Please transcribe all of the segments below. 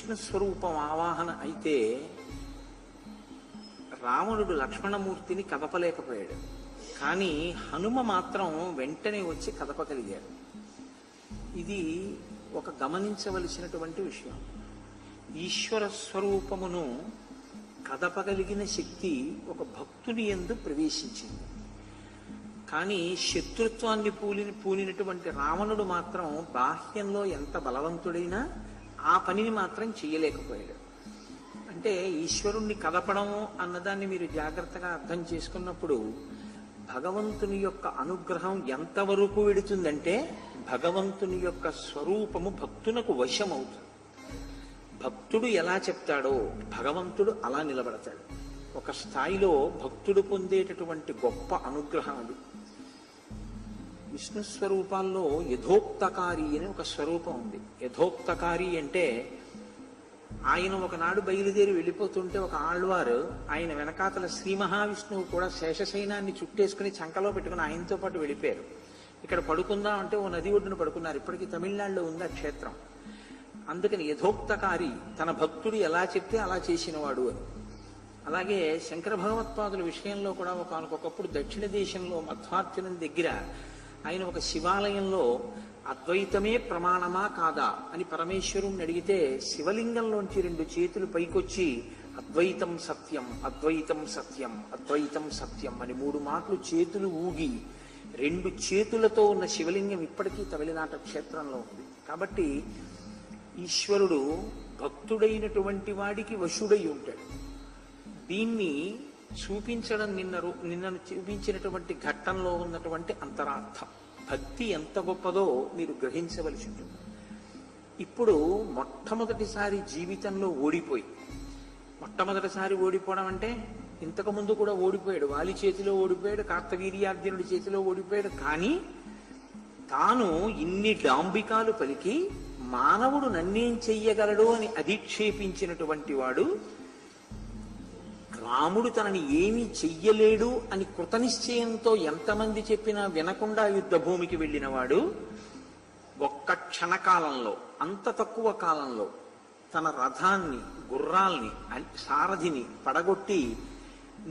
విష్ణు స్వరూపం ఆవాహన అయితే రావణుడు లక్ష్మణమూర్తిని కదపలేకపోయాడు. కానీ హనుమ మాత్రం వెంటనే వచ్చి కదపగలిగాడు. ఇది ఒక గమనించవలసినటువంటి విషయం. ఈశ్వర స్వరూపమును కదపగలిగిన శక్తి ఒక భక్తుని యందు ప్రవేశించింది. కానీ శత్రుత్వాన్ని పూనినటువంటి రావణుడు మాత్రం బాహ్యంలో ఎంత బలవంతుడైనా ఆ పనిని మాత్రం చేయలేకపోయాడు. అంటే ఈశ్వరుణ్ణి కదపడం అన్నదాన్ని మీరు జాగ్రత్తగా అర్థం చేసుకున్నప్పుడు భగవంతుని యొక్క అనుగ్రహం ఎంతవరకు వెడుతుందంటే భగవంతుని యొక్క స్వరూపము భక్తునకు వశమవుతుంది. భక్తుడు ఎలా చెప్తాడో భగవంతుడు అలా నిలబడతాడు. ఒక స్థాయిలో భక్తుడు పొందేటటువంటి గొప్ప అనుగ్రహం అది. విష్ణు స్వరూపాల్లో యథోక్తకారి అని ఒక స్వరూపం ఉంది. యథోక్తకారి అంటే ఆయన ఒకనాడు బయలుదేరి వెళ్ళిపోతుంటే ఒక ఆళ్వారు ఆయన వెనకాతల శ్రీ మహావిష్ణువు కూడా శేషశైనాన్ని చుట్టేసుకుని చంకలో పెట్టుకుని ఆయనతో పాటు వెళ్ళిపోయారు. ఇక్కడ పడుకుందాం అంటే ఓ నది ఒడ్డున పడుకున్నారు. ఇప్పటికీ తమిళనాడులో ఉంది ఆ క్షేత్రం. అందుకని యథోక్తకారి, తన భక్తుడు ఎలా చెప్తే అలా చేసినవాడు అని. అలాగే శంకర భగవత్పాదుల విషయంలో కూడా ఒకనకొకప్పుడు దక్షిణ దేశంలో మధ్వార్జునం దగ్గర ఆయన ఒక శివాలయంలో అద్వైతమే ప్రమాణమా కాదా అని పరమేశ్వరుణ్ణి అడిగితే శివలింగంలోంచి 2 చేతులు పైకొచ్చి అద్వైతం సత్యం, అద్వైతం సత్యం, అద్వైతం సత్యం అని 3 మాటలు చేతులు ఊగి 2 చేతులతో ఉన్న శివలింగం ఇప్పటికీ తమిళనాట క్షేత్రంలో ఉంది. కాబట్టి ఈశ్వరుడు భక్తుడైనటువంటి వాడికి వశుడై ఉంటాడు. దీన్ని చూపించడం నిన్న చూపించినటువంటి ఘట్టంలో ఉన్నటువంటి అంతరార్థం. భక్తి ఎంత గొప్పదో మీరు గ్రహించవలసి ఉంటుంది. ఇప్పుడు మొట్టమొదటిసారి జీవితంలో మొట్టమొదటిసారి ఓడిపోవడం అంటే ఇంతకు ముందు కూడా ఓడిపోయాడు. వాలి చేతిలో ఓడిపోయాడు, కార్తవీర్యార్జునుడి చేతిలో ఓడిపోయాడు. కానీ తాను ఇన్ని డాంబికాలు పలికి మానవుడు నన్నేం చెయ్యగలడు అని అధిక్షేపించినటువంటి వాడు, రాముడు తనని ఏమీ చెయ్యలేడు అని కృతనిశ్చయంతో ఎంతమంది చెప్పినా వినకుండా యుద్ధ భూమికి వెళ్ళినవాడు ఒక్క క్షణకాలంలో, అంత తక్కువ కాలంలో తన రథాన్ని, గుర్రాల్ని, సారథిని పడగొట్టి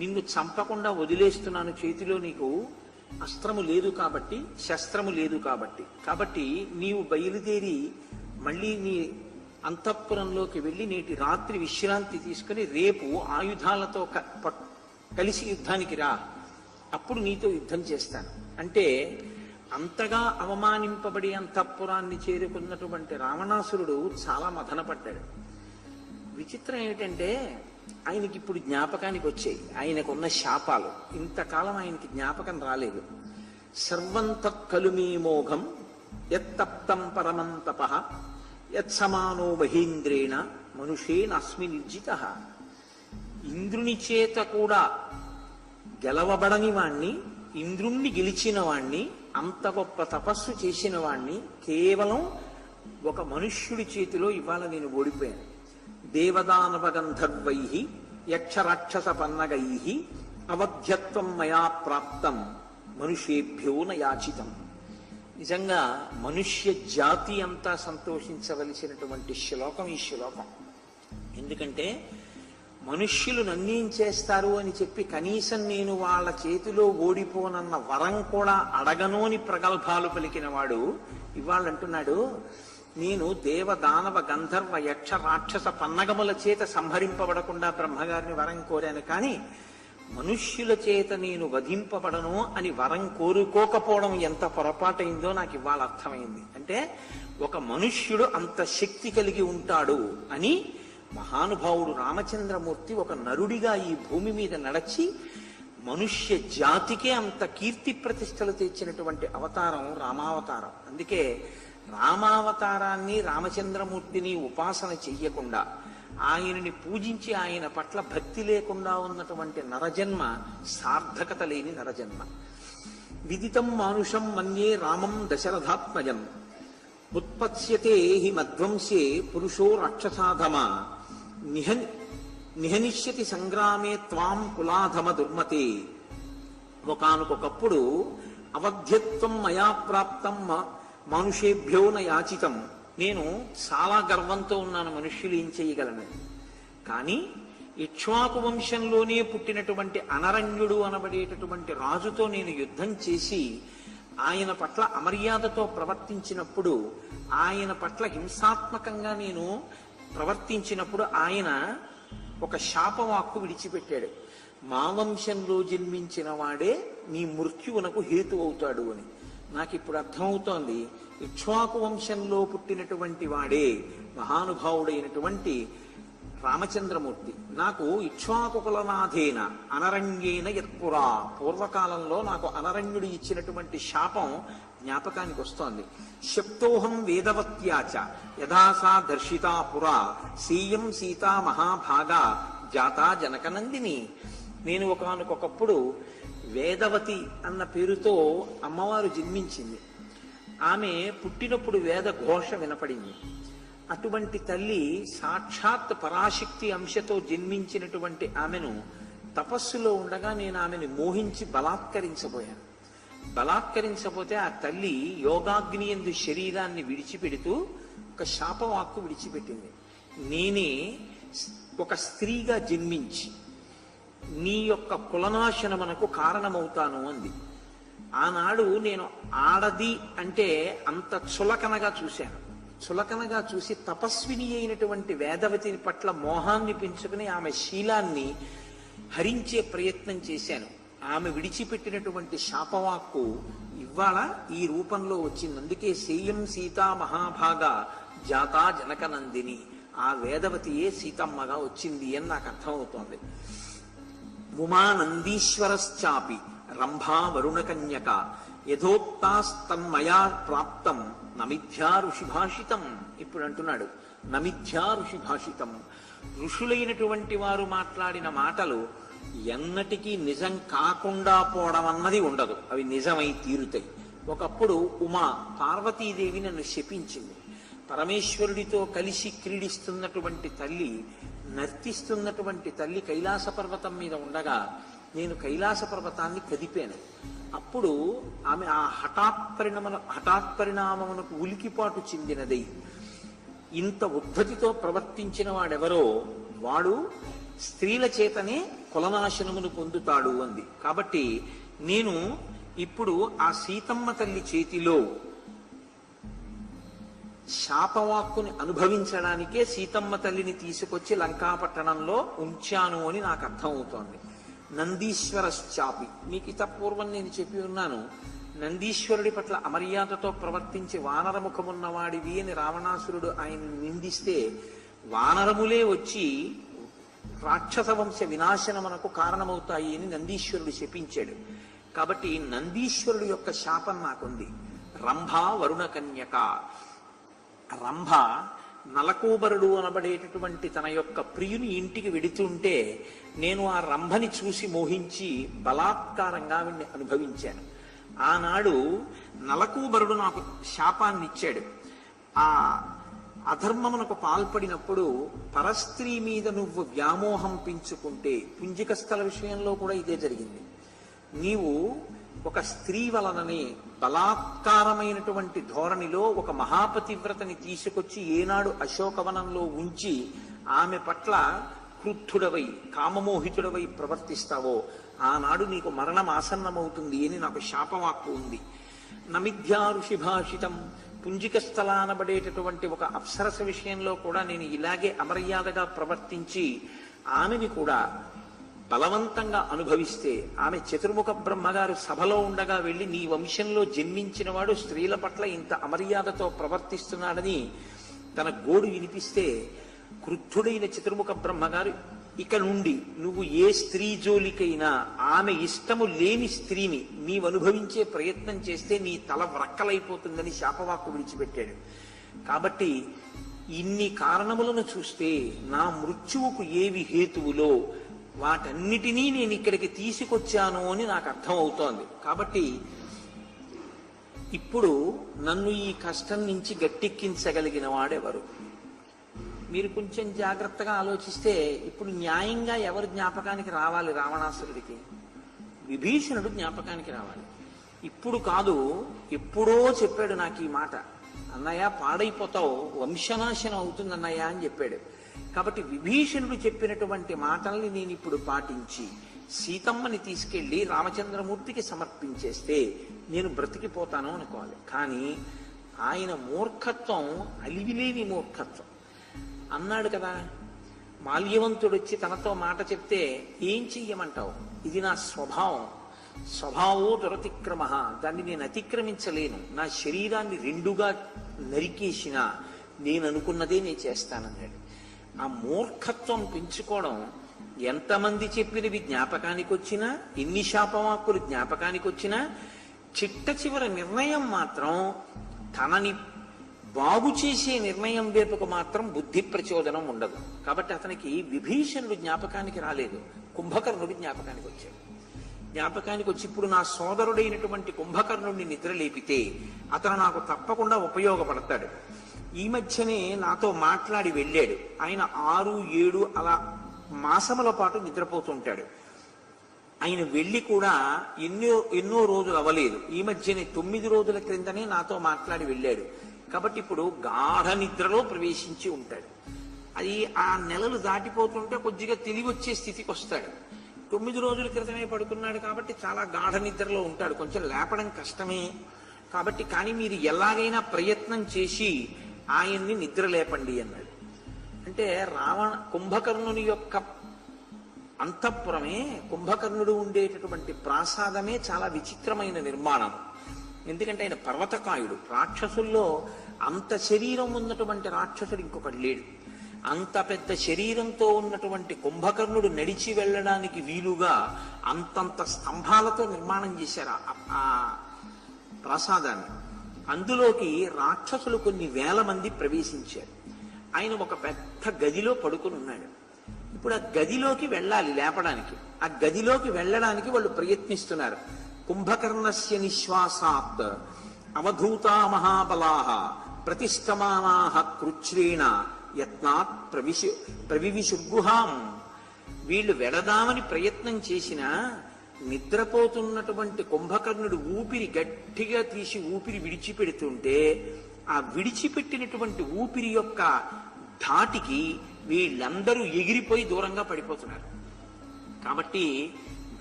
నిన్ను చంపకుండా వదిలేస్తున్నాను, చేతిలో నీకు అస్త్రము లేదు కాబట్టి, శస్త్రము లేదు కాబట్టి నీవు బయలుదేరి మళ్ళీ నీ అంతఃపురంలోకి వెళ్ళి నేటి రాత్రి విశ్రాంతి తీసుకుని రేపు ఆయుధాలతో కలిసి యుద్ధానికి రా, అప్పుడు నీతో యుద్ధం చేస్తాను అంటే అంతగా అవమానింపబడి అంతఃపురాన్ని చేరుకున్నటువంటి రావణాసురుడు చాలా మదనపడ్డాడు. విచిత్రం ఏమిటంటే ఆయనకి ఇప్పుడు జ్ఞాపకానికి వచ్చాయి ఆయనకున్న శాపాలు. ఇంతకాలం ఆయనకి జ్ఞాపకం రాలేదు. సర్వం తత్కలుమీ మోఘం యత్తప్తం పరమం తపః యత్సమానో మహేంద్రేణ మనుషేనస్మి నిర్జిత. ఇంద్రుని చేత కూడా గెలవబడని వాణ్ణి, ఇంద్రుణ్ణి గెలిచిన వాణ్ణి, అంత గొప్ప తపస్సు చేసిన వాణ్ణి కేవలం ఒక మనుష్యుడి చేతిలో ఇవాళ నేను ఓడిపోయాను. దేవదానవ గంధర్వై యక్షరాక్షస పన్నగై అవధ్యత్వం మయా ప్రాప్తం మనుషేభ్యో నయాచితం. నిజంగా మనుష్య జాతి అంతా సంతోషించవలసినటువంటి శ్లోకం ఈ శ్లోకం. ఎందుకంటే మనుష్యులు నన్నేం చేస్తారు అని చెప్పి కనీసం నేను వాళ్ళ చేతిలో ఓడిపోనన్న వరం కూడా అడగను అని ప్రగల్భాలు పలికిన వాడు ఇవాళ అంటున్నాడు, నేను దేవదానవ గంధర్వ యక్ష రాక్షస పన్నగముల చేత సంహరింపబడకుండా బ్రహ్మగారిని వరం కోరాను, కానీ మనుష్యుల చేత నేను వధింపబడను అని వరం కోరుకోకపోవడం ఎంత పొరపాటైందో నాకు ఇవాళ అర్థమైంది. అంటే ఒక మనుష్యుడు అంత శక్తి కలిగి ఉంటాడు అని మహానుభావుడు రామచంద్రమూర్తి ఒక నరుడిగా ఈ భూమి మీద నడచి మనుష్య జాతికే అంత కీర్తి ప్రతిష్టలు తెచ్చినటువంటి అవతారం రామావతారం. అందుకే రామావతారాన్ని, రామచంద్రమూర్తిని ఉపాసన చెయ్యకుండా, ఆయనని పూజించి ఆయన పట్ల భక్తి లేకుండా ఉన్నటువంటి నరజన్మ సార్థకత లేని నరజన్మ. విదితం మానుషం మన్యే రామం దశరథాత్మజం ఉత్పత్స్యతే హి మధ్వంసే పురుషో రాక్షసాధమ నిహనిష్యతి సంగ్రామే త్వాం కులాధమ దుర్మతే. ఒకానొకప్పుడు అవధ్యత్వం మయా ప్రాప్తం మనుషేభ్యో న యాచితం నేను చాలా గర్వంతో ఉన్నాను, మనుష్యులు ఏం చేయగలను. కానీ ఇక్ష్వాకు వంశంలోనే పుట్టినటువంటి అనరణ్యుడు అనబడేటటువంటి రాజుతో నేను యుద్ధం చేసి ఆయన పట్ల అమర్యాదతో ప్రవర్తించినప్పుడు, ఆయన పట్ల హింసాత్మకంగా నేను ప్రవర్తించినప్పుడు ఆయన ఒక శాపవాక్కు విడిచిపెట్టాడు. మా వంశంలో జన్మించిన వాడే నీ మృత్యువునకు హేతు అవుతాడు అని. నాకు ఇప్పుడు అర్థమవుతోంది, ఇక్ష్వాకు వంశంలో పుట్టినటువంటి వాడే మహానుభావుడైనటువంటి రామచంద్రమూర్తి. నాకు ఇక్ష్వాకు కులనాథేన అనరణ్యేన యత్పురా, పూర్వకాలంలో నాకు అనరణ్యుడు ఇచ్చినటువంటి శాపం జ్ఞాపకానికి వస్తోంది. శప్తోహం వేదవత్యాచ యథాసా దర్శితా పురా సీయం సీతా మహాభాగా జాతా జనకనందిని. నేను ఒకానొకప్పుడు వేదవతి అన్న పేరుతో అమ్మవారు జన్మించింది. ఆమె పుట్టినప్పుడు వేద ఘోష వినపడింది. అటువంటి తల్లి సాక్షాత్ పరాశక్తి అంశతో జన్మించినటువంటి ఆమెను తపస్సులో ఉండగా నేను ఆమెను మోహించి బలాత్కరించబోయాను. బలాత్కరించబోతే ఆ తల్లి యోగాగ్ని యందు శరీరాన్ని విడిచిపెడుతూ ఒక శాపవాక్కు విడిచిపెట్టింది. నేనే ఒక స్త్రీగా జన్మించి నీ యొక్క కులనాశనమునకు కారణమవుతాను అంది. ఆనాడు నేను ఆడది అంటే అంత చులకనగా చూశాను. చులకనగా చూసి తపస్విని అయినటువంటి వేదవతి పట్ల మోహాన్ని పెంచుకుని ఆమె శీలాన్ని హరించే ప్రయత్నం చేశాను. ఆమె విడిచిపెట్టినటువంటి శాపవాక్కు ఇవాళ ఈ రూపంలో వచ్చింది. అందుకే సేయం సీతా మహాభాగా జాతా జనకనందిని, ఆ వేదవతియే సీతమ్మగా వచ్చింది అని నాకు అర్థమవుతోంది. ఉమానందీశ్వరశ్చాపి రంభా వరుణకన్యక యథోక్తాస్తన్మయా ప్రాప్తం నమిథ్యా ఋషి భాషితం. ఇప్పుడు అంటున్నాడు నమిథ్యా ఋషి భాషితం. ఋషులైనటువంటి వారు మాట్లాడిన మాటలు ఎన్నటికీ నిజం కాకుండా పోవడం అన్నది ఉండదు, అవి నిజమై తీరుతాయి. ఒకప్పుడు ఉమా పార్వతీదేవి నన్ను శపించింది. పరమేశ్వరుడితో కలిసి క్రీడిస్తున్నటువంటి తల్లి, నర్తిస్తున్నటువంటి తల్లి కైలాస పర్వతం మీద ఉండగా నేను కైలాస పర్వతాన్ని కదిపాను. అప్పుడు ఆమె ఆ హఠాత్ పరిణామమునకు ఉలికిపాటు చెందినదై ఇంత ఉద్ధతితో ప్రవర్తించిన వాడెవరో వాడు స్త్రీల చేతనే కులనాశనమును పొందుతాడు అంది. కాబట్టి నేను ఇప్పుడు ఆ సీతమ్మ తల్లి చేతిలో శాపవాక్కుని అనుభవించడానికే సీతమ్మ తల్లిని తీసుకొచ్చి లంకాపట్టణంలో ఉంచాను అని నాకు అర్థమవుతోంది. నందీశ్వరశ్చాపి, మీకు ఇతపూర్వం నేను చెప్పి ఉన్నాను, నందీశ్వరుడి పట్ల అమర్యాదతో ప్రవర్తించి వానరముఖమున్నవాడివి అని రావణాసురుడు ఆయన నిందిస్తే వానరములే వచ్చి రాక్షస వంశ వినాశనమునకు కారణమవుతాయి అని నందీశ్వరుడు శపించాడు. కాబట్టి నందీశ్వరుడు యొక్క శాపం నాకుంది. రంభ వరుణ కన్యక. రంభ నలకూబరుడు అనబడేటటువంటి తన యొక్క ప్రియుని ఇంటికి వెడుతుంటే నేను ఆ రంభని చూసి మోహించి బలాత్కారంగా ఆవిడ్ని అనుభవించాను. ఆనాడు నలకూబరుడు నాకు శాపాన్ని ఇచ్చాడు. ఆ అధర్మమునకు పాల్పడినప్పుడు పరస్త్రీ మీద నువ్వు వ్యామోహం పెంచుకుంటే, పుంజిక స్థల విషయంలో కూడా ఇదే జరిగింది. నీవు ఒక స్త్రీ వలననే బలాత్కారమైనటువంటి ధోరణిలో ఒక మహాపతివ్రతని తీసుకొచ్చి ఏనాడు అశోకవనంలో ఉంచి ఆమె పట్ల క్రుద్ధుడవై కామమోహితుడవై ప్రవర్తిస్తావో ఆనాడు నీకు మరణం ఆసన్నమవుతుంది అని నాకు శాపవాక్కు ఉంది. నమిథ్యా ఋషి భాషితం. పుంజిక స్థలానబడేటటువంటి ఒక అప్సరస విషయంలో కూడా నేను ఇలాగే అమర్యాదగా ప్రవర్తించి ఆమెని కూడా బలవంతంగా అనుభవిస్తే, ఆమె చతుర్ముఖ బ్రహ్మగారు సభలో ఉండగా వెళ్ళి నీ వంశంలో జన్మించిన వాడు స్త్రీల పట్ల ఇంత అమర్యాదతో ప్రవర్తిస్తున్నాడని తన గోడు వినిపిస్తే, క్రుద్ధుడైన చతుర్ముఖ బ్రహ్మగారు ఇక నుండి నువ్వు ఏ స్త్రీ జోలికైనా ఆమె ఇష్టము లేని స్త్రీని నీవు అనుభవించే ప్రయత్నం చేస్తే నీ తల వ్రక్కలైపోతుందని శాపవాక్కు విడిచిపెట్టాడు. కాబట్టి ఇన్ని కారణములను చూస్తే నా మృత్యువుకు ఏవి హేతువులో వాటన్నిటినీ నేను ఇక్కడికి తీసుకొచ్చాను అని నాకు అర్థం అవుతోంది. కాబట్టి ఇప్పుడు నన్ను ఈ కష్టం నుంచి గట్టెక్కించగలిగిన వాడెవరు? మీరు కొంచెం జాగ్రత్తగా ఆలోచిస్తే ఇప్పుడు న్యాయంగా ఎవరు జ్ఞాపకానికి రావాలి? రావణాసురుడికి విభీషణుడు జ్ఞాపకానికి రావాలి. ఇప్పుడు కాదు, ఎప్పుడో చెప్పాడు నాకు ఈ మాట. అన్నయ్య పాడైపోతావు, వంశనాశనం అవుతుంది అన్నయ్య అని చెప్పాడు. కాబట్టి విభీషణుడు చెప్పినటువంటి మాటల్ని నేను ఇప్పుడు పాటించి సీతమ్మని తీసుకెళ్లి రామచంద్రమూర్తికి సమర్పించేస్తే నేను బ్రతికిపోతాను అనుకోవాలి. కానీ ఆయన మూర్ఖత్వం అలివిలేని మూర్ఖత్వం. అన్నాడు కదా, మాల్యవంతుడు వచ్చి తనతో మాట చెప్తే ఏం చెయ్యమంటావు, ఇది నా స్వభావం, స్వభావో దురతిక్రమ, దాన్ని నేను అతిక్రమించలేను, నా శరీరాన్ని రెండుగా నరికేసినా నేను అనుకున్నదే నేను చేస్తానన్నాడు. ఆ మూర్ఖత్వం పెంచుకోవడం, ఎంతమంది చెప్పినవి జ్ఞాపకానికి వచ్చినా, ఎన్ని శాపవాక్కులు జ్ఞాపకానికి వచ్చినా చిట్ట చివరి నిర్ణయం మాత్రం తనని బాగు చేసే నిర్ణయం వైపుకు మాత్రం బుద్ధి ప్రచోదనం ఉండదు. కాబట్టి అతనికి విభీషణుడు జ్ఞాపకానికి రాలేదు, కుంభకర్ణుడు జ్ఞాపకానికి వచ్చాడు. జ్ఞాపకానికి వచ్చి ఇప్పుడు నా సోదరుడైనటువంటి కుంభకర్ణుడిని నిద్ర లేపితే అతను నాకు తప్పకుండా ఉపయోగపడతాడు. ఈ మధ్యనే నాతో మాట్లాడి వెళ్ళాడు. ఆయన 6, 7 అలా మాసముల పాటు నిద్రపోతుంటాడు. ఆయన వెళ్ళి కూడా ఎన్నో రోజులు అవ్వలేదు. ఈ మధ్యనే 9 రోజుల క్రిందనే నాతో మాట్లాడి వెళ్ళాడు. కాబట్టి ఇప్పుడు గాఢ నిద్రలో ప్రవేశించి ఉంటాడు. అది ఆ నెలలు దాటిపోతుంటే కొద్దిగా తెలివి వచ్చే స్థితికి వస్తాడు. 9 రోజుల క్రితమే పడుకున్నాడు కాబట్టి చాలా గాఢ నిద్రలో ఉంటాడు. కొంచెం లేపడం కష్టమే కాబట్టి, కానీ మీరు ఎలాగైనా ప్రయత్నం చేసి ఆయన్ని నిద్ర లేపండి అన్నాడు. అంటే కుంభకర్ణుని యొక్క అంతఃపురమే, కుంభకర్ణుడు ఉండేటటువంటి ప్రాసాదమే చాలా విచిత్రమైన నిర్మాణం. ఎందుకంటే ఆయన పర్వతకాయుడు. రాక్షసుల్లో అంత శరీరం ఉన్నటువంటి రాక్షసుడు ఇంకొకటి లేడు. అంత పెద్ద శరీరంతో ఉన్నటువంటి కుంభకర్ణుడు నడిచి వెళ్ళడానికి వీలుగా అంతంత స్తంభాలతో నిర్మాణం చేశారు ఆ ప్రాసాదాన్ని. అందులోకి రాక్షసులు కొన్ని వేల మంది ప్రవేశించారు. ఆయన ఒక పెద్ద గదిలో పడుకుని ఉన్నాడు. ఇప్పుడు ఆ గదిలోకి వెళ్ళాలి లేపడానికి. ఆ గదిలోకి వెళ్ళడానికి వాళ్ళు ప్రయత్నిస్తున్నారు. కుంభకర్ణస్య నిశ్వాసాత్ అవధూతా మహాబలాహ ప్రతిష్టమానాః కృచ్ఛ్రేణ యత్నాత్ ప్రవివిశుర్గుహాం. వీళ్ళు వెళదామని ప్రయత్నం చేసినా నిద్రపోతున్నటువంటి కుంభకర్ణుడు ఊపిరి గట్టిగా తీసి ఊపిరి విడిచిపెడుతుంటే ఆ విడిచిపెట్టినటువంటి ఊపిరి యొక్క ధాటికి వీళ్ళందరూ ఎగిరిపోయి దూరంగా పడిపోతున్నారు. కాబట్టి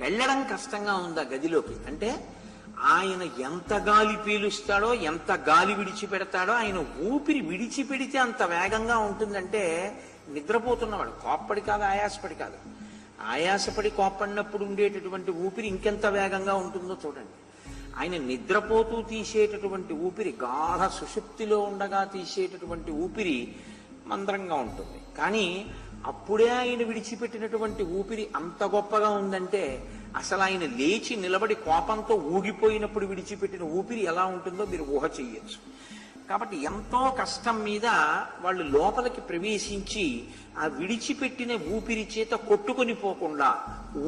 వెళ్ళడం కష్టంగా ఉంది ఆ గదిలోకి. అంటే ఆయన ఎంత గాలి పీలుస్తాడో, ఎంత గాలి విడిచిపెడతాడో, ఆయన ఊపిరి విడిచిపెడితే అంత వేగంగా ఉంటుందంటే నిద్రపోతున్నవాడు కోప్పడి కాదు, ఆయాసపడి కాదు. ఆయాసపడి కోప్పడినప్పుడు ఉండేటటువంటి ఊపిరి ఇంకెంత వేగంగా ఉంటుందో చూడండి. ఆయన నిద్రపోతూ తీసేటటువంటి ఊపిరి, గాఢ సుషుప్తిలో ఉండగా తీసేటటువంటి ఊపిరి మంద్రంగా ఉంటుంది. కానీ అప్పుడే ఆయన విడిచిపెట్టినటువంటి ఊపిరి అంత గొప్పగా ఉందంటే అసలు ఆయన లేచి నిలబడి కోపంతో ఊగిపోయినప్పుడు విడిచిపెట్టిన ఊపిరి ఎలా ఉంటుందో మీరు ఊహ చెయ్యొచ్చు. కాబట్టి ఎంతో కష్టం మీద వాళ్ళు లోపలికి ప్రవేశించి ఆ విడిచిపెట్టిన ఊపిరి చేత కొట్టుకొని పోకుండా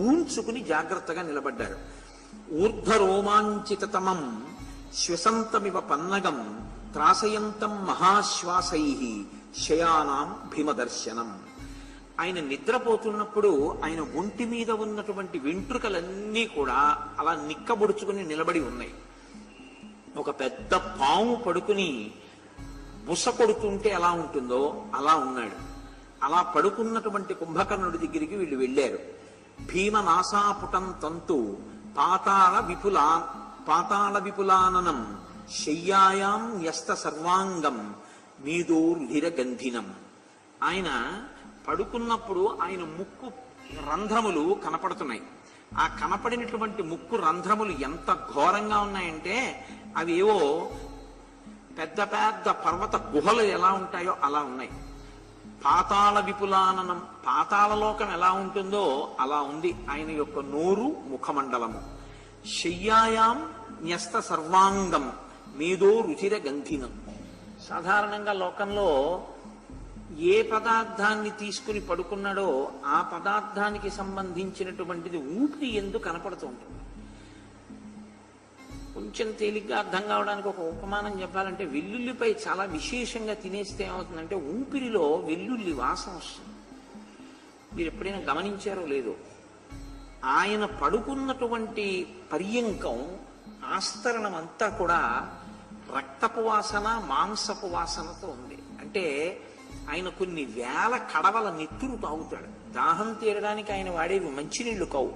ఊంచుకుని జాగ్రత్తగా నిలబడ్డారు. ఊర్ధ్వరోమాంచితమం శ్వసంతమివ పన్నగం త్రాసయంతం మహాశ్వాసై శయానాం భీమదర్శనం. ఆయన నిద్రపోతున్నప్పుడు ఆయన ఒంటి మీద ఉన్నటువంటి వెంట్రుకలన్నీ కూడా అలా నిక్కబొడుచుకుని నిలబడి ఉన్నాయి. ఒక పెద్ద పాము పడుకుని బుస కొడుతుంటే ఎలా ఉంటుందో అలా ఉన్నాడు. అలా పడుకున్నటువంటి కుంభకర్ణుడి దగ్గరికి వీళ్ళు వెళ్ళారు. భీమనాసాపుటం తంతు పాతాళ విపులాననం శయ్యాయాం న్యస్త సర్వాంగం మీదోర్హిర గంధినం. ఆయన పడుకున్నప్పుడు ఆయన ముక్కు రంధ్రములు కనపడుతున్నాయి. ఆ కనపడినటువంటి ముక్కు రంధ్రములు ఎంత ఘోరంగా ఉన్నాయంటే అవి ఏవో పెద్ద పెద్ద పర్వత గుహలు ఎలా ఉంటాయో అలా ఉన్నాయి. పాతాళ విపులాననం, పాతాళలోకం ఎలా ఉంటుందో అలా ఉంది ఆయన యొక్క నోరు, ముఖమండలము. శయ్యాయాం న్యస్త సర్వాంగం మీదో రుచిర గంధినం. సాధారణంగా లోకంలో ఏ పదార్థాన్ని తీసుకుని పడుకున్నాడో ఆ పదార్థానికి సంబంధించినటువంటిది ఊపిరి ఎందుకు కనపడుతూ ఉంటుంది. కొంచెం తేలిగ్గా అర్థం కావడానికి ఒక ఉపమానం చెప్పాలంటే, వెల్లుల్లిపై చాలా విశేషంగా తినేస్తే ఏమవుతుందంటే ఊపిరిలో వెల్లుల్లి వాసన వస్తుంది. మీరు ఎప్పుడైనా గమనించారో లేదో, ఆయన పడుకున్నటువంటి పర్యంకం ఆస్తరణం అంతా కూడా రక్తపు వాసన మాంసపు వాసనతో ఉంది. అంటే ఆయన కొన్ని వేల కడవల నెత్తురు తాగుతాడు. దాహం తీరడానికి ఆయన వాడేవి మంచినీళ్లు కావు,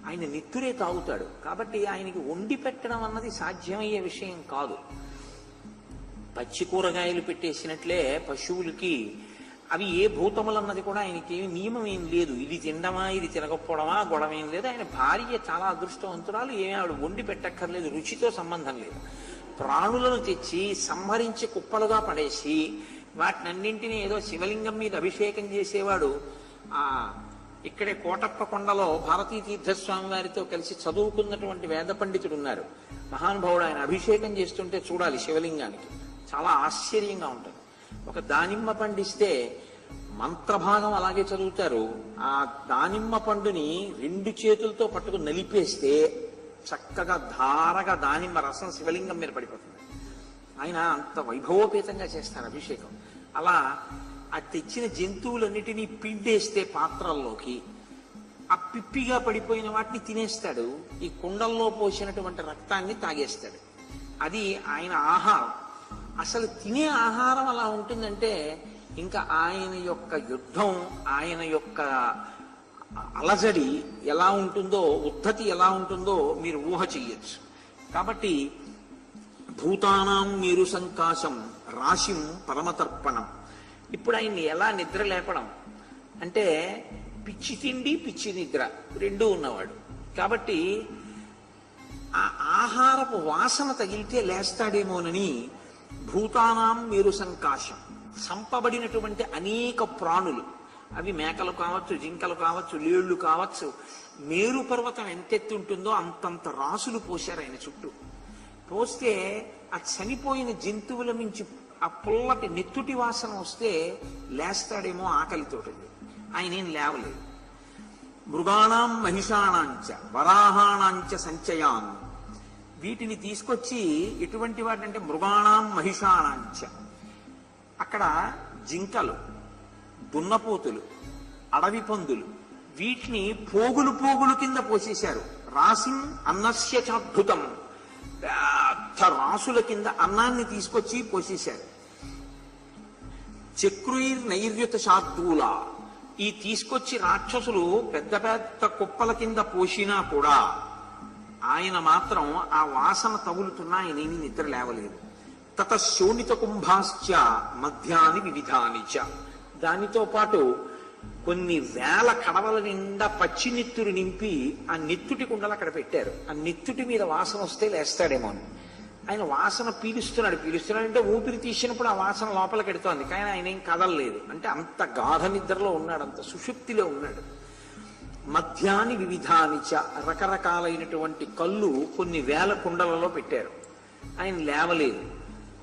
ఆయన నెత్తురే తాగుతాడు. కాబట్టి ఆయనకి వండి పెట్టడం అన్నది సాధ్యమయ్యే విషయం కాదు. పచ్చి కూరగాయలు పెట్టేసినట్లే పశువులకి అవి ఏ భూతములన్నది కూడా ఆయనకి ఏమి నియమం ఏం లేదు. ఇది తినడమా ఇది తినకపోవడమా గొడవ ఏం లేదు. ఆయన భార్య చాలా అదృష్టవంతురాలు, ఏమి ఆవిడ వండి పెట్టక్కర్లేదు, రుచితో సంబంధం లేదు. ప్రాణులను తెచ్చి సంహరించి కుప్పలుగా పడేసి వాటినన్నింటినీ ఏదో శివలింగం మీద అభిషేకం చేసేవాడు. ఇక్కడే కోటప్ప కొండలో భారతీ తీర్థస్వామి వారితో కలిసి చదువుకున్నటువంటి వేద పండితుడు ఉన్నారు, మహానుభావుడు. ఆయన అభిషేకం చేస్తుంటే చూడాలి శివలింగానికి, చాలా ఆశ్చర్యంగా ఉంటుంది. ఒక దానిమ్మ పండిస్తే మంత్రభాగం అలాగే చదువుతారు. ఆ దానిమ్మ పండుని 2 చేతులతో పట్టుకుని నలిపేస్తే చక్కగా ధారగా దానిమ్మ రసం శివలింగం మీద పడిపోతుంది. ఆయన అంత వైభవోపేతంగా చేస్తారు అభిషేకం. అలా ఆ తెచ్చిన జంతువులన్నిటినీ పిండేస్తే పాత్రల్లోకి ఆ పిప్పిగా పడిపోయిన వాటిని తినేస్తాడు. ఈ కుండల్లో పోసినటువంటి రక్తాన్ని తాగేస్తాడు. అది ఆయన ఆహారం. అసలు తినే ఆహారం అలా ఉంటుందంటే ఇంకా ఆయన యొక్క యుద్ధం, ఆయన యొక్క అలజడి ఎలా ఉంటుందో, ఉద్ధతి ఎలా ఉంటుందో మీరు ఊహ చెయ్యొచ్చు. కాబట్టి భూతానాం మీరు సంకాశం రాశిం పరమతర్పణం. ఇప్పుడు ఆయన్ని ఎలా నిద్ర లేపడం అంటే పిచ్చి తిండి పిచ్చి నిద్ర రెండూ ఉన్నవాడు. కాబట్టి ఆ ఆహారపు వాసన తగిలితే లేస్తాడేమోనని భూతానాం మీరు సంకాశం, సంపబడినటువంటి అనేక ప్రాణులు, అవి మేకలు కావచ్చు, జింకలు కావచ్చు, లేళ్లు కావచ్చు, మేరు పర్వతం ఎంతెత్తి ఉంటుందో అంతంత రాసులు పోశారు ఆయన చుట్టూ. పోస్తే ఆ చనిపోయిన జంతువుల నుంచి ఆ పుల్లటి నెత్తుటి వాసన వస్తే లేస్తాడేమో ఆకలితోటి. ఆయన ఏం లేవలేదు. మృగాణాం మహిషాణాంచ వరాహాణాంచ సంచయాన్, వీటిని తీసుకొచ్చి ఎటువంటి వాటింటే మృగాణాం మహిషాణాంచ, అక్కడ జింకలు, దున్నపోతులు, అడవి పందులు, వీటిని పోగులు పోగులు కింద పోసేశారు. రాసిం అన్నస్య చాద్భుతం, పెద్ద రాసుల కింద అన్నాన్ని తీసుకొచ్చి పోసేశారు. చక్రుయిర్ నైర్యుత శార్దూల, ఈ తీసుకొచ్చి రాక్షసులు పెద్ద పెద్ద కుప్పల కింద పోసినా కూడా ఆయన మాత్రం ఆ వాసన తగులుతున్నా ఆయనేమి నిద్ర లేవలేదు. తత శోణిత కుంభాశ్చ మధ్యాని వివిధాని చ, దానితో పాటు కొన్ని వేల కడవల నిండా పచ్చి నెత్తురు నింపి ఆ నెత్తుటి కుండలు అక్కడ పెట్టారు. ఆ నెత్తుటి మీద వాసన వస్తే లేస్తాడేమో అని ఆయన వాసన పీలుస్తున్నాడంటే ఊపిరి తీసినప్పుడు ఆ వాసన లోపలికి ఎడుతోంది, కానీ ఆయన ఏం కదలలేదు. అంటే అంత గాఢ నిద్రలో ఉన్నాడు, అంత సుషుప్తిలో ఉన్నాడు. మధ్యాని వివిధానిచ, రకరకాలైనటువంటి కళ్ళు కొన్ని వేల కుండలలో పెట్టారు. ఆయన లేవలేదు.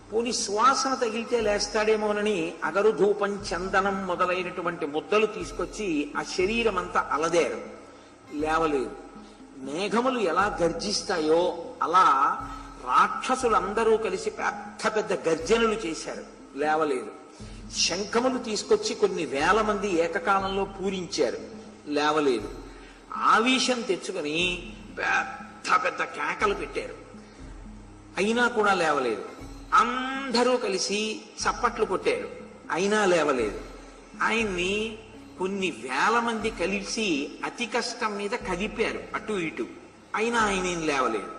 పోని సువాసన తగిలితే లేస్తాడేమోనని అగరు ధూపం చందనం మొదలైనటువంటి ముద్దలు తీసుకొచ్చి ఆ శరీరం అంతా అలదేరు, లేవలేదు. మేఘములు ఎలా గర్జిస్తాయో అలా రాక్షసులందరూ కలిసి పెద్ద పెద్ద గర్జనలు చేశారు, లేవలేదు. శంఖములు తీసుకొచ్చి కొన్ని వేల మంది ఏకకాలంలో పూరించారు, లేవలేదు. ఆవేశం తెచ్చుకొని పెద్ద పెద్ద కేకలు పెట్టారు, అయినా కూడా లేవలేదు. అందరూ కలిసి చప్పట్లు కొట్టారు, అయినా లేవలేదు. ఆయన్ని కొన్ని వేల మంది కలిసి అతి కష్టం మీద కదిపారు అటు ఇటు, అయినా ఆయన ఏం లేవలేదు.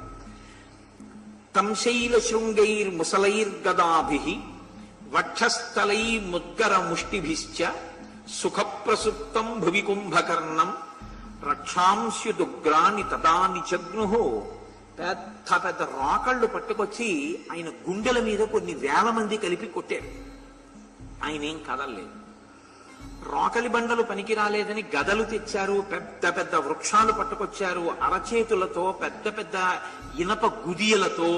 తంశైల శృంగైర్ ముసలైర్ గదాభి వక్షస్థలై ముద్గర ముష్టిభిశ్చ సుఖప్రసుప్తం భువి కుంభకర్ణం రక్షాంశుదుగ్రాని తదాని చగ్నుహో. పెద్ద పెద్ద రాకళ్ళు పట్టుకొచ్చి ఆయన గుండెల మీద కొన్ని వేల మంది కలిపి కొట్టారు, ఆయన ఏం కదలలేదు. రోకలి బండలు పనికి రాలేదని గదలు తెచ్చారు, పెద్ద పెద్ద వృక్షాలు పట్టుకొచ్చారు, అరచేతులతో పెద్ద పెద్ద ఇనప గుదియలతో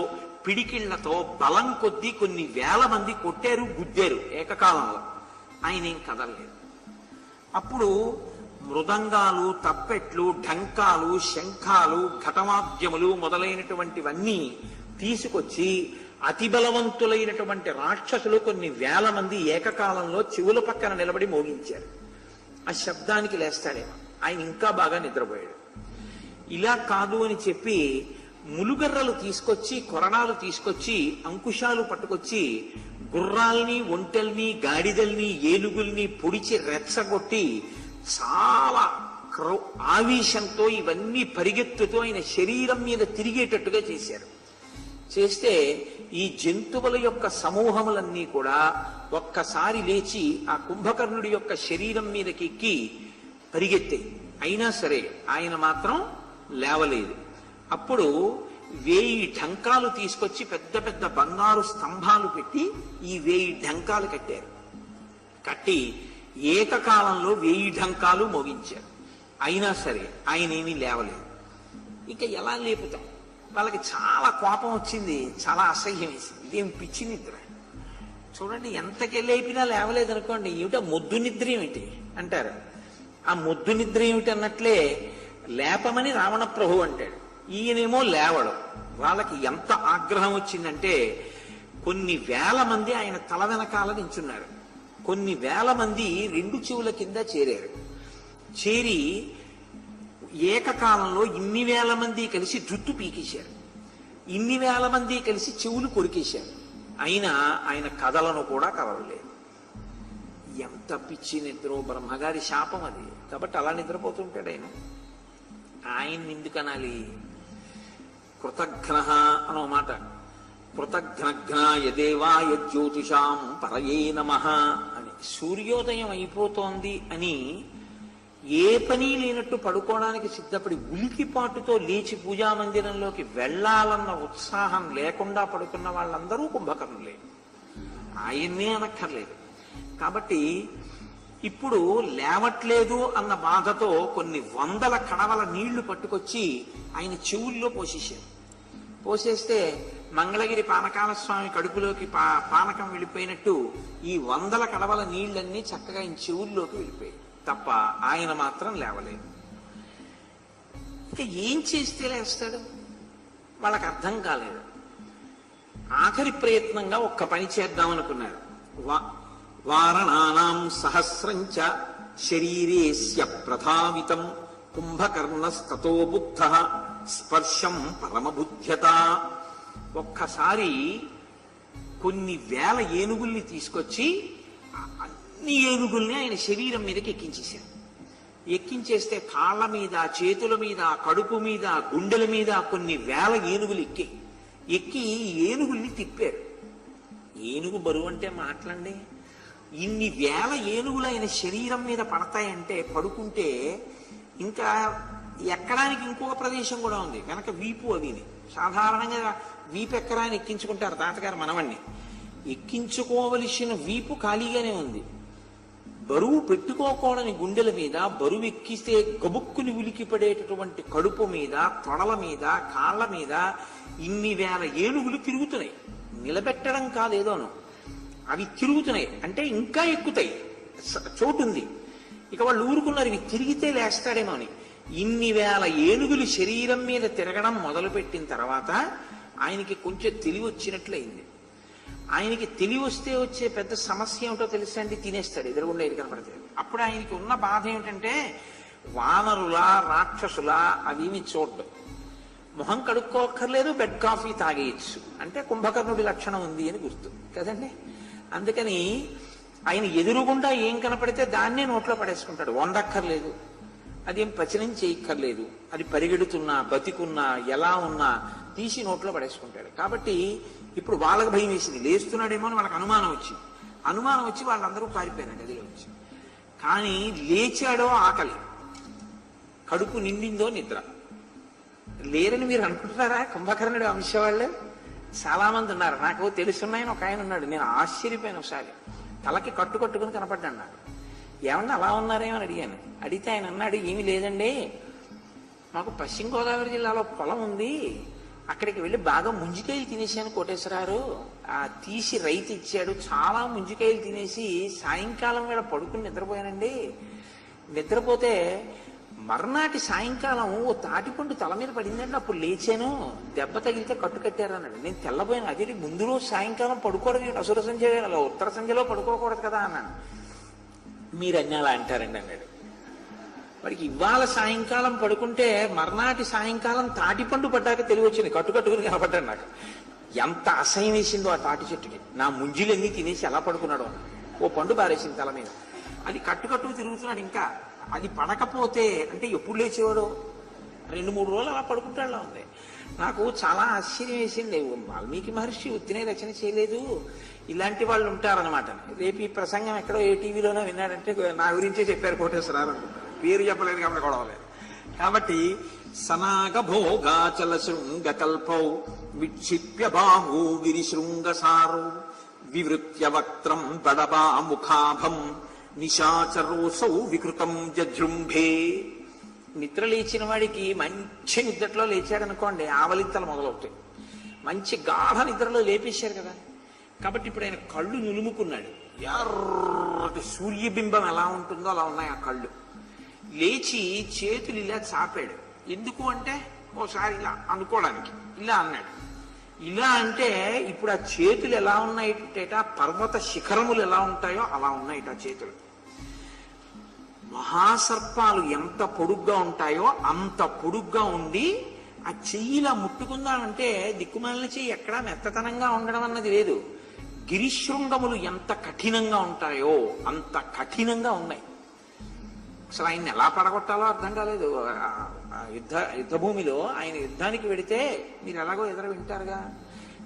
పిడికిళ్లతో బలం కొద్దీ కొన్ని వేల మంది కొట్టారు, గుద్దారు ఏకకాలంలో, ఆయన ఏం కదలలేదు. అప్పుడు మృదంగాలు, తప్పెట్లు, ఢంకాలు, శంఖాలు, ఘటవాద్యములు మొదలైనటువంటివన్నీ తీసుకొచ్చి అతి బలవంతులైనటువంటి రాక్షసులు కొన్ని వేల మంది ఏకకాలంలో చెవుల పక్కన నిలబడి మోగించారు. ఆ శబ్దానికి లేస్తాడేమో, ఆయన ఇంకా బాగా నిద్రపోయాడు. ఇలా కాదు అని చెప్పి ములుగర్రలు తీసుకొచ్చి, కొరణాలు తీసుకొచ్చి, అంకుశాలు పట్టుకొచ్చి గుర్రాల్ని, ఒంటెల్ని, గాడిదల్ని, ఏనుగుల్ని పొడిచి రెచ్చగొట్టి చాలా ఆవేశంతో ఇవన్నీ పరిగెత్తుతో ఆయన శరీరం మీద తిరిగేటట్టుగా చేశారు. చేస్తే ఈ జంతువుల యొక్క సమూహములన్నీ కూడా ఒక్కసారి లేచి ఆ కుంభకర్ణుడి యొక్క శరీరం మీదకి ఎక్కి పరిగెత్తాయి. అయినా సరే ఆయన మాత్రం లేవలేదు. అప్పుడు 1000 ఢంకాలు తీసుకొచ్చి పెద్ద పెద్ద బంగారు స్తంభాలు పెట్టి ఈ 1000 ఢంకాలు కట్టారు. కట్టి ఏకకాలంలో 1000 ఢంకాలు మోగించారు. అయినా సరే ఆయన ఏమీ లేవలేదు. ఇక ఎలా లేపుతాం? వాళ్ళకి చాలా కోపం వచ్చింది, చాలా అసహ్యం వేసింది. ఇదేం పిచ్చి నిద్ర, చూడండి ఎంతకి లేపినా లేవలేదు అనుకోండి, ఏమిటో మొద్దు నిద్ర ఏమిటి అంటారు. ఆ మొద్దు నిద్ర ఏమిటి అన్నట్లే లేపమని రావణ ప్రభు అంటాడు, ఈయనేమో లేవడం. వాళ్ళకి ఎంత ఆగ్రహం వచ్చిందంటే కొన్ని వేల మంది ఆయన తల వెనకాల నించున్నారు. కొన్ని వేల మంది 2 చెవుల కింద చేరారు. చేరి ఏకకాలంలో ఇన్ని వేల మంది కలిసి జుట్టు పీకేశారు, ఇన్ని వేల మంది కలిసి చెవులు కొరికేశారు. అయినా ఆయన కథలను కూడా కదలలేదు. ఎంత పిచ్చి నిద్ర, బ్రహ్మగారి శాపం అది. కాబట్టి అలా నిద్రపోతుంటాడు ఆయన. ఆయన్ని ఎందుకు అనాలి? కృతఘ్న అనో మాట. కృతఘ్నఘ్నాయ దేవాయ జ్యోతిషాం పరయే నమః అని. సూర్యోదయం అయిపోతోంది అని ఏ పని లేనట్టు పడుకోవడానికి సిద్ధపడి ఉలికిపాటుతో లేచి పూజా మందిరంలోకి వెళ్లాలన్న ఉత్సాహం లేకుండా పడుకున్న వాళ్ళందరూ కుంభకర్ణులే, ఆయన్నే అనక్కర్లేదు. కాబట్టి ఇప్పుడు లేవట్లేదు అన్న బాధతో కొన్ని 100 కడవల నీళ్లు పట్టుకొచ్చి ఆయన చెవుల్లో పోసేశారు. పోసేస్తే మంగళగిరి పానకాల స్వామి కడుపులోకి పానకం వెళ్ళిపోయినట్టు ఈ 100 కడవల నీళ్లన్నీ చక్కగా ఆయన చెవుల్లోకి వెళ్ళిపోయాయి. తప్ప ఆయన మాత్రం లేవలేదు. ఇక ఏం చేస్తే లేస్తాడు? వాళ్ళకి అర్థం కాలేదు. ఆఖరి ప్రయత్నంగా ఒక్క పని చేద్దామనుకున్నారు. వారణానాం సహస్రంచ శరీరేస్య ప్రధావితం కుంభకర్ణస్తతో బుద్ధ స్పర్శం పరమబుద్ధ్యత. ఒక్కసారి కొన్ని వేల ఏనుగుల్ని తీసుకొచ్చి అన్ని ఏనుగుల్ని ఆయన శరీరం మీదకి ఎక్కించేశారు. ఎక్కించేస్తే కాళ్ళ మీద, చేతుల మీద, కడుపు మీద, గుండెల మీద కొన్ని వేల ఏనుగులు ఎక్కి ఏనుగుల్ని తిప్పారు. ఏనుగు బరువు అంటే మాట్లాడండి, ఇన్ని వేల ఏనుగులు ఆయన శరీరం మీద పడతాయంటే పడుకుంటే ఇంకా ఎక్కడానికి ఇంకొక ప్రదేశం కూడా ఉంది కనుక వీపు అవిని. సాధారణంగా వీపు ఎక్కడాన్ని ఎక్కించుకుంటారు తాతగారు మనవణ్ణి. ఎక్కించుకోవలసిన వీపు ఖాళీగానే ఉంది. బరువు పెట్టుకోకూడని గుండెల మీద, బరువు ఎక్కిస్తే గబుక్కుని ఉలికి పడేటటువంటి కడుపు మీద, తొడల మీద, కాళ్ళ మీద ఇన్ని వేల ఏనుగులు తిరుగుతున్నాయి. నిలబెట్టడం కాదేదోను, అవి తిరుగుతున్నాయి. అంటే ఇంకా ఎక్కుతాయి, చోటుంది. ఇక వాళ్ళు ఊరుకున్నారు ఇవి తిరిగితే లేస్తాడేమో అని. ఇన్ని వేల ఏనుగులు శరీరం మీద తిరగడం మొదలుపెట్టిన తర్వాత ఆయనకి కొంచెం తెలివి వచ్చినట్లయింది. ఆయనకి తెలివి వస్తే వచ్చే పెద్ద సమస్య ఏమిటో తెలుసండి, తినేస్తాడు, ఎదురుగుండా ఎది కనపడితే. అప్పుడు ఆయనకి ఉన్న బాధ ఏమిటంటే వానరులా రాక్షసులా అవేమి చూడ్డం. మొహం కడుక్కోక్కర్లేదు, బెడ్ కాఫీ తాగేయచ్చు అంటే కుంభకర్ణుడి లక్షణం ఉంది అని గుర్తు కదండి. అందుకని ఆయన ఎదురుగుండా ఏం కనపడితే దాన్నే నోట్లో పడేసుకుంటాడు. వండక్కర్లేదు, అదేం పచనం చేయక్కర్లేదు. అది పరిగెడుతున్నా, బతికున్నా, ఎలా ఉన్నా తీసి నోట్లో పడేసుకుంటాడు. కాబట్టి ఇప్పుడు వాళ్ళకి భయం వేసింది, లేస్తున్నాడేమో అని వాళ్ళకి అనుమానం వచ్చి వాళ్ళందరూ పారిపోయారు గదిలో వచ్చి. కానీ లేచాడో ఆకలి, కడుపు నిండిందో నిద్ర. లేరని మీరు అనుకుంటున్నారా? కుంభకర్ణుడు వంశవాళ్ళు చాలా మంది ఉన్నారు. నాకు తెలుసున్నాయని ఒక ఆయన ఉన్నాడు, నేను ఆశ్చర్యపోయాను. ఒకసారి తలకి కట్టుకుని కనపడ్డాడు నాకు. ఏమన్నా అలా ఉన్నారేమో అని అడిగాను. అడిగితే ఆయన అన్నాడు, ఏమీ లేదండి, మాకు పశ్చిమ గోదావరి జిల్లాలో పొలం ఉంది, అక్కడికి వెళ్ళి బాగా ముంజికాయలు తినేసాను కోటేశ్వరారు. తీసి రైతు ఇచ్చాడు, చాలా ముంజికాయలు తినేసి సాయంకాలం వేళ పడుకుని నిద్రపోయానండి. నిద్రపోతే మర్నాటి సాయంకాలం ఓ తాటిపండు తల మీద పడిందండి, అప్పుడు లేచాను, దెబ్బ తగిలితే కట్టు కట్టారు అన్నాడు. నేను తెల్లబోయాను. అదే ముందు రోజు సాయంకాలం పడుకోవడం ఏంటి, అసుర సంధ్య వేళ, ఉత్తర సంధ్యలో పడుకోకూడదు కదా అన్నాను. మీరు అన్నీ అలా అంటారండి అన్నాడు. వాడికి ఇవాళ సాయంకాలం పడుకుంటే మర్నాటి సాయంకాలం తాటిపండు పడ్డాక తెలివి వచ్చింది, కట్టుకుని కనపడ్డాడు నాకు. ఎంత అసహ్యం వేసిందో ఆ తాటి చెట్టుకి. నా ముంజులన్నీ తినేసి ఎలా పడుకున్నాడు, ఓ పండు పారేసింది తల మీద. అది కట్టుకు తిరుగుతున్నాడు. ఇంకా అది పడకపోతే అంటే ఎప్పుడు లేచేవాడు, 2-3 రోజులు అలా పడుకుంటాడులా ఉంది. నాకు చాలా ఆశ్చర్యం వేసింది. వాల్మీకి మహర్షి ఉత్తినే రచన చేయలేదు, ఇలాంటి వాళ్ళు ఉంటారనమాట. రేపు ఈ ప్రసంగం ఎక్కడో ఏ టీవీలోనో విన్నాడంటే నా గురించే చెప్పారు కోటేశ్వరరావు అనుకుంటారు. పేరు చెప్పలేదు కాబట్టి గొడవలేదు. కాబట్టి సనాగ భోగాచల శృంగ కల్పౌ విక్షిప్య బాహు విరిశృంగసారౌ వివృత్య వక్త్రం బడబా ముఖాభం నిశాచరోసౌ వికృతం జృంభే. నిద్ర లేచిన వాడికి మంచి నిద్రలో లేచాడనుకోండి, ఆవలింతలు మొదలవుతాయి. మంచి గాఢ నిద్రలో లేపేశారు కదా, కాబట్టి ఇప్పుడు ఆయన కళ్ళు నులుముకున్నాడు. ఎర్రటి సూర్యబింబం ఎలా ఉంటుందో అలా ఉన్నాయి ఆ కళ్ళు. లేచి చేతులు ఇలా చాపాడు. ఎందుకు అంటే ఓసారి ఇలా అనుకోవడానికి ఇలా అన్నాడు. ఇలా అంటే ఇప్పుడు ఆ చేతులు ఎలా ఉన్నాయిట, పర్వత శిఖరములు ఎలా ఉంటాయో అలా ఉన్నాయిట ఆ చేతులు. మహాసర్పాలు ఎంత పొడుగ్గా ఉంటాయో అంత పొడుగ్గా ఉండి ఆ చెయ్యిలా ముట్టుకుందామంటే దిక్కుమాలిన చెయ్యి ఎక్కడా మెత్తతనంగా ఉండడం అన్నది లేదు. గిరిశృంగములు ఎంత కఠినంగా ఉంటాయో అంత కఠినంగా ఉన్నాయి. అసలు ఆయన్ని ఎలా పడగొట్టాలో అర్థం కాలేదు. యుద్ధభూమిలో ఆయన యుద్ధానికి వెడితే మీరు ఎలాగో ఎదురు వింటారుగా.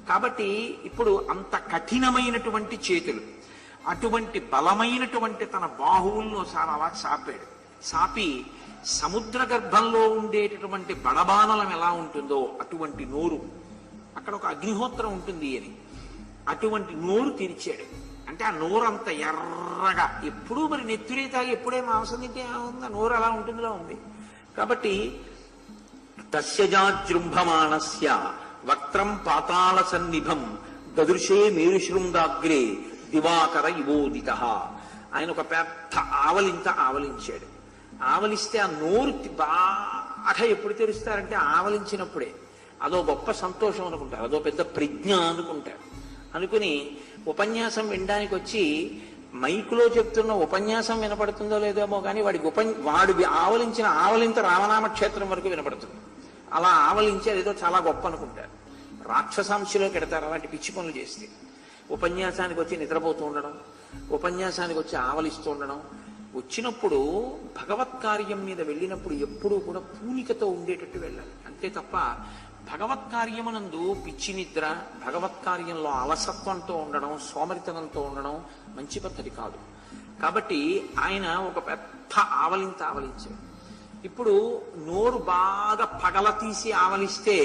కాబట్టి ఇప్పుడు అంత కఠినమైనటువంటి చేతులు, అటువంటి బలమైనటువంటి తన బాహువులను ఒకసారి అలా చాపాడు. చాపి సముద్ర గర్భంలో ఉండేటటువంటి బడబానలం ఎలా ఉంటుందో అటువంటి నోరు, అక్కడ ఒక అగ్నిహోత్రం ఉంటుంది అని, అటువంటి నోరు తెరిచాడు. అంటే ఆ నోరు అంత ఎర్రగా, ఎప్పుడూ మరి నెత్తురే తాగి ఎప్పుడే మాంసం తింటే ఏముంది, నోరు అలా ఉంటుందిలా ఉంది. కాబట్టి తస్యజాజృంభమాణస్య వక్త్రం పాతాళ సన్నిభం దదృశే మేరుశృంగాగ్రే దివాకర ఇవోదిత. ఆయన ఒక పెద్ద ఆవలించాడు. ఆవలిస్తే ఆ నోరు బాగా ఎప్పుడు తెరుస్తారంటే ఆవలించినప్పుడే. అదో గొప్ప సంతోషం అనుకుంటారు, అదో పెద్ద ప్రజ్ఞ అనుకుంటారు. అనుకుని ఉపన్యాసం వినడానికి వచ్చి మైకులో చెప్తున్న ఉపన్యాసం వినపడుతుందో లేదేమో కానీ వాడు ఆవలించిన ఆవలింత రామనామ క్షేత్రం వరకు వినపడుతుంది. అలా ఆవలించి అదేదో చాలా గొప్ప అనుకుంటారు. రాక్షసాంశలో పెడతారు అలాంటి పిచ్చి పనులు చేస్తే. ఉపన్యాసానికి వచ్చి నిద్రపోతూ ఉండడం, ఉపన్యాసానికి వచ్చి ఆవలిస్తూ ఉండడం. వచ్చినప్పుడు భగవత్ కార్యం మీద వెళ్ళినప్పుడు ఎప్పుడూ కూడా పూనికతో ఉండేటట్టు వెళ్ళాలి. అంతే తప్ప భగవత్ కార్యమునందు పిచ్చి నిద్ర, భగవత్ కార్యంలో అలసత్వంతో ఉండడం, సోమరితనంతో ఉండడం మంచి పద్ధతి కాదు. కాబట్టి ఆయన ఒక పెద్ద ఆవలించాడు. ఇప్పుడు నోరు బాగా పగల తీసి ఆవలిస్తే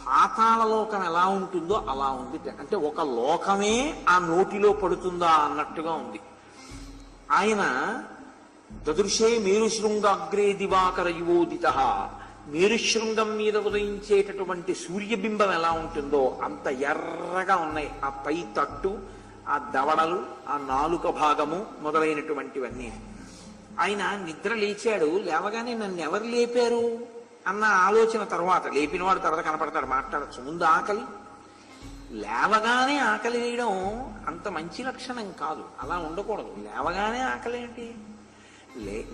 పాతాళ లోకం ఎలా ఉంటుందో అలా ఉంది. అంటే ఒక లోకమే ఆ నోటిలో పడుతుందా అన్నట్టుగా ఉంది. ఆయన దదృశే మేరుశృంగాగ్రే దివాకర యువోదిత, మేరుశృంగం మీద ఉదయించేటటువంటి సూర్యబింబం ఎలా ఉంటుందో అంత ఎర్రగా ఉన్నాయి ఆ పై తట్టు, ఆ దవడలు, ఆ నాలుక భాగము మొదలైనటువంటివన్నీ. ఆయన నిద్ర లేచాడు. లేవగానే నన్ను ఎవరు లేపారు అన్న ఆలోచన తర్వాత, లేపినవాడు తర్వాత కనపడతాడు, మాట్లాడచ్చు. ముందు ఆకలి, లేవగానే ఆకలి వేయడం అంత మంచి లక్షణం కాదు, అలా ఉండకూడదు. లేవగానే ఆకలి ఏంటి?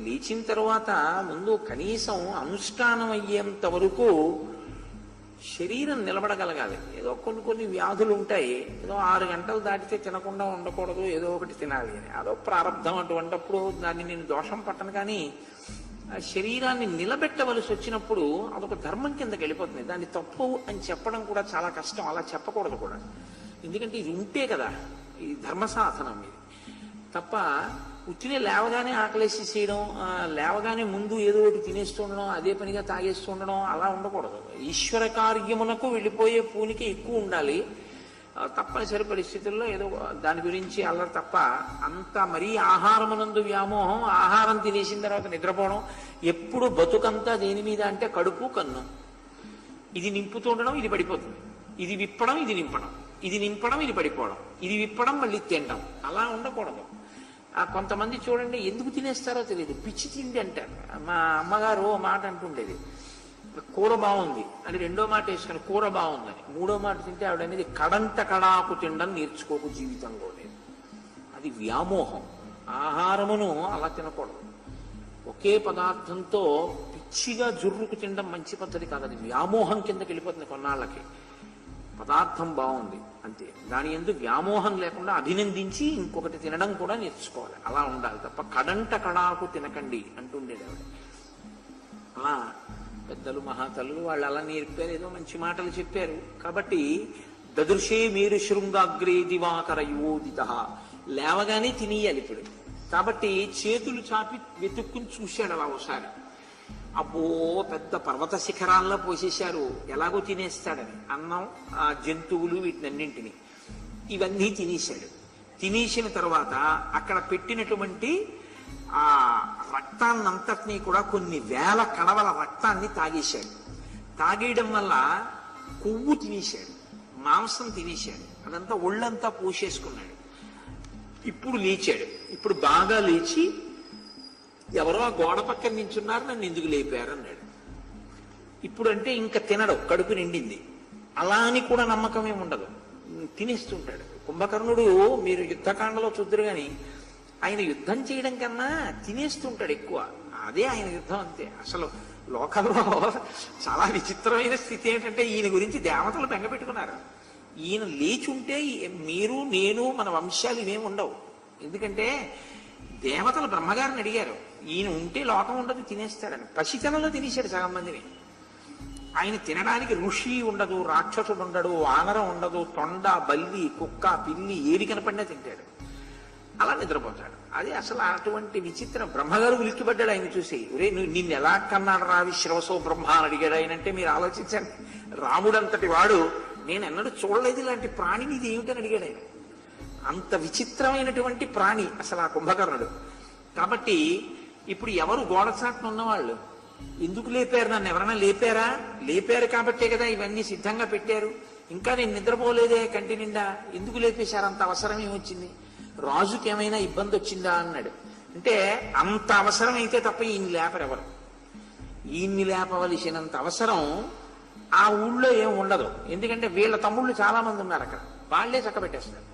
లేచిన తర్వాత ముందు కనీసం అనుష్ఠానం అయ్యేంత వరకు శరీరం నిలబడగలగాలి. ఏదో కొన్ని వ్యాధులు ఉంటాయి, ఏదో 6 గంటలు దాటితే తినకుండా ఉండకూడదు, ఏదో ఒకటి తినాలి అని, అదో ప్రారంధం. అటువంటిప్పుడు దాన్ని నేను దోషం పట్టను. కానీ శరీరాన్ని నిలబెట్టవలసి వచ్చినప్పుడు అదొక ధర్మం కిందకి వెళ్ళిపోతుంది. దాన్ని తప్పు అని చెప్పడం కూడా చాలా కష్టం, అలా చెప్పకూడదు కూడా. ఎందుకంటే ఇది ఉంటే కదా ఈ ధర్మ సాధనం. ఇది తప్ప ఉట్టినే లేవగానే ఆకలేసి చేయడం, లేవగానే ముందు ఏదో ఒకటి తినేస్తూ ఉండడం, అదే పనిగా తాగేస్తూ ఉండడం, అలా ఉండకూడదు. ఈశ్వర కార్యమునకు వెళ్ళిపోయే పూనికి ఎక్కువ ఉండాలి. తప్పనిసరి పరిస్థితుల్లో ఏదో దాని గురించి అల్లరి తప్ప అంత మరీ ఆహారమునందు వ్యామోహం, ఆహారం తినేసిన తర్వాత నిద్రపోవడం, ఎప్పుడు బతుకంతా దేని మీద అంటే కడుపు కన్ను, ఇది నింపుతూ ఉండడం, ఇది పడిపోతుంది, ఇది విప్పడం, ఇది నింపడం, ఇది నింపడం, ఇది పడిపోవడం, ఇది విప్పడం, మళ్ళీ తినడం, అలా ఉండకూడదు. కొంతమంది చూడండి ఎందుకు తినేస్తారో తెలియదు, పిచ్చి తిండి అంటారు. మా అమ్మగారు ఓ మాట అంటుండేది, కూర బాగుంది అని 2వ మాట వేసుకుని కూర బాగుందని 3వ మాట తింటే ఆవిడ అనేది కడంత కడాకు తినడం నేర్చుకోకు జీవితంలో లేదు. అది వ్యామోహం. ఆహారమును అలా తినకూడదు. ఒకే పదార్థంతో పిచ్చిగా జుర్రుకు తినడం మంచి పద్ధతి కాదు. అది వ్యామోహం కిందకి వెళ్ళిపోతుంది కొన్నాళ్ళకి. పదార్థం బాగుంది అంతే, దాని ఎందుకు వ్యామోహం లేకుండా అభినందించి ఇంకొకటి తినడం కూడా నేర్చుకోవాలి. అలా ఉండాలి తప్ప కడంట కడాకు తినకండి అంటుండేది ఆవిడ. అలా పెద్దలు మహాతల్లు వాళ్ళు అలా నేర్పారు, ఏదో మంచి మాటలు చెప్పారు. కాబట్టి దదృశే మీరు శృంగాగ్రే దివాకర యోదిత, లేవగానే తినేయాలి ఇప్పుడు. కాబట్టి చేతులు చాపి వెతుక్కుని చూశాడు అలా ఒకసారి. అబ్బో పెద్ద పర్వత శిఖరాల్లో పోసేశారు, ఎలాగో తినేస్తాడని అన్నం, ఆ జంతువులు, వీటినన్నింటినీ ఇవన్నీ తినేశాడు. తినేసిన తర్వాత అక్కడ పెట్టినటువంటి ఆ రక్తాన్నంతటినీ కూడా కొన్ని వేల కణవల రక్తాన్ని తాగేశాడు. తాగేయడం వల్ల కొవ్వు తినేశాడు, మాంసం తినేశాడు, అదంతా ఒళ్ళంతా పోసేసుకున్నాడు. ఇప్పుడు లేచాడు. ఇప్పుడు బాగా లేచి ఎవరో ఆ గోడ పక్కన నించున్నారు, నన్ను ఎందుకు లేపారు అన్నాడు. ఇప్పుడు అంటే ఇంకా తినడు, కడుపు నిండింది. అలా అని కూడా నమ్మకమే ఉండదు, తినేస్తుంటాడు. కుంభకర్ణుడు మీరు యుద్ధకాండలో చూద్దరు కానీ ఆయన యుద్ధం చేయడం కన్నా తినేస్తుంటాడు ఎక్కువ. అదే ఆయన యుద్ధం అంతే. అసలు లోకంలో చాలా విచిత్రమైన స్థితి ఏంటంటే ఈయన గురించి దేవతలు బెంగపెట్టుకున్నారు. ఈయన లేచుంటే మీరు నేను మన వంశాలు ఇవేమి ఉండవు. ఎందుకంటే దేవతలు బ్రహ్మగారిని అడిగారు, ఈయన ఉంటే లోకం ఉండదు, తినేస్తాడని. పసితనంలో తినేశాడు సగం మందిని. ఆయన తినడానికి ఋషి ఉండదు, రాక్షసుడు ఉండడు, వానరం ఉండదు, తొండ, బల్లి, కుక్క, పిల్లి ఏది కనపడినా తింటాడు. అలా నిద్రపోతాడు. అది అసలు అటువంటి విచిత్రం. బ్రహ్మగారు ఉలిక్కిపడ్డాడు ఆయన చూసి. ఒరే నిన్ను ఎలా కన్నాడు రా విశ్రవసో బ్రహ్మ అని అడిగాడు ఆయన. అంటే మీరు ఆలోచించండి, రాముడంతటి వాడు నేను ఎన్నడూ చూడలేదు ఇలాంటి ప్రాణిని, ఇది ఏమిటని అడిగాడు ఆయన. అంత విచిత్రమైనటువంటి ప్రాణి అసలు ఆ కుంభకర్ణుడు. కాబట్టి ఇప్పుడు ఎవరు గోడచాటున ఉన్నవాళ్ళు ఎందుకు లేపారు? నన్ను ఎవరైనా లేపారా? లేపారు కాబట్టే కదా ఇవన్నీ సిద్ధంగా పెట్టారు. ఇంకా నేను నిద్రపోలేదే కంటి నిండా, ఎందుకు లేపేశారు? అంత అవసరం ఏమొచ్చింది? రాజుకి ఏమైనా ఇబ్బంది వచ్చిందా అన్నాడు. అంటే అంత అవసరం అయితే తప్ప ఈయన్ని లేపరు ఎవరు. ఈయన్ని లేపవలసినంత అవసరం ఆ ఊళ్ళో ఏం ఉండదు. ఎందుకంటే వీళ్ళ తమ్ముళ్ళు చాలా మంది ఉన్నారు అక్కడ, వాళ్లే చక్కబెట్టేస్తారు.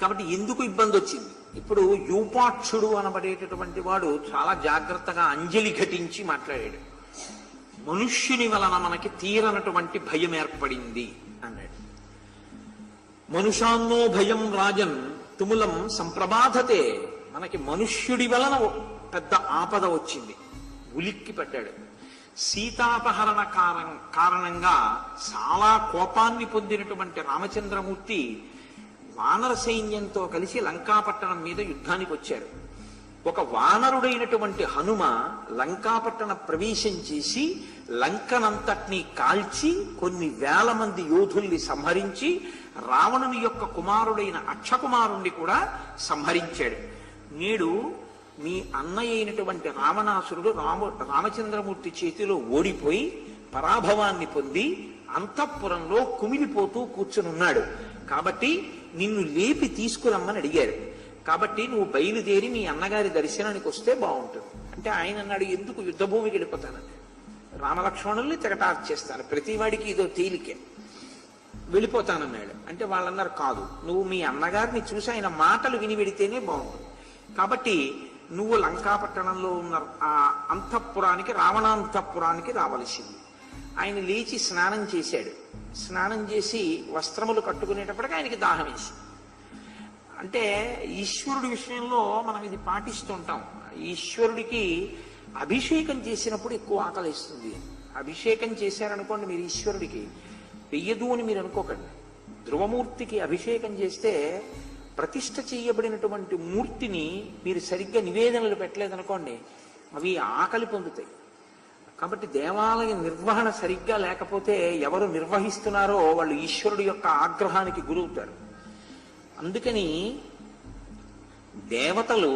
కాబట్టి ఎందుకు ఇబ్బంది వచ్చింది? ఇప్పుడు యూపాక్షుడు అనబడేటటువంటి వాడు చాలా జాగ్రత్తగా అంజలి ఘటించి మాట్లాడాడు. మనుష్యుని వలన మనకి తీరనటువంటి భయం ఏర్పడింది అన్నాడు. మనుషాన్నో భయం రాజన్ తుములం సంప్రబాధతే. మనకి మనుష్యుడి వలన పెద్ద ఆపద వచ్చింది, ఉలిక్కి పడ్డాడు. సీతాపహరణ కారణంగా చాలా కోపాన్ని పొందినటువంటి రామచంద్రమూర్తి వానర సైన్యంతో కలిసి లంకాపట్టణం మీద యుద్ధానికి వచ్చారు. ఒక వానరుడైనటువంటి హనుమ లంకాపట్టణ ప్రవేశం చేసి లంకనంతటినీ కాల్చి కొన్ని వేల మంది యోధుల్ని సంహరించి రావణుని యొక్క కుమారుడైన అక్షకుమారుణ్ణి కూడా సంహరించాడు. నేడు మీ అన్నయ్య అయినటువంటి రావణాసురుడు రామచంద్రమూర్తి చేతిలో ఓడిపోయి పరాభవాన్ని పొంది అంతఃపురంలో కుమిలిపోతూ కూర్చునున్నాడు. కాబట్టి నిన్ను లేపి తీసుకురమ్మని అడిగారు. కాబట్టి నువ్వు బయలుదేరి మీ అన్నగారి దర్శనానికి వస్తే బాగుంటుంది అంటే ఆయన అన్నాడు, ఎందుకు యుద్ధభూమికి వెళ్ళిపోతానండి, రామలక్ష్మణుల్ని తెగటార్చేస్తాను, ప్రతివాడికి ఇదో తేలికే, వెళ్ళిపోతానన్నాడు. అంటే వాళ్ళన్నారు, కాదు నువ్వు మీ అన్నగారిని చూసి ఆయన మాటలు విని వెడితేనే బాగుంటుంది. కాబట్టి నువ్వు లంకాపట్టణంలో ఉన్న ఆ అంతఃపురానికి, రావణాంతఃపురానికి రావలసింది. ఆయన లేచి స్నానం చేశాడు. స్నానం చేసి వస్త్రములు కట్టుకునేటప్పటికి ఆయనకి దాహం వేసి. అంటే ఈశ్వరుడి విషయంలో మనం ఇది పాటిస్తుంటాం. ఈశ్వరుడికి అభిషేకం చేసినప్పుడు ఎక్కువ ఆకలిస్తుంది. అభిషేకం చేశారనుకోండి మీరు ఈశ్వరుడికి, వెయ్యదు అని మీరు అనుకోకండి. ధ్రువమూర్తికి అభిషేకం చేస్తే ప్రతిష్ఠ చేయబడినటువంటి మూర్తిని మీరు సరిగ్గా నివేదనలు పెట్టలేదనుకోండి, అవి ఆకలి పొందుతాయి. కాబట్టి దేవాలయ నిర్వహణ సరిగ్గా లేకపోతే ఎవరు నిర్వహిస్తున్నారో వాళ్ళు ఈశ్వరుడి యొక్క ఆగ్రహానికి గురవుతారు. అందుకని దేవతలు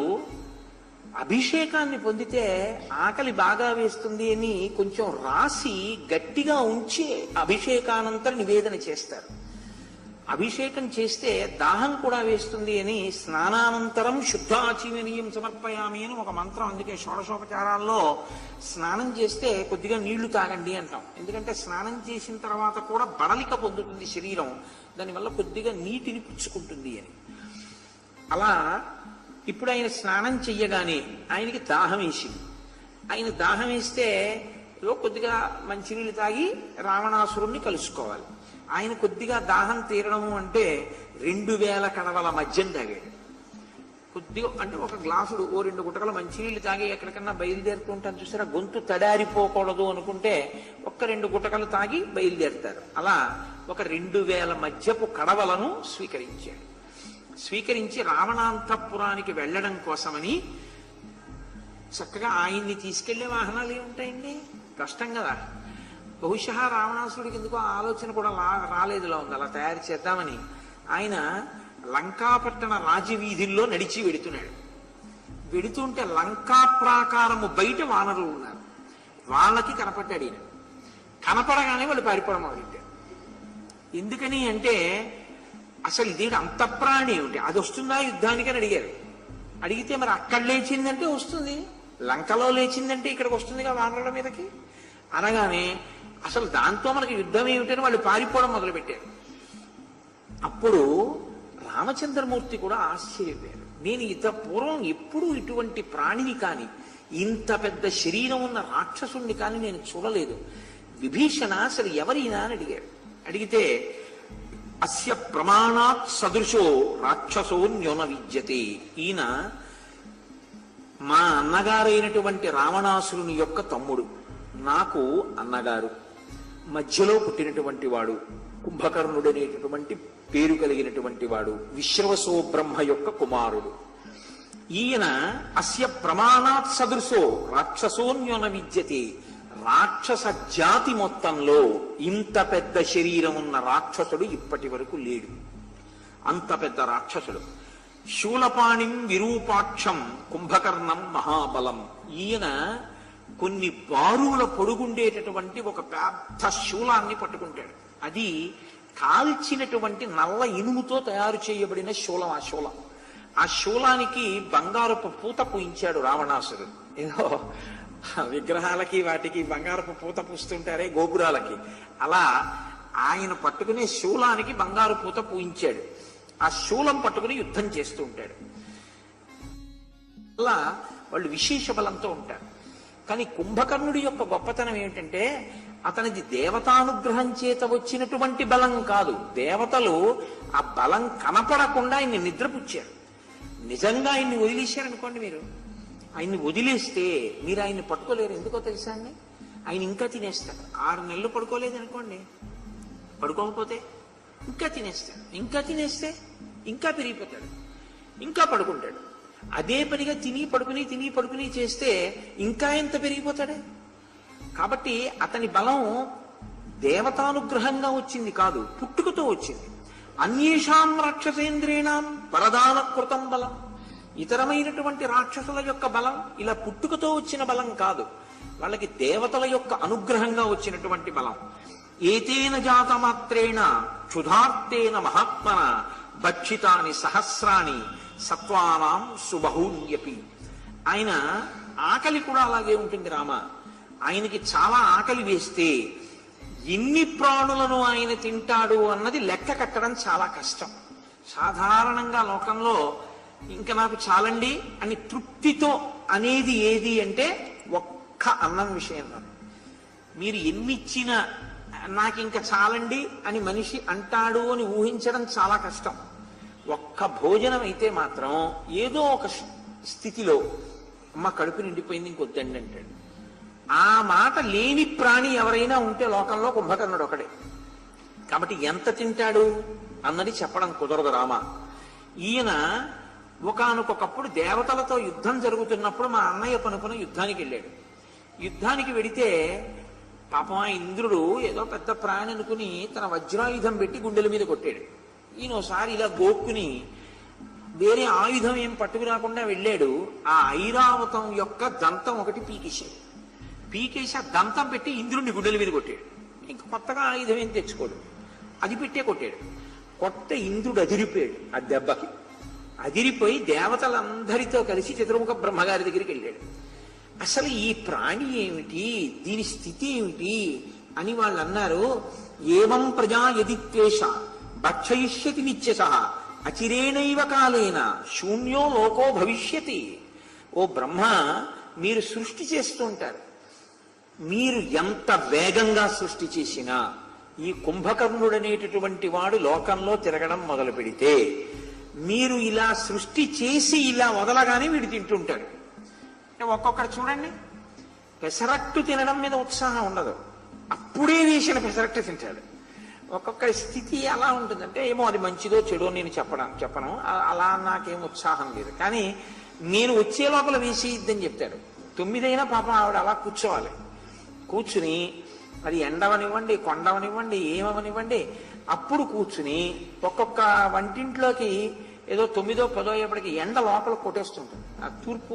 అభిషేకాన్ని పొందితే ఆకలి బాగా వేస్తుంది అని కొంచెం రాసి గట్టిగా ఉంచి అభిషేకానంతరం నివేదన చేస్తారు. అభిషేకం చేస్తే దాహం కూడా వేస్తుంది అని స్నానానంతరం శుద్ధాచీవనీయం సమర్పయామి అని ఒక మంత్రం. అందుకే షోడశోపచారాల్లో స్నానం చేస్తే కొద్దిగా నీళ్లు తాగండి అంటాం. ఎందుకంటే స్నానం చేసిన తర్వాత కూడా బడలిక పొందుతుంది శరీరం, దానివల్ల కొద్దిగా నీటిని పుచ్చుకుంటుంది అని. అలా ఇప్పుడు ఆయన స్నానం చెయ్యగానే ఆయనకి దాహం వేసింది. ఆయన దాహం వేస్తే కొద్దిగా మంచినీళ్ళు తాగి రావణాసురుణ్ణి కలుసుకోవాలి. ఆయన కొద్దిగా దాహం తీరడము అంటే 2000 కడవల మద్యం తాగాడు. కొద్దిగా అంటే ఒక గ్లాసుడు 2 గుటకల మంచినీళ్ళు తాగి ఎక్కడికన్నా బయలుదేరుతూ ఉంటాను చూసారా, గొంతు తడారిపోకూడదు అనుకుంటే 1-2 గుటకలు తాగి బయలుదేరుతారు. అలా ఒక 2000 మద్యపు కడవలను స్వీకరించాడు. స్వీకరించి రావణాంతఃపురానికి వెళ్ళడం కోసమని చక్కగా ఆయన్ని తీసుకెళ్లే వాహనాలు ఏముంటాయండి, కష్టం కదా. బహుశా రావణాసుడికి ఎందుకో ఆలోచన కూడా రాలేదులా ఉంది అలా తయారు చేద్దామని. ఆయన లంకాపట్టణ రాజవీధుల్లో నడిచి వెడుతున్నాడు. వెడుతుంటే లంకా ప్రాకారము బయట వానరులు ఉన్నారు. వాళ్ళకి కనపడ్డాడు ఈయన. కనపడగానే వాళ్ళు పారిపోవడం మొదలెట్టారు. ఎందుకని అంటే అసలు ఇదేంటి అంతఃప్రాణి ఏమిటి, అది వస్తుందా యుద్ధానికి అని అడిగారు. అడిగితే మరి అక్కడ లేచిందంటే వస్తుంది, లంకలో లేచిందంటే ఇక్కడికి వస్తుందిగా వానరుల మీదకి అనగానే అసలు దాంతో మనకి యుద్ధం ఏమిటని వాళ్ళు పారిపోవడం మొదలుపెట్టారు. అప్పుడు రామచంద్రమూర్తి కూడా ఆశ్చర్యపోయారు. నేను ఇంత పూర్వం ఎప్పుడూ ఇటువంటి ప్రాణిని కాని, ఇంత పెద్ద శరీరం ఉన్న రాక్షసుణ్ణి కానీ నేను చూడలేదు. విభీషణ అసలు ఎవరైనా అని అడిగారు. అడిగితే అస్య ప్రమాణాత్ సదృశో రాక్షసో న్యోన విద్యతే, ఈయన మా అన్నగారైనటువంటి రావణాసురుని యొక్క తమ్ముడు, నాకు అన్నగారు, మధ్యలో పుట్టినటువంటి వాడు, కుంభకర్ణుడనేటటువంటి పేరు కలిగినటువంటి వాడు, విశ్రవసో బ్రహ్మ యొక్క కుమారుడు. ఈయన అస్య ప్రమాణాత్ సదృశో రాక్షసోన్యోన విద్యతే, రాక్షస జాతి మొత్తంలో ఇంత పెద్ద శరీరం ఉన్న రాక్షసుడు ఇప్పటి వరకు లేడు. అంత పెద్ద రాక్షసుడు. శూలపాణిం విరూపాక్షం కుంభకర్ణం మహాబలం. ఈయన కొన్ని బారుల పొడుగుండేటటువంటి ఒక పెద్ద శూలాన్ని పట్టుకుంటాడు. అది కాల్చినటువంటి నల్ల ఇనుముతో తయారు చేయబడిన శూలం. ఆ శూలానికి బంగారపు పూత పూయించాడు రావణాసురుడు. ఏదో విగ్రహాలకి వాటికి బంగారపు పూత పూస్తుంటారే గోపురాలకి, అలా ఆయన పట్టుకునే శూలానికి బంగారు పూత పూయించాడు. ఆ శూలం పట్టుకుని యుద్ధం చేస్తూ ఉంటాడు. అలా వాళ్ళు విశేష బలంతో ఉంటారు. కానీ కుంభకర్ణుడి యొక్క గొప్పతనం ఏమిటంటే అతనిది దేవతానుగ్రహం చేత వచ్చినటువంటి బలం కాదు. దేవతలు ఆ బలం కనపడకుండా ఆయన్ని నిద్రపుచ్చారు. నిజంగా ఆయన్ని వదిలేశారనుకోండి, మీరు ఆయన్ని వదిలేస్తే మీరు ఆయన్ని పట్టుకోలేరు. ఎందుకో తెలుసా అండి, ఆయన ఇంకా తినేస్తాడు. 6 నెలలు పడుకోలేదనుకోండి, పడుకోకపోతే ఇంకా తినేస్తాడు. ఇంకా తినేస్తే ఇంకా పెరిగిపోతాడు, ఇంకా పడుకుంటాడు. అదే పనిగా తిని పడుకుని చేస్తే ఇంకా ఎంత పెరిగిపోతాడే. కాబట్టి అతని బలం దేవతానుగ్రహంగా వచ్చింది కాదు, పుట్టుకతో వచ్చింది. అన్యేషాం రాక్షసేంద్రేణాం వరదాన కృతం బలం. ఇతరమైనటువంటి రాక్షసుల యొక్క బలం ఇలా పుట్టుకతో వచ్చిన బలం కాదు, వాళ్ళకి దేవతల యొక్క అనుగ్రహంగా వచ్చినటువంటి బలం. ఏతేన జాతమాత్రేణ క్షుధార్తేన మహాత్మన భక్షితాని సహస్రాణి సత్వానాం సుబహూన్యపి. ఆయన ఆకలి కూడా అలాగే ఉంటుంది రామ. ఆయనకి చాలా ఆకలి వేస్తే ఎన్ని ప్రాణులను ఆయన తింటాడు అన్నది లెక్క కట్టడం చాలా కష్టం. సాధారణంగా లోకంలో ఇంకా నాకు చాలండి అని తృప్తితో అనేది ఏది అంటే ఒక్క అన్నం విషయంలో. మీరు ఎన్నిచ్చినా నాకు ఇంకా చాలండి అని మనిషి అంటాడు అని ఊహించడం చాలా కష్టం. ఒక్క భోజనం అయితే మాత్రం ఏదో ఒక స్థితిలో అమ్మ కడుపు నిండిపోయింది ఇంకొద్దండి అంటాడు. ఆ మాట లేని ప్రాణి ఎవరైనా ఉంటే లోకంలో కుంభకర్ణుడు ఒకడే. కాబట్టి ఎంత తింటాడు అన్నది చెప్పడం కుదరదు రామ. ఈయన ఒకానొకప్పుడు దేవతలతో యుద్ధం జరుగుతున్నప్పుడు మా అన్నయ్య పనుకున యుద్ధానికి వెళ్ళాడు. యుద్ధానికి వెడితే పాపం ఆ ఇంద్రుడు ఏదో పెద్ద ప్రాణి అనుకుని తన వజ్రాయుధం పెట్టి గుండెల మీద కొట్టాడు. ఈయన ఒకసారి ఇలా గోక్కుని వేరే ఆయుధం ఏం పట్టుకురాకుండా వెళ్ళాడు. ఆ ఐరావతం యొక్క దంతం ఒకటి పీకేశాడు. పీకేసి ఆ దంతం పెట్టి ఇంద్రుడిని గుండెల మీద కొట్టాడు. ఇంకా కొత్తగా ఆయుధం ఏం తెచ్చుకోడు, అది పెట్టే కొట్టాడు. కొత్త ఇంద్రుడు అదిరిపోయాడు. ఆ దెబ్బకి అదిరిపోయి దేవతలందరితో కలిసి చతుర్ముఖ బ్రహ్మగారి దగ్గరికి వెళ్ళాడు. అసలు ఈ ప్రాణి ఏమిటి, దీని స్థితి ఏమిటి అని వాళ్ళు అన్నారు. ఏవం ప్రజా యది త్వేష భక్షయిష్యతి నిత్యశః అచిరేణైవ కాలేన శూన్యో లోకో భవిష్యతి. ఓ బ్రహ్మ, మీరు సృష్టి చేస్తూ ఉంటారు. మీరు ఎంత వేగంగా సృష్టి చేసినా ఈ కుంభకర్ణుడనేటటువంటి వాడు లోకంలో తిరగడం మొదలు పెడితే మీరు ఇలా సృష్టి చేసి ఇలా వదలగానే వీడు తింటుంటాడు. ఒక్కొక్కరు చూడండి, పెసరట్టు తినడం మీద ఉత్సాహం ఉండదు, అప్పుడే వేసిన పెసరట్టు తింటాడు. ఒక్కొక్కరి స్థితి ఎలా ఉంటుందంటే, ఏమో అది మంచిదో చెడో నేను చెప్పను, అలా నాకేం ఉత్సాహం లేదు, కానీ నేను వచ్చే లోపల వేసి ఇద్దని చెప్తాడు. 9 అయినా పాపం ఆవిడ అలా కూర్చోవాలి. కూర్చుని అది ఎండవనివ్వండి, కొండవనివ్వండి, ఏమవనివ్వండి, అప్పుడు కూర్చుని ఒక్కొక్క వంటింట్లోకి ఏదో 9దో 10దో అయ్యేప్పటికి ఎండ లోపల కొట్టేస్తుంటుంది. ఆ తూర్పు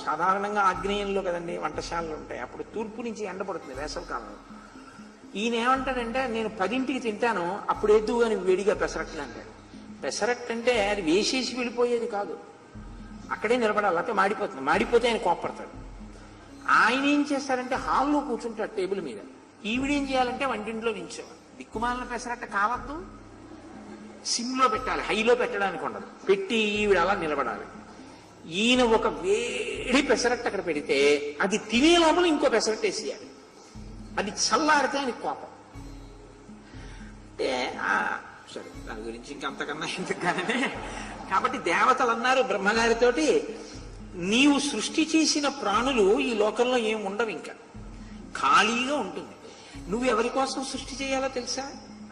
సాధారణంగా ఆగ్నేయంలో కదండి వంటశాలలు ఉంటాయి, అప్పుడు తూర్పు నుంచి ఎండ పడుతుంది వేసవికాలంలో. ఈయన ఏమంటాడంటే, నేను 10ంటికి తింటాను, అప్పుడు ఎద్దు అని వేడిగా పెసరట్లు అంటాడు. పెసరట్టు అంటే అది వేసేసి వెళ్ళిపోయేది కాదు, అక్కడే నిలబడాలి, అయితే మాడిపోతుంది. మాడిపోతే ఆయన కోపడతాడు. ఆయన ఏం చేస్తారంటే హాల్లో కూర్చుంటాడు టేబుల్ మీద, ఈవిడేం చేయాలంటే వంటింట్లో నించోవాలి. దిక్కుమాలిన పెసరట్ట కావద్దు, సిమ్లో పెట్టాలి, హైలో పెట్టడానికి ఉండదు, పెట్టి ఈవిడ అలా నిలబడాలి. ఈయన ఒక వేడి పెసరట్టు అక్కడ పెడితే అది తినే లోపల ఇంకో పెసరట్టు వేసేయాలి, అది చల్లారితే ఆయనకి కోపం. అంటే సరే, దాని గురించి ఇంకంతకన్నా ఎందుకనే. కాబట్టి దేవతలు అన్నారు బ్రహ్మగారితోటి, నీవు సృష్టి చేసిన ప్రాణులు ఈ లోకంలో ఏం ఉండవు, ఇంకా ఖాళీగా ఉంటుంది. నువ్వు ఎవరి కోసం సృష్టి చేయాలో తెలుసా?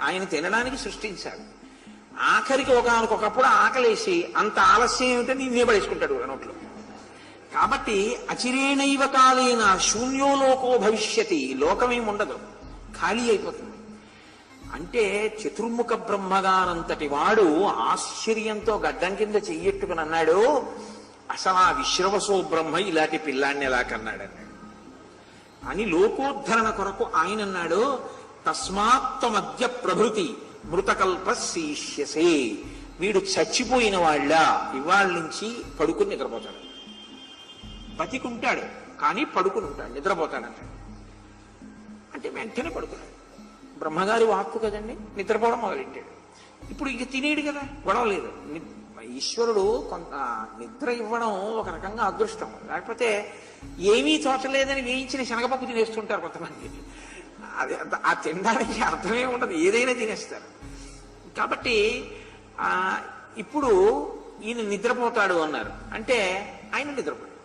ఆయన తినడానికి సృష్టించాడు. ఆఖరికి ఒకనకొకప్పుడు ఆకలేసి అంత ఆలస్యం ఏమిటో నిన్నే పడేసుకుంటాడు నోట్లో. కాబట్టి అచిరేణైవ కాలేన శూన్యో లోకో భవిష్యతి, లోకమేం ఉండదు, ఖాళీ అయిపోతుంది. అంటే చతుర్ముఖ బ్రహ్మగారంతటి వాడు ఆశ్చర్యంతో గడ్డం కింద చెయ్యెట్టుకుని అన్నాడు, అసలు ఆ విశ్రవసో బ్రహ్మ ఇలాంటి పిల్లాన్ని ఎలా కన్నాడన్నాడు అని లోకోద్ధరణ కొరకు ఆయన అన్నాడు, తస్మాత్తమద్య ప్రభృతి మృతకల్ప శీష్యసే. వీడు చచ్చిపోయిన వాళ్ళ ఇవాళ నుంచి పడుకుని నిద్రపోతాడు. బతికుంటాడు కానీ పడుకుని ఉంటాడు, నిద్రపోతాడంటాడు. అంటే వెంటనే పడుకున్నాడు. బ్రహ్మగారి వాక్కు కదండి, నిద్రపోవడం మొదలెట్టాడు. ఇప్పుడు ఇక తినేడు కదా, గొడవ లేదు. ఈశ్వరుడు కొంత నిద్ర ఇవ్వడం ఒక రకంగా అదృష్టం. లేకపోతే ఏమీ తోచలేదని వేయించిన శనగపప్పు తినేస్తుంటారు కొంతమంది. అది ఆ తినడానికి అర్థమే ఉండదు, ఏదైనా తినేస్తారు. కాబట్టి ఇప్పుడు ఈయన నిద్రపోతాడు అన్నారు, అంటే ఆయన నిద్రపోయాడు.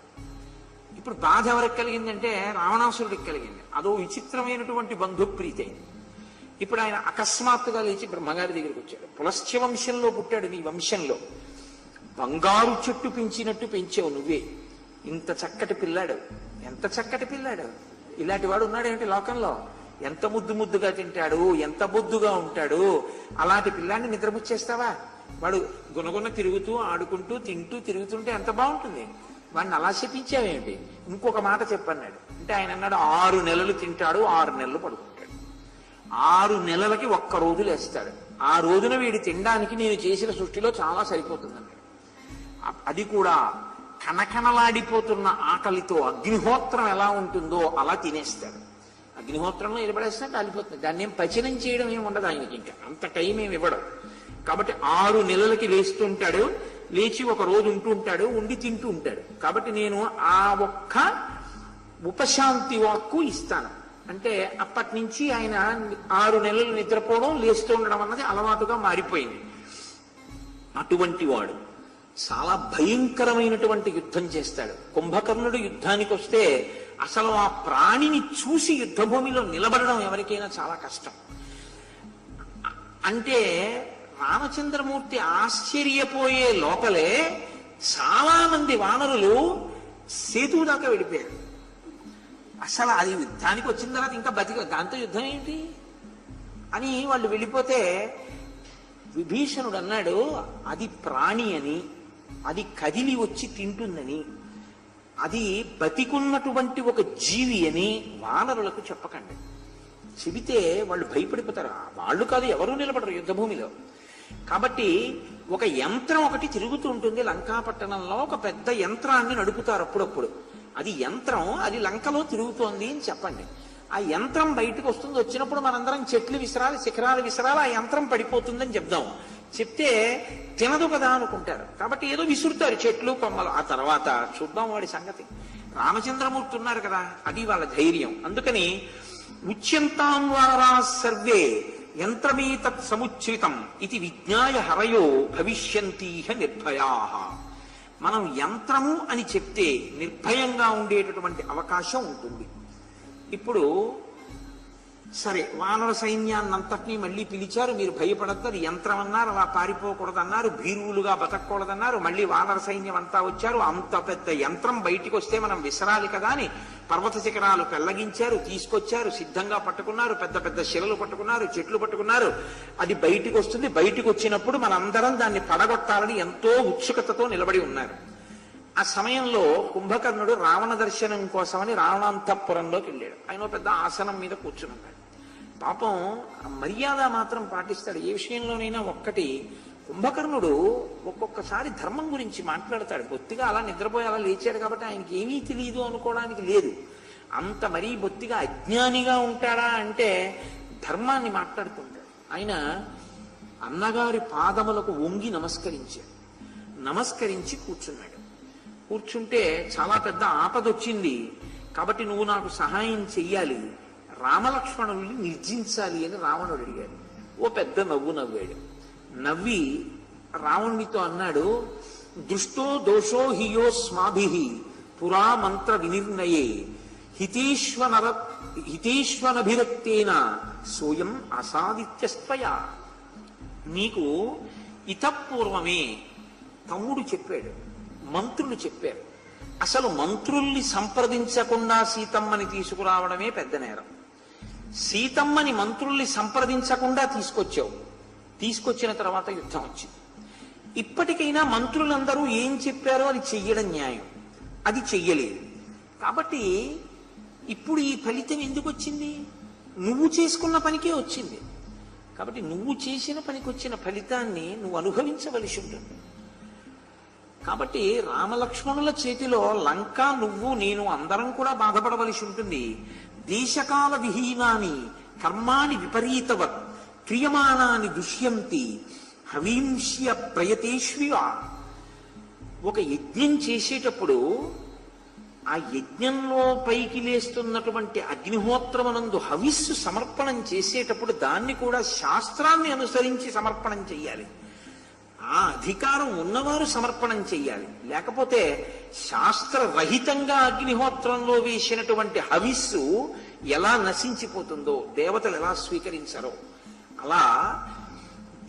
ఇప్పుడు బాధ ఎవరికి కలిగిందంటే రావణాసురుడికి కలిగింది. అదో విచిత్రమైనటువంటి బంధుప్రీతి అయింది. ఇప్పుడు ఆయన అకస్మాత్తుగా లేచి బ్రహ్మగారి దగ్గరికి వచ్చాడు. పులస్త్య వంశంలో పుట్టాడు, నీ వంశంలో బంగారు చెట్టు పెంచినట్టు పెంచావు నువ్వే. ఇంత చక్కటి పిల్లాడు, ఎంత చక్కటి పిల్లాడు, ఇలాంటి వాడు ఉన్నాడేమిటి లోకంలో? ఎంత ముద్దు ముద్దుగా తింటాడు, ఎంత బొద్దుగా ఉంటాడు. అలాంటి పిల్లాన్ని నిద్రపుచ్చేస్తావా? వాడు గుణగుణ తిరుగుతూ ఆడుకుంటూ తింటూ తిరుగుతుంటే ఎంత బాగుంటుంది. వాడిని అలా శపించావేమిటి? ఇంకొక మాట చెప్పన్నాడు. అంటే ఆయన అన్నాడు, 6 నెలలు తింటాడు, 6 నెలలు పడుకుంటాడు, 6 నెలలకి 1 రోజు లేస్తాడు. ఆ రోజున వీడి తినడానికి నేను చేసిన సృష్టిలో చాలా సరిపోతుందన్నాడు. అది కూడా కనకనలాడిపోతున్న ఆకలితో అగ్నిహోత్రం ఎలా ఉంటుందో అలా తినేస్తాడు. అగ్నిహోత్రంలో నిలబడేస్తే కాలిపోతుంది, దాన్ని ఏం పచనం చేయడం ఏమి ఉండదు ఆయనకి, ఇంకా అంత టైం ఏమి ఇవ్వడం. కాబట్టి 6 నెలలకి లేస్తుంటాడు, లేచి 1 రోజు ఉంటూ ఉంటాడు, ఉండి తింటూ ఉంటాడు. కాబట్టి నేను ఆ ఒక్క ఉపశాంతి వాక్కు ఇస్తాను. అంటే అప్పటి నుంచి ఆయన 6 నెలలు నిద్రపోవడం, లేస్తూ ఉండడం అన్నది అలవాటుగా మారిపోయింది. అటువంటి వాడు చాలా భయంకరమైనటువంటి యుద్ధం చేస్తాడు. కుంభకర్ణుడు యుద్ధానికి వస్తే అసలు ఆ ప్రాణిని చూసి యుద్ధభూమిలో నిలబడడం ఎవరికైనా చాలా కష్టం. అంటే రామచంద్రమూర్తి ఆశ్చర్యపోయే లోపలే చాలా మంది వానరులు సేతువు దాకా వెళ్ళిపోయారు. అసలు అది యుద్ధానికి వచ్చిన తర్వాత ఇంకా దాంతో యుద్ధం ఏంటి అని వాళ్ళు వెళ్ళిపోతే విభీషణుడు అన్నాడు, అది ప్రాణి అని, అది కదిలి వచ్చి తింటుందని, అది బతికున్నటువంటి ఒక జీవి అని వానరులకు చెప్పకండి. చెబితే వాళ్ళు భయపడిపోతారు. వాళ్ళు కాదు, ఎవరూ నిలబడరు యుద్ధభూమిలో. కాబట్టి ఒక యంత్రం ఒకటి తిరుగుతూ ఉంటుంది లంకాపట్టణంలో. ఒక పెద్ద యంత్రాన్ని నడుపుతారు అప్పుడప్పుడు. అది యంత్రం, అది లంకలో తిరుగుతోంది అని చెప్పండి. ఆ యంత్రం బయటకు వస్తుంది, వచ్చినప్పుడు మనందరం చెట్లు విసరాలి, శిఖరాలు విసరాలి, ఆ యంత్రం పడిపోతుందని చెప్దాం. చెప్తే తినదు కదా అనుకుంటారు. కాబట్టి ఏదో విసురుతారు చెట్లు కొమ్మలు. ఆ తర్వాత చూద్దాం వాడి సంగతి. రామచంద్రమూర్తి ఉన్నారు కదా, అది వాళ్ళ ధైర్యం. అందుకని ఉచ్యంతాం వారా సర్వే యంత్రమేతత్ సముచ్ఛ్రితం ఇది విజ్ఞాయ హరయో భవిష్యంతీహ నిర్భయాః. మనం యంత్రము అని చెప్తే నిర్భయంగా ఉండేటటువంటి అవకాశం ఉంటుంది. ఇప్పుడు సరే, వానర సైన్యాన్నంతటినీ మళ్ళీ పిలిచారు. మీరు భయపడద్దు, అది యంత్రం అన్నారు, అలా పారిపోకూడదన్నారు, భీరువులుగా బతకూడదన్నారు. మళ్ళీ వానర సైన్యం అంతా వచ్చారు. అంత పెద్ద యంత్రం బయటికి వస్తే మనం విసరాలి కదా అని పర్వత శిఖరాలు పెళ్లగించారు, తీసుకొచ్చారు, సిద్ధంగా పట్టుకున్నారు. పెద్ద పెద్ద శిలలు పట్టుకున్నారు, చెట్లు పట్టుకున్నారు. అది బయటికి వస్తుంది. బయటికి వచ్చినప్పుడు మనందరం దాన్ని పడగొట్టాలని ఎంతో ఉత్సుకతతో నిలబడి ఉన్నారు. ఆ సమయంలో కుంభకర్ణుడు రావణ దర్శనం కోసమని రావణాంతఃపురంలోకి వెళ్ళాడు. ఆయన పెద్ద ఆసనం మీద కూర్చున్నాడు. పాపం మర్యాద మాత్రం పాటిస్తాడు ఏ విషయంలోనైనా. ఒక్కటి, కుంభకర్ణుడు ఒక్కొక్కసారి ధర్మం గురించి మాట్లాడతాడు. బొత్తిగా అలా నిద్రపోయి అలా లేచాడు కాబట్టి ఆయనకి ఏమీ తెలియదు అనుకోవడానికి లేదు. అంత మరీ బొత్తిగా అజ్ఞానిగా ఉంటాడా అంటే ధర్మాన్ని మాట్లాడుతుంటాడు. ఆయన అన్నగారి పాదములకు వంగి నమస్కరించాడు. నమస్కరించి కూర్చున్నాడు. కూర్చుంటే చాలా పెద్ద ఆపదొచ్చింది కాబట్టి నువ్వు నాకు సహాయం చెయ్యాలి, రామలక్ష్మణుల్ని నిర్జించాలి అని రావణుడు అడిగాడు. ఓ పెద్ద నవ్వు నవ్వాడు. నవ్వి రావణునితో అన్నాడు, దృష్టో దోషో హియోస్మాభిః పురా మంత్ర వినిర్ణయే హితేష్వనభిరక్తేన సోయం అసాదిత్యస్త్వయా. నీకు ఇతపూర్వమే తమ్ముడు చెప్పాడు, మంత్రులు చెప్పారు. అసలు మంత్రుల్ని సంప్రదించకుండా సీతమ్మని తీసుకురావడమే పెద్ద నేరం. సీతమ్మని మంత్రుల్ని సంప్రదించకుండా తీసుకొచ్చావు. తీసుకొచ్చిన తర్వాత యుద్ధం వచ్చింది. ఇప్పటికైనా మంత్రులందరూ ఏం చెప్పారో అది చెయ్యడం న్యాయం. అది చెయ్యలేదు. కాబట్టి ఇప్పుడు ఈ ఫలితం ఎందుకు వచ్చింది? నువ్వు చేసుకున్న పనికే వచ్చింది. కాబట్టి నువ్వు చేసిన పనికి వచ్చిన ఫలితాన్ని నువ్వు అనుభవించవలసి ఉంటుంది. కాబట్టి రామలక్ష్మణుల చేతిలో లంక నువ్వు నేను అందరం కూడా బాధపడవలసి ఉంటుంది. దేశకాల విహీనాని కర్మాణి విపరీతవత్ క్రియమాణాని దుష్యంతి హవింష్య ప్రయతేష్వివ. ఒక యజ్ఞం చేసేటప్పుడు ఆ యజ్ఞంలో పైకి లేస్తున్నటువంటి అగ్నిహోత్రమునందు హవిస్సు సమర్పణం చేసేటప్పుడు దాన్ని కూడా శాస్త్రాన్ని అనుసరించి సమర్పణం చెయ్యాలి. ఆ అధికారం ఉన్నవారు సమర్పణం చెయ్యాలి. లేకపోతే శాస్త్రరహితంగా అగ్నిహోత్రంలో వేసినటువంటి హవిస్సు ఎలా నశించిపోతుందో, దేవతలు ఎలా స్వీకరించరో అలా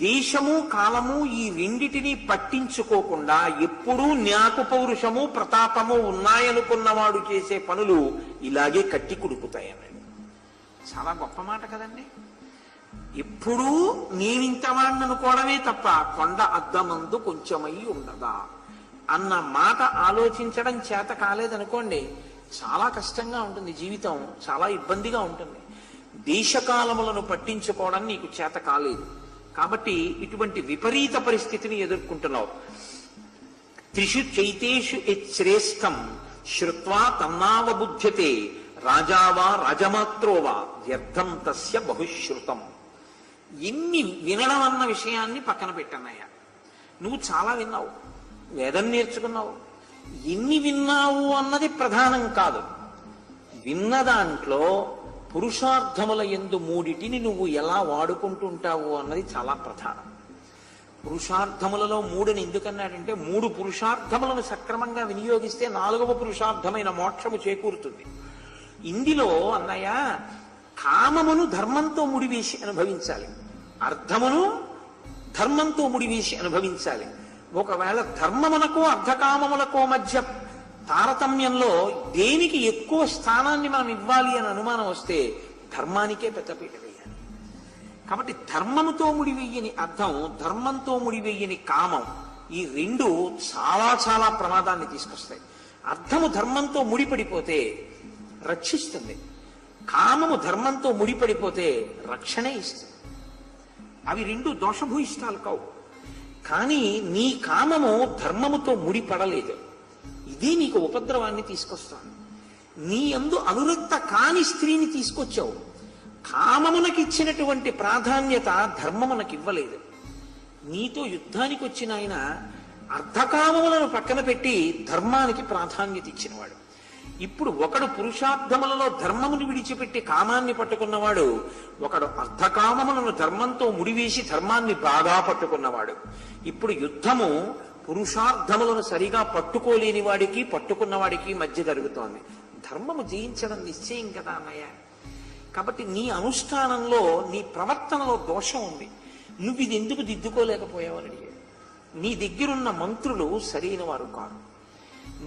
దేశము కాలము ఈ రెండిటినీ పట్టించుకోకుండా ఎప్పుడూ న్యాకు పౌరుషము ప్రతాపము ఉన్నాయనుకున్నవాడు చేసే పనులు ఇలాగే కట్టి కుడుకుతాయన్నాడు. చాలా గొప్ప మాట కదండి. ఎప్పుడూ నేనింతవాడిని అనుకోవడమే తప్ప కొండ అద్దమందు కొంచెమై ఉండదా అన్న మాట ఆలోచించడం చేత కాలేదనుకోండి, చాలా కష్టంగా ఉంటుంది జీవితం, చాలా ఇబ్బందిగా ఉంటుంది. దేశకాలములను పట్టించుకోవడం నీకు చేత కాలేదు కాబట్టి ఇటువంటి విపరీత పరిస్థితిని ఎదుర్కొంటున్నావు. త్రిషు చైతేషు శ్రేష్టం శ్రుత్వా తన్నావబుధ్యతే రాజావా రాజమాత్రోవా వ్యర్థం తస్య బహుశ్రుతం. ఎన్ని వినడం అన్న విషయాన్ని పక్కన పెట్టన్నయ్యా. నువ్వు చాలా విన్నావు, వేదం నేర్చుకున్నావు. ఎన్ని విన్నావు అన్నది ప్రధానం కాదు. విన్న దాంట్లో పురుషార్థముల యందు మూడిటిని నువ్వు ఎలా వాడుకుంటుంటావు అన్నది చాలా ప్రధానం. పురుషార్థములలో మూడుని ఎందుకన్నాడంటే, మూడు పురుషార్థములను సక్రమంగా వినియోగిస్తే నాలుగవ పురుషార్థమైన మోక్షము చేకూరుతుంది. ఇందులో అన్నయ్య కామమును ధర్మంతో ముడివేసి అనుభవించాలి, అర్థమును ధర్మంతో ముడివేసి అనుభవించాలి. ఒకవేళ ధర్మమునకో అర్ధకామములకో మధ్య తారతమ్యంలో దేనికి ఎక్కువ స్థానాన్ని మనం ఇవ్వాలి అని అనుమానం వస్తే ధర్మానికే పెద్దపీట వేయాలి. కాబట్టి ధర్మముతో ముడివేయని అర్థం, ధర్మంతో ముడివేయని కామం, ఈ రెండు చాలా చాలా ప్రమాదాన్ని తీసుకొస్తాయి. అర్థము ధర్మంతో ముడిపడిపోతే రక్షిస్తుంది, కామము ధర్మంతో ముడిపడిపోతే రక్షణే ఇస్తుంది. అవి రెండు దోషభూయిష్టాలు కావు. కానీ నీ కామము ధర్మముతో ముడిపడలేదు, ఇది నీకు ఉపద్రవాన్ని తీసుకొస్తాను. నీ యందు అనురక్త కాని స్త్రీని తీసుకొచ్చావు. కామమునకిచ్చినటువంటి ప్రాధాన్యత ధర్మమునకి ఇవ్వలేదు. నీతో యుద్ధానికి వచ్చిన ఆయన అర్ధకామములను పక్కన పెట్టి ధర్మానికి ప్రాధాన్యత ఇచ్చినవాడు. ఇప్పుడు ఒకడు పురుషార్థములలో ధర్మమును విడిచిపెట్టి కామాన్ని పట్టుకున్నవాడు, ఒకడు అర్ధకామములను ధర్మంతో ముడివేసి ధర్మాన్ని బాగా పట్టుకున్నవాడు. ఇప్పుడు యుద్ధము పురుషార్థములను సరిగా పట్టుకోలేని వాడికి పట్టుకున్నవాడికి మధ్య జరుగుతోంది. ధర్మము జయించడం నిశ్చయం కదా అన్నయ్య. కాబట్టి నీ అనుష్ఠానంలో నీ ప్రవర్తనలో దోషం ఉంది, నువ్వు ఇది ఎందుకు దిద్దుకోలేకపోయావని అడిగాడు. నీ దగ్గరున్న మంత్రులు సరైన వారు కాదు.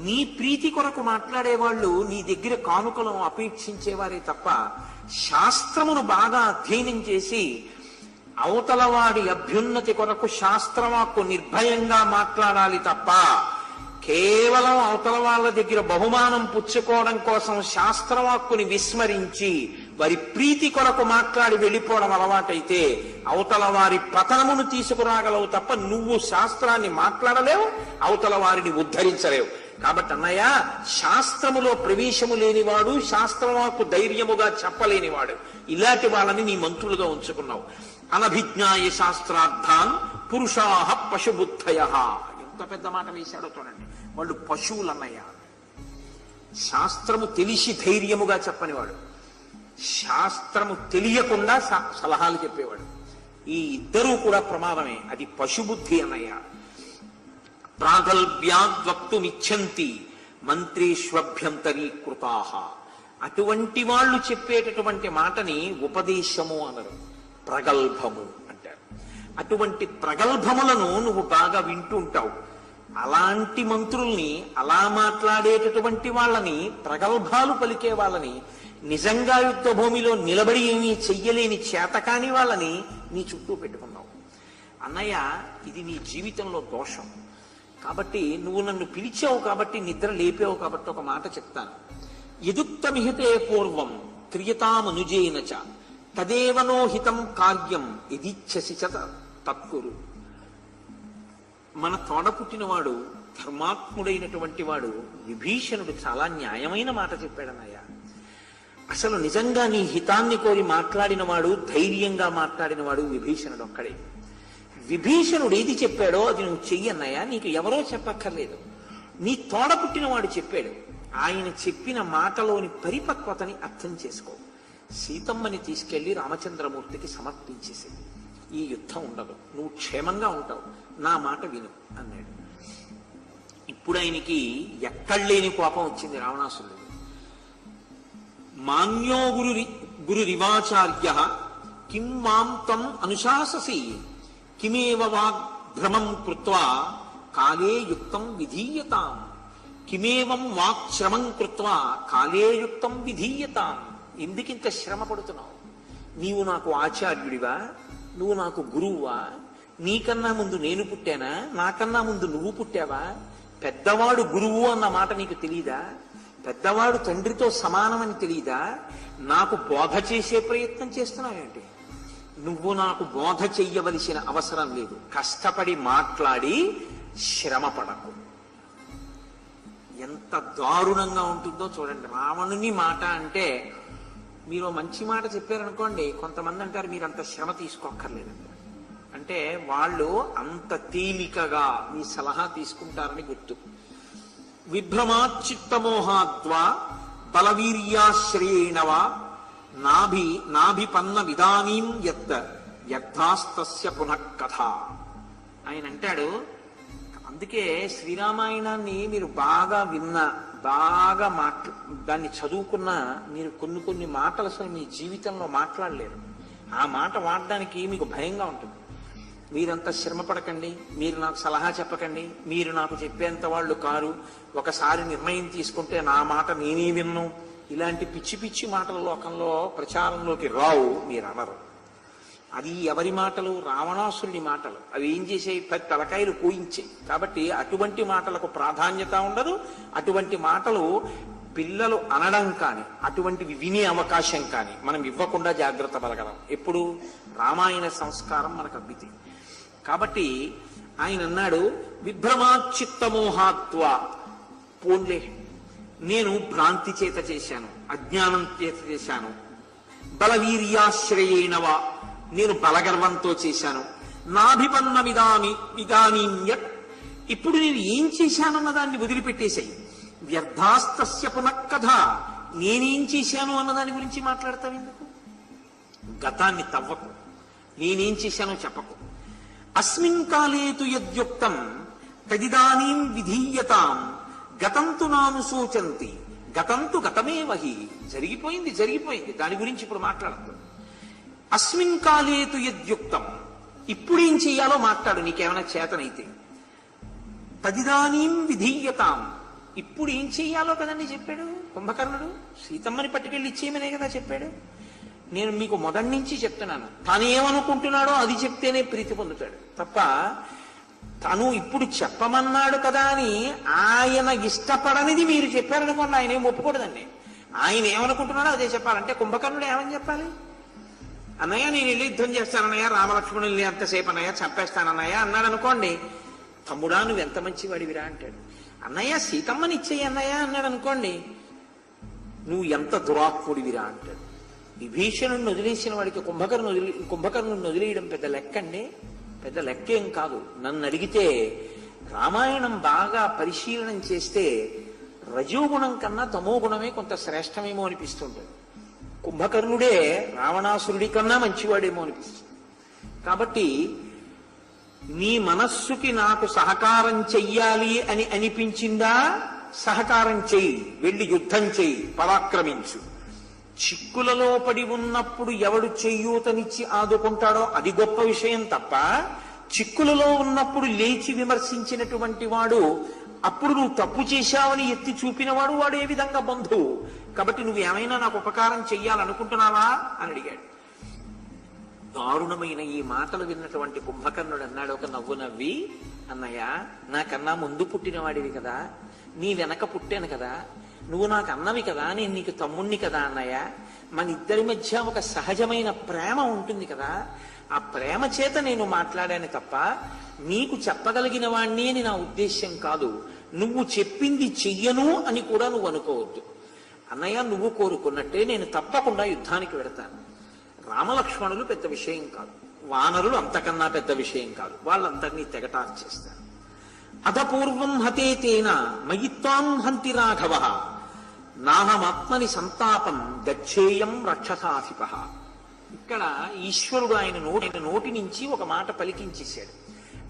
నీ ప్రీతి కొరకు మాట్లాడేవాళ్ళు నీ దగ్గర కానుకలను అపేక్షించేవారే తప్ప శాస్త్రమును బాగా అధ్యయనం చేసి అవతలవాడి అభ్యున్నతి కొరకు శాస్త్రవాక్కు నిర్భయంగా మాట్లాడాలి తప్ప కేవలం అవతల వాళ్ళ దగ్గర బహుమానం పుచ్చుకోవడం కోసం శాస్త్రవాక్కుని విస్మరించి వారి ప్రీతి కొరకు మాట్లాడి వెళ్ళిపోవడం అలవాటైతే అవతల వారి పతనమును తీసుకురాగలవు తప్ప నువ్వు శాస్త్రాన్ని మాట్లాడలేవు, అవతల వారిని ఉద్ధరించలేవు. కాబట్టి అన్నయ్య, శాస్త్రములో ప్రవేశము లేనివాడు, శాస్త్రవాక్కు ధైర్యముగా చెప్పలేనివాడు, ఇలాంటి వాళ్ళని నీ మంత్రులుగా ఉంచుకున్నావు. అనభిజ్ఞాయ శాస్త్రార్థాన్ పురుషాః పశుబుద్ధయః. ఎంత పెద్ద మాట వేశాడో చూడండి. వాళ్ళు పశువులు అన్నయ్య. శాస్త్రము తెలిసి ధైర్యముగా చెప్పనివాడు, శాస్త్రము తెలియకుండా సలహాలు చెప్పేవాడు. ఈ ఇద్దరూ కూడా ప్రమాదమే. అది పశుబుద్ధి అన్నయ్య. ప్రాగల్భ్యాద్వక్తుమిచ్చంతి మంత్రీష్వభ్యంతరీకృతాః. అటువంటి వాళ్ళు చెప్పేటటువంటి మాటని ఉపదేశము అనరు, ప్రగల్భము అంటారు. అటువంటి ప్రగల్భములను నువ్వు బాగా వింటూ ఉంటావు. అలాంటి మంత్రుల్ని, అలా మాట్లాడేటటువంటి వాళ్ళని, ప్రగల్భాలు పలికే వాళ్ళని, నిజంగా యుద్ధ భూమిలో నిలబడి ఏమీ చెయ్యలేని చేతకాని వాళ్ళని నీ చుట్టూ పెట్టుకున్నావు అన్నయ్య. ఇది నీ జీవితంలో దోషం. కాబట్టి నువ్వు నన్ను పిలిచావు కాబట్టి, నిద్ర లేపావు కాబట్టి ఒక మాట చెప్తాను. యదుక్తమిహితే పూర్వం క్రియతామనుజేన చ తదేవనోహితం కార్యం యదిచ్ఛసి చ తత్కురు. మన తోడ పుట్టినవాడు, ధర్మాత్ముడైనటువంటి వాడు విభీషణుడు చాలా న్యాయమైన మాట చెప్పాడన్నయ్య. అసలు నిజంగా నీ హితాన్ని కోరి మాట్లాడినవాడు, ధైర్యంగా మాట్లాడినవాడు విభీషణుడు ఒక్కడే. విభీషణుడు ఏది చెప్పాడో అది నువ్వు చెయ్యన్నయ్య. నీకు ఎవరో చెప్పక్కర్లేదు, నీ తోడ పుట్టినవాడు చెప్పాడు. ఆయన చెప్పిన మాటలోని పరిపక్వతని అర్థం చేసుకో. సీతమ్మని తీసుకెళ్లి రామచంద్రమూర్తికి సమర్పించేసి, ఈ యుద్ధం ఉండదు, నువ్వు క్షేమంగా ఉంటావు, నా మాట విను అన్నాడు. ఇప్పుడు ఆయనకి ఎక్కడలేని కోపం వచ్చింది రావణాసురుడు. మాన్యో గురురివాచార్య కిం మాం తం అనుశాససి కిమేవ వాగ్భ్రమం కృత్వా కాలే యుక్తం విధీయతాం. కిమేవం వాక్శ్రమం కృత్వా కాలే యుక్తం విధీయతాం. ఎందుకింత శ్రమ పడుతున్నావు? నీవు నాకు ఆచార్యుడివా? నువ్వు నాకు గురువువా? నీకన్నా ముందు నేను పుట్టానా? నాకన్నా ముందు నువ్వు పుట్టావా? పెద్దవాడు గురువు అన్న మాట నీకు తెలీదా? పెద్దవాడు తండ్రితో సమానమని తెలీదా? నాకు బోధ చేసే ప్రయత్నం చేస్తున్నావేంటి? నువ్వు నాకు బోధ చెయ్యవలసిన అవసరం లేదు. కష్టపడి మాట్లాడి శ్రమ పడకు. ఎంత దారుణంగా ఉంటుందో చూడండి. రావణుని మాట అంటే, మీరు మంచి మాట చెప్పారనుకోండి, కొంతమంది అంటారు మీరు అంత శ్రమ తీసుకోక్కర్లేదంట. అంటే వాళ్ళు అంత తేలికగా మీ సలహా తీసుకుంటారని గుర్తు. విభ్రమాచిత్తమోహాద్వా బలవీర్యాశ్రయేణవా నాభిపన్న విధానీం యర్థాస్తస్య పునఃకథ. ఆయన అంటాడు, అందుకే శ్రీరామాయణాన్ని మీరు బాగా విన్నా, బాగా దాన్ని చదువుకున్నా, మీరు కొన్ని మాటలు అసలు మీ జీవితంలో మాట్లాడలేరు. ఆ మాట వాడడానికి మీకు భయంగా ఉంటుంది. మీరంతా శ్రమ పడకండి, మీరు నాకు సలహా చెప్పకండి, మీరు నాకు చెప్పేంత వాళ్ళు కారు, ఒకసారి నిర్ణయం తీసుకుంటే నా మాట నేనే విన్ను, ఇలాంటి పిచ్చి పిచ్చి మాటల లోకంలో ప్రచారంలోకి రావు, మీరు అనరు. అది ఎవరి మాటలు? రావణాసురుడి మాటలు. అవి ఏం చేసాయి? తలకాయలు పోయించాయి. కాబట్టి అటువంటి మాటలకు ప్రాధాన్యత ఉండదు. అటువంటి మాటలు పిల్లలు అనడం కానీ, అటువంటివి వినే అవకాశం కానీ మనం ఇవ్వకుండా జాగ్రత్త పడగలం. ఎప్పుడు? రామాయణ సంస్కారం మనకు అబ్బితే. కాబట్టి ఆయన అన్నాడు, విభ్రమాచిత్తమోహాత్వ. పోన్లే, నేను భ్రాంతి చేత చేశాను, అజ్ఞానం చేత చేశాను. బలవీర్యాశ్రయేణవా, నేను బలగర్వంతో చేశాను. నాభిపన్నమిదాని ఇదానీన్యత్. ఇప్పుడు నేను ఏం చేశానన్న దాన్ని వదిలిపెట్టేశాయి. వ్యర్థాస్తస్య పునఃకథ, నేనేం చేశాను అన్నదాని గురించి మాట్లాడతావు ఎందుకు? గతాన్ని తవ్వకు, నేనేం చేశానో చెప్పకు. అస్మిన్ కాలేతు యద్యుక్తం తదిదానీం విధీయతాం గతంతు నానుశోచంతి గతంతు గతమేవహి. జరిగిపోయింది జరిగిపోయింది, దాని గురించి ఇప్పుడు మాట్లాడతాం. అస్మిన్ కాలేతు యద్యుక్తం, ఇప్పుడేం చెయ్యాలో మాట్లాడు, నీకేమైనా చేతనైతే. తదిదానీం విధీయతాం, ఇప్పుడు ఏం చెయ్యాలో కదండి చెప్పాడు కుంభకర్ణుడు. సీతమ్మని పట్టుకెళ్ళి ఇచ్చేయమనే కదా చెప్పాడు. నేను మీకు మొదటి నుంచి చెప్తున్నాను, తను ఏమనుకుంటున్నాడో అది చెప్తేనే ప్రీతి పొందుతాడు తప్ప, తను ఇప్పుడు చెప్పమన్నాడు కదా అని ఆయన ఇష్టపడనిది మీరు చెప్పారనుకోండి, ఆయన ఏం ఒప్పుకూడదండి. ఆయన ఏమనుకుంటున్నాడో అదే చెప్పాలంటే కుంభకర్ణుడు ఏమని చెప్పాలి? అన్నయ్య నేను వెళ్ళి యుద్ధం చేస్తానన్నయ్య, రామలక్ష్మణుల్ని ఎంతసేపు అన్నయ్య చంపేస్తానన్నయ్య అన్నాడు అనుకోండి, తమ్ముడా నువ్వు ఎంత మంచివాడివిరా అంటాడు. అన్నయ్య సీతమ్మని ఇచ్చేయి అన్నయ్య అన్నాడు అనుకోండి, నువ్వు ఎంత దురాత్ముడివిరా అంటాడు. విభీషణుడిని వదిలేసిన వాడికి కుంభకర్ణుడిని వదిలేయడం పెద్ద లెక్క అండి, పెద్ద లెక్కేం కాదు. నన్ను అడిగితే రామాయణం బాగా పరిశీలనం చేస్తే రజోగుణం కన్నా తమో గుణమే కొంత శ్రేష్టమేమో అనిపిస్తుంటుంది. కుంభకర్ణుడే రావణాసురుడి కన్నా మంచివాడేమో అనిపిస్తుంది. కాబట్టి నీ మనస్సుకి నాకు సహకారం చెయ్యాలి అని అనిపించిందా, సహకారం చెయ్యి, వెళ్ళి యుద్ధం చెయ్యి, పరాక్రమించు. చిక్కులలో పడి ఉన్నప్పుడు ఎవడు చెయ్యూతనిచ్చి ఆదుకుంటాడో అది గొప్ప విషయం తప్ప, చిక్కులలో ఉన్నప్పుడు లేచి విమర్శించినటువంటి వాడు అప్పుడు నువ్వు తప్పు చేశావని ఎత్తి చూపినవాడు వాడు ఏ విధంగా బంధువు. కాబట్టి నువ్వు ఏమైనా నాకు ఉపకారం చెయ్యాలనుకుంటున్నావా అని అడిగాడు. దారుణమైన ఈ మాటలు విన్నటువంటి కుంభకర్ణుడు అన్నాడు ఒక నవ్వు నవ్వి, అన్నయ్య నాకన్నా ముందు పుట్టినవాడివి కదా, నీ వెనక పుట్టాను కదా, నువ్వు నాకు అన్నవి కదా, నేను నీకు తమ్ముణ్ణి కదా అన్నయ్య, మన ఇద్దరి మధ్య ఒక సహజమైన ప్రేమ ఉంటుంది కదా, ఆ ప్రేమ చేత నేను మాట్లాడాను తప్ప నీకు చెప్పగలిగిన వాణ్ణి అని నా ఉద్దేశ్యం కాదు. నువ్వు చెప్పింది చెయ్యను అని కూడా నువ్వు అనుకోవద్దు అన్నయ్య, నువ్వు కోరుకున్నట్టే నేను తప్పకుండా యుద్ధానికి వెడతాను. రామలక్ష్మణులు పెద్ద విషయం కాదు, వానరులు అంతకన్నా పెద్ద విషయం కాదు, వాళ్ళందరినీ తెగటార్చేస్తారు. అధపూర్వం హతేతేన మయిత్వాం హంతి రాఘవ నాహమాత్మని సంతాపం గచ్చేయం రక్షసాధిప. ఇక్కడ ఈశ్వరుడు ఆయన నోటి నుంచి ఒక మాట పలికించేశాడు.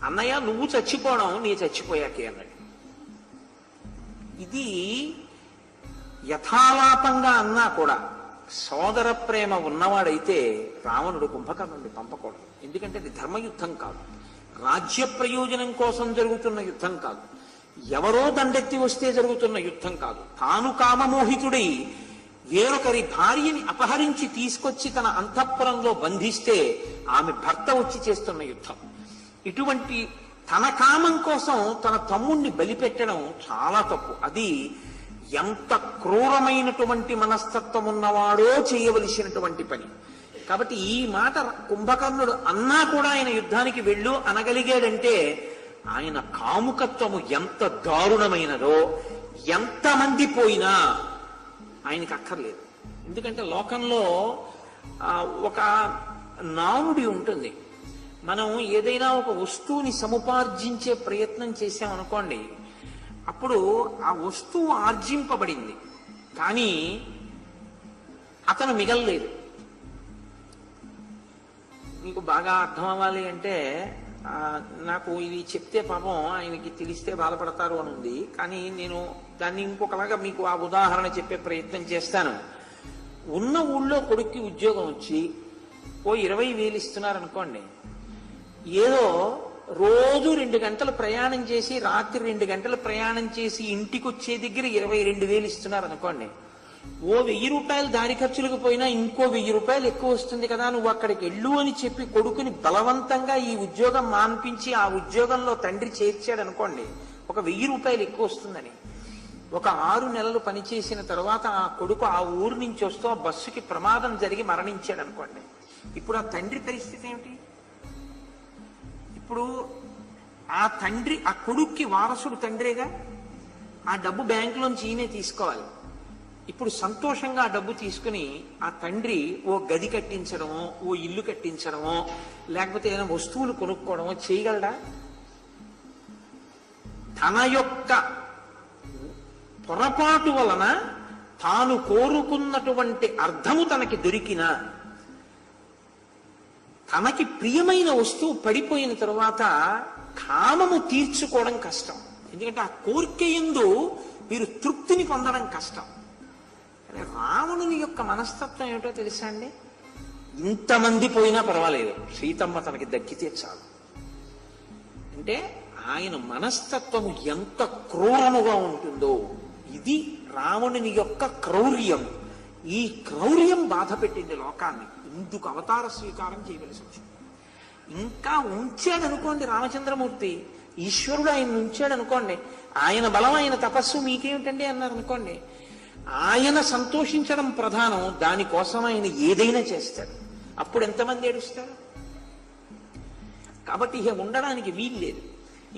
అన్నయ్య నువ్వు చచ్చిపోవడం నీ చచ్చిపోయాకే అన్నాడు. ఇది యథాలాపంగా అన్నా కూడా సోదర ప్రేమ ఉన్నవాడైతే రావణుడు కుంభకర్ణుడిని పంపకూడదు. ఎందుకంటే ఇది ధర్మయుద్ధం కాదు, రాజ్య ప్రయోజనం కోసం జరుగుతున్న యుద్ధం కాదు, ఎవరో దండెత్తి వస్తే జరుగుతున్న యుద్ధం కాదు. తాను కామమోహితుడై వేరొకరి భార్యని అపహరించి తీసుకొచ్చి తన అంతఃపురంలో బంధిస్తే ఆమె భర్త వచ్చి చేస్తున్న యుద్ధం. ఇటువంటి తన కామం కోసం తన తమ్ముణ్ణి బలిపెట్టడం చాలా తప్పు. అది ఎంత క్రూరమైనటువంటి మనస్తత్వం ఉన్నవాడో చేయవలసినటువంటి పని. కాబట్టి ఈ మాట కుంభకర్ణుడు అన్నా కూడా ఆయన యుద్ధానికి వెళ్ళు అనగలిగాడంటే ఆయన కాముకత్వము ఎంత దారుణమైనదో ఎంతమంది పోయినా ఆయనకి అక్కర్లేదు. ఎందుకంటే లోకంలో ఒక నానుడి ఉంటుంది. మనం ఏదైనా ఒక వస్తువుని సముపార్జించే ప్రయత్నం చేశామనుకోండి, అప్పుడు ఆ వస్తువు ఆర్జింపబడింది కానీ అతను మిగల్లేదు. మీకు బాగా అర్థం అవ్వాలి అంటే నాకు ఇది చెప్తే పాపం ఆయనకి తెలిస్తే బాధపడతారు అని ఉంది, కానీ నేను దాన్ని ఇంకొకలాగా మీకు ఆ ఉదాహరణ చెప్పే ప్రయత్నం చేస్తాను. ఉన్న ఊళ్ళో కొడుక్కి ఉద్యోగం వచ్చి ఓ 20,000 ఇస్తున్నారనుకోండి, ఏదో రోజు 2 గంటలు ప్రయాణం చేసి రాత్రి 2 గంటలు ప్రయాణం చేసి ఇంటికి వచ్చే దగ్గర 22,000 ఇస్తున్నారనుకోండి, ఓ 1,000 రూపాయలు దారి ఖర్చులకు పోయినా ఇంకో 1,000 రూపాయలు ఎక్కువ వస్తుంది కదా, నువ్వు అక్కడికి వెళ్ళు అని చెప్పి కొడుకుని బలవంతంగా ఈ ఉద్యోగం మాన్పించి ఆ ఉద్యోగంలో తండ్రి చేర్చాడు అనుకోండి, ఒక 1,000 రూపాయలు ఎక్కువ వస్తుందని. ఒక 6 నెలలు పనిచేసిన తర్వాత ఆ కొడుకు ఆ ఊరు నుంచి వస్తూ ఆ బస్సుకి ప్రమాదం జరిగి మరణించాడు అనుకోండి, ఇప్పుడు ఆ తండ్రి పరిస్థితి ఏమిటి? ఇప్పుడు ఆ తండ్రి ఆ కొడుక్కి వారసుడు తండ్రేగా, ఆ డబ్బు బ్యాంకులోంచి ఈయనే తీసుకోవాలి. ఇప్పుడు సంతోషంగా ఆ డబ్బు తీసుకుని ఆ తండ్రి ఓ గది కట్టించడమో, ఓ ఇల్లు కట్టించడమో, లేకపోతే ఏదైనా వస్తువులు కొనుక్కోవడమో చేయగలడా? తన యొక్క పొరపాటు వలన తాను కోరుకున్నటువంటి అర్థము తనకి దొరికిన, తనకి ప్రియమైన వస్తువు పడిపోయిన తరువాత కామము తీర్చుకోవడం కష్టం. ఎందుకంటే ఆ కోరిక యందు మీరు తృప్తిని పొందడం కష్టం. రావణుని యొక్క మనస్తత్వం ఏమిటో తెలుసా అండి? ఇంతమంది పోయినా పర్వాలేదు, సీతమ్మ తనకి దక్కితే చాలు. అంటే ఆయన మనస్తత్వము ఎంత క్రూరముగా ఉంటుందో, ఇది రావణుని యొక్క క్రౌర్యం. ఈ క్రౌర్యం బాధ పెట్టింది లోకాన్ని. ఇందుకు అవతార స్వీకారం చేయవలసి వచ్చింది. ఇంకా ఉంచాడనుకోండి రామచంద్రమూర్తి, ఈశ్వరుడు ఆయన ఉంచాడనుకోండి, ఆయన బలం, ఆయన తపస్సు మీకేమిటండి అన్నారు అనుకోండి, ఆయన సంతోషించడం ప్రధానం. దానికోసం ఆయన ఏదైనా చేస్తాడు. అప్పుడు ఎంతమంది ఏడుస్తారు? కాబట్టి ఇక ఉండడానికి వీల్లేదు.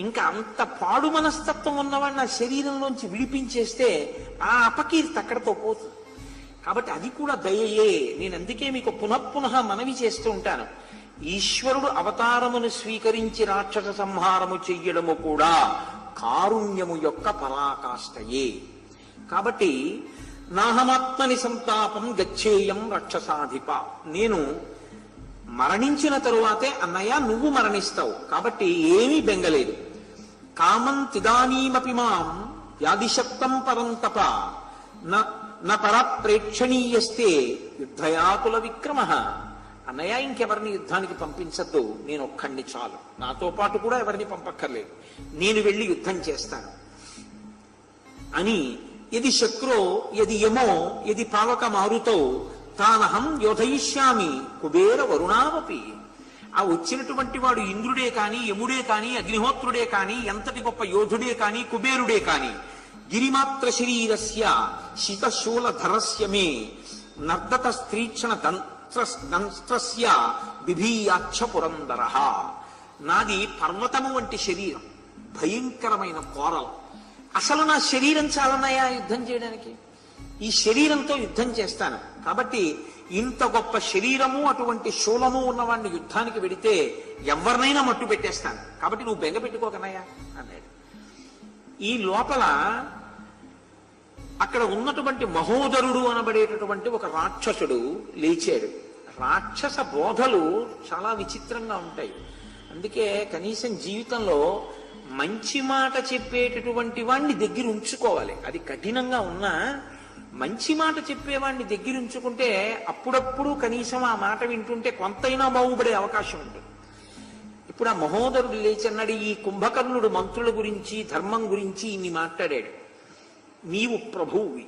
ఇంకా అంత పాడు మనస్తత్వం ఉన్నవాడిని ఆ శరీరంలోంచి విడిపించేస్తే ఆ అపకీర్తి అక్కడతో పోతుంది. కాబట్టి అది కూడా దయయే. నేను అందుకే మీకు పునఃపునః మనవి చేస్తూ ఉంటాను. ఈశ్వరుడు అవతారమును స్వీకరించి రాక్షస సంహారము చెయ్యడము కూడా కారుణ్యము యొక్క పరాకాష్ఠయే. కాబట్టి నాహమాత్మని సంతాపం గచ్చేయం రక్షసాధిప. నేను మరణించిన తరువాతే అన్నయ్య నువ్వు మరణిస్తావు, కాబట్టి ఏమీ బెంగలేదు. కామం తిదానీమపి మాం వ్యాధిశక్తం పరంతప నర ప్రేక్షణీయస్తే యుద్ధయాకుల విక్రమ. అన్నయ్య ఇంకెవరిని యుద్ధానికి పంపించద్దు, నేను ఒక్కడిని చాలు, నాతో పాటు కూడా ఎవరిని పంపక్కర్లేదు, నేను వెళ్ళి యుద్ధం చేస్తాను అని. యది శక్రో యది యమో యది పావక మారుతో తానహం యోధయిష్యామి కుబేర వరుణావపి. ఆ వచ్చినటువంటి వాడు ఇంద్రుడే కాని, యముడే కాని, అగ్నిహోత్రుడే కాని, ఎంతటి గొప్ప యోధుడే కాని, కుబేరుడే కాని, గిరిమాత్ర శరీరస్య శితశూలధరస్య మే నర్దత స్త్రీక్షణ దంస్త్రస్య బిభీయాక్ష పురందర. నాది పర్వతము వంటి శరీరం, భయంకరమైన కోరలు. అసలు నా శరీరం చాలన్నాయా యుద్ధం చేయడానికి? ఈ శరీరంతో యుద్ధం చేస్తాను. కాబట్టి ఇంత గొప్ప శరీరము, అటువంటి శూలము ఉన్నవాడిని యుద్ధానికి వెడితే ఎవరినైనా మట్టు పెట్టేస్తాను, కాబట్టి నువ్వు బెంగ పెట్టుకోకనయ్యా అన్నాడు. ఈ లోపల అక్కడ ఉన్నటువంటి మహోదరుడు అనబడేటటువంటి ఒక రాక్షసుడు లేచాడు. రాక్షస బోధలు చాలా విచిత్రంగా ఉంటాయి. అందుకే కనీసం జీవితంలో మంచి మాట చెప్పేటటువంటి వాడిని దగ్గర ఉంచుకోవాలి. అది కఠినంగా ఉన్నా మంచి మాట చెప్పేవాడిని దగ్గర ఉంచుకుంటే అప్పుడప్పుడు కనీసం ఆ మాట వింటుంటే కొంతైనా బాగుపడే అవకాశం ఉంటుంది. ఇప్పుడు ఆ మహోదరుడు లేచన్నాడు, ఈ కుంభకర్ణుడు మంత్రుల గురించి, ధర్మం గురించి ఇన్ని మాట్లాడాడు. నీవు ప్రభువువి,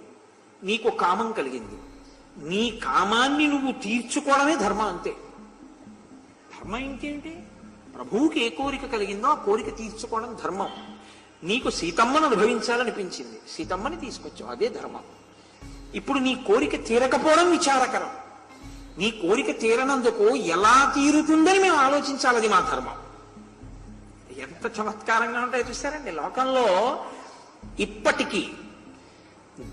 నీకు కామం కలిగింది, నీ కామాన్ని నువ్వు తీర్చుకోవడమే ధర్మం, అంతే. ధర్మం ఇంకేంటి? ప్రభువుకి ఏ కోరిక కలిగిందో ఆ కోరిక తీర్చుకోవడం ధర్మం. నీకు సీతమ్మను అనుభవించాలనిపించింది, సీతమ్మని తీసుకొచ్చావు, అదే ధర్మం. ఇప్పుడు నీ కోరిక తీరకపోవడం విచారకరం. నీ కోరిక తీరనందుకు ఎలా తీరుతుందని మేము ఆలోచించాలి, అది మా ధర్మం. ఎంత చమత్కారంగా ఉంటాయో చూస్తారండి. లోకంలో ఇప్పటికీ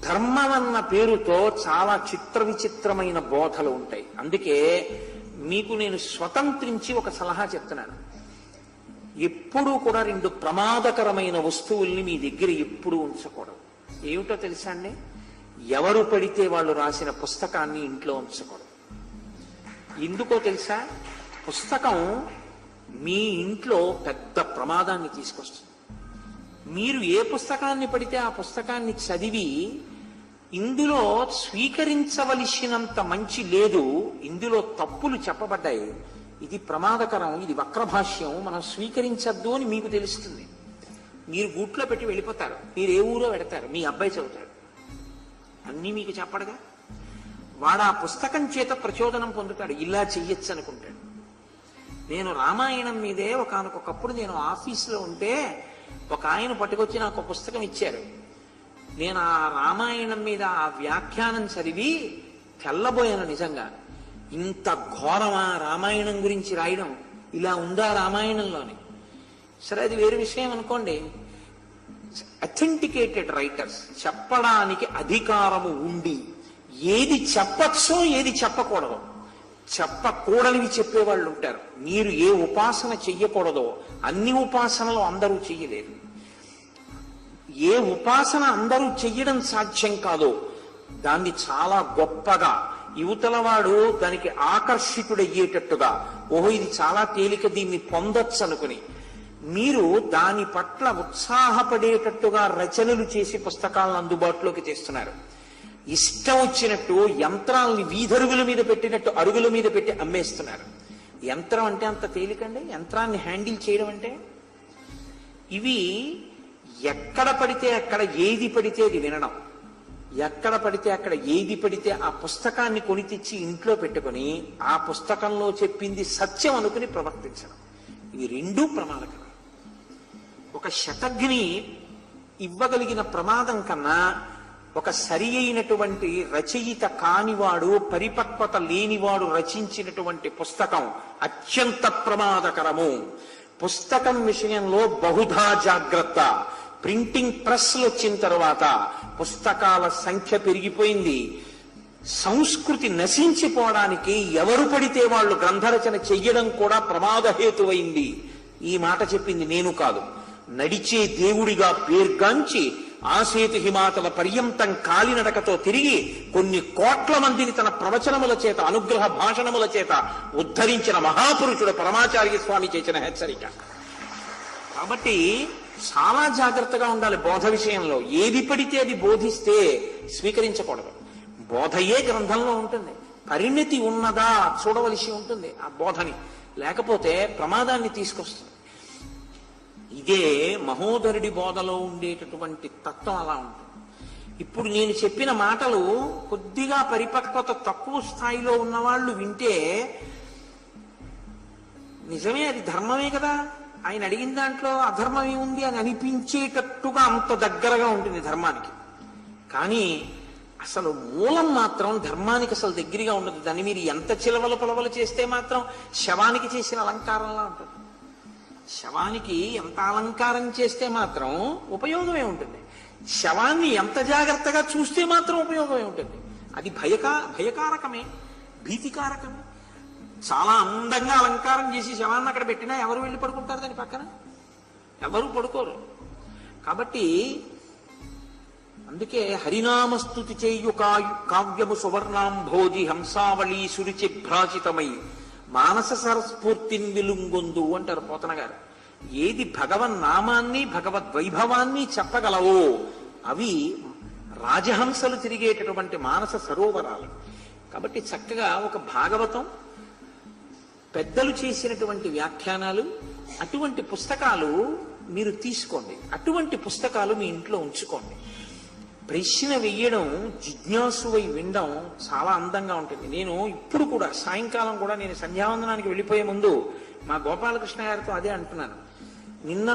ధర్మం అన్న పేరుతో చాలా చిత్ర విచిత్రమైన బోధలు ఉంటాయి. అందుకే మీకు నేను స్వతంత్రించి ఒక సలహా చెప్తున్నాను. ఎప్పుడూ కూడా రెండు ప్రమాదకరమైన వస్తువుల్ని మీ దగ్గర ఎప్పుడు ఉంచకూడదు. ఏమిటో తెలుసా అండి? ఎవరు పడితే వాళ్ళు రాసిన పుస్తకాన్ని ఇంట్లో ఉంచకూడదు. ఎందుకో తెలుసా? పుస్తకం మీ ఇంట్లో పెద్ద ప్రమాదాన్ని తీసుకొస్తుంది. మీరు ఏ పుస్తకాన్ని పడితే ఆ పుస్తకాన్ని చదివి ఇందులో స్వీకరించవలసినంత మంచి లేదు, ఇందులో తప్పులు చెప్పబడ్డాయి, ఇది ప్రమాదకరం, ఇది వక్రభాష్యం, మనం స్వీకరించద్దు అని మీకు తెలుస్తుంది. మీరు గూట్లో పెట్టి వెళ్ళిపోతారు. మీరు ఏ ఊరో పెడతారు, మీ అబ్బాయి చదువుతాడు, అన్నీ మీకు చెప్పడుగా. వాడు ఆ పుస్తకం చేత ప్రచోదనం పొందుతాడు, ఇలా చెయ్యొచ్చు అనుకుంటాడు. నేను రామాయణం మీదే ఒకనకొకప్పుడు నేను ఆఫీసులో ఉంటే ఒక ఆయన పట్టుకొచ్చి నాకు ఒక పుస్తకం ఇచ్చారు. నేను ఆ రామాయణం మీద ఆ వ్యాఖ్యానం చదివి తెల్లబోయాను. నిజంగా ఇంత ఘోరమా రామాయణం గురించి రాయడం, ఇలా ఉందా రామాయణంలోని? సరే, అది వేరే విషయం అనుకోండి. అథెంటికేటెడ్ రైటర్స్, చెప్పడానికి అధికారము ఉండి ఏది చెప్పచ్చో ఏది చెప్పకూడదో, చెప్పకూడనివి చెప్పేవాళ్ళు ఉంటారు. మీరు ఏ ఉపాసన చెయ్యకూడదో అన్ని ఉపాసనలు అందరూ చెయ్యలేరు. ఏ ఉపాసన అందరూ చెయ్యడం సాధ్యం కాదో దాన్ని చాలా గొప్పగా యువతలవాడు దానికి ఆకర్షితుడయ్యేటట్టుగా, ఓహో ఇది చాలా తేలిక, దీన్ని పొందొచ్చు అనుకుని మీరు దాని పట్ల ఉత్సాహపడేటట్టుగా రచనలు చేసి పుస్తకాలను అందుబాటులోకి తెస్తున్నారు. ఇష్టం వచ్చినట్టు యంత్రాలని వీధరుగుల మీద పెట్టినట్టు అరుగుల మీద పెట్టి అమ్మేస్తున్నారు. యంత్రం అంటే అంత తేలికండి? యంత్రాన్ని హ్యాండిల్ చేయడం అంటే? ఇవి ఎక్కడ పడితే అక్కడ ఏది పడితే అది వినడం, ఎక్కడ పడితే అక్కడ ఏది పడితే ఆ పుస్తకాన్ని కొని తెచ్చి ఇంట్లో పెట్టుకుని ఆ పుస్తకంలో చెప్పింది సత్యం అనుకుని ప్రవర్తించడం, ఇవి రెండూ ప్రమాదకరం. ఒక శతఘ్ని ఇవ్వగలిగిన ప్రమాదం కన్నా ఒక సరి అయినటువంటి రచయిత కానివాడు, పరిపక్వత లేనివాడు రచించినటువంటి పుస్తకం అత్యంత ప్రమాదకరము. పుస్తకం విషయంలో బహుధా జాగ్రత్త. ప్రింటింగ్ ప్రెస్లు వచ్చిన తర్వాత పుస్తకాల సంఖ్య పెరిగిపోయింది. సంస్కృతి నశించిపోవడానికి ఎవరు పడితే వాళ్ళు గ్రంథరచన చెయ్యడం కూడా ప్రమాదహేతువైంది. ఈ మాట చెప్పింది నేను కాదు. నడిచే దేవుడిగా పేర్గాంచి ఆసేతు హిమాతల పర్యంతం కాలినడకతో తిరిగి కొన్ని కోట్ల మందిని తన ప్రవచనముల చేత, అనుగ్రహ భాషణముల చేత ఉద్ధరించిన మహాపురుషుడు పరమాచార్య స్వామి చేసిన హెచ్చరిక. కాబట్టి చాలా జాగ్రత్తగా ఉండాలి బోధ విషయంలో. ఏది పడితే అది బోధిస్తే స్వీకరించకూడదు. బోధయే గ్రంథంలో ఉంటుంది, పరిణతి ఉన్నదా చూడవలసి ఉంటుంది ఆ బోధని, లేకపోతే ప్రమాదాన్ని తీసుకొస్తుంది. ఇదే మహోదరుడి బోధలో ఉండేటటువంటి తత్వం అలా ఉంటుంది. ఇప్పుడు నేను చెప్పిన మాటలు కొద్దిగా పరిపక్వత తక్కువ స్థాయిలో ఉన్నవాళ్ళు వింటే నిజమే, అది ధర్మమే కదా, ఆయన అడిగిన దాంట్లో అధర్మం ఏముంది అని అనిపించేటట్టుగా అంత దగ్గరగా ఉంటుంది ధర్మానికి. కానీ అసలు మూలం మాత్రం ధర్మానికి అసలు దగ్గరగా ఉండదు. దాన్ని మీరు ఎంత చిలవల పొలవలు చేస్తే మాత్రం శవానికి చేసిన అలంకారంలా ఉంటుంది. శవానికి ఎంత అలంకారం చేస్తే మాత్రం ఉపయోగమే ఉంటుంది, శవాన్ని ఎంత జాగ్రత్తగా చూస్తే మాత్రం ఉపయోగమే ఉంటుంది. అది భయకారకమే, భీతికారకమే. చాలా అందంగా అలంకారం చేసి శవాన్ని అక్కడ పెట్టినా ఎవరు వెళ్ళి పడుకుంటారు దాని పక్కన? ఎవరు పడుకోరు. కాబట్టి అందుకే హరినామస్తుతి చేయు కావ్యము సువర్ణాంభోజి హంసావళి సురుచి భ్రాజితమై మానస సరస్ఫూర్తిని వెలుంగొందు అంటారు పోతన గారు. ఏది భగవన్నామాన్ని భగవద్వైభవాన్ని చెప్పగలవో అవి రాజహంసలు తిరిగేటటువంటి మానస సరోవరాలు. కాబట్టి చక్కగా ఒక భాగవతం, పెద్దలు చేసినటువంటి వ్యాఖ్యానాలు, అటువంటి పుస్తకాలు మీరు తీసుకోండి. అటువంటి పుస్తకాలు మీ ఇంట్లో ఉంచుకోండి. ప్రశ్న వెయ్యడం, జిజ్ఞాసువై వినడం చాలా అందంగా ఉంటుంది. నేను ఇప్పుడు కూడా సాయంకాలం కూడా నేను సంధ్యావందనానికి వెళ్ళిపోయే ముందు మా గోపాలకృష్ణ గారితో అదే అంటున్నాను.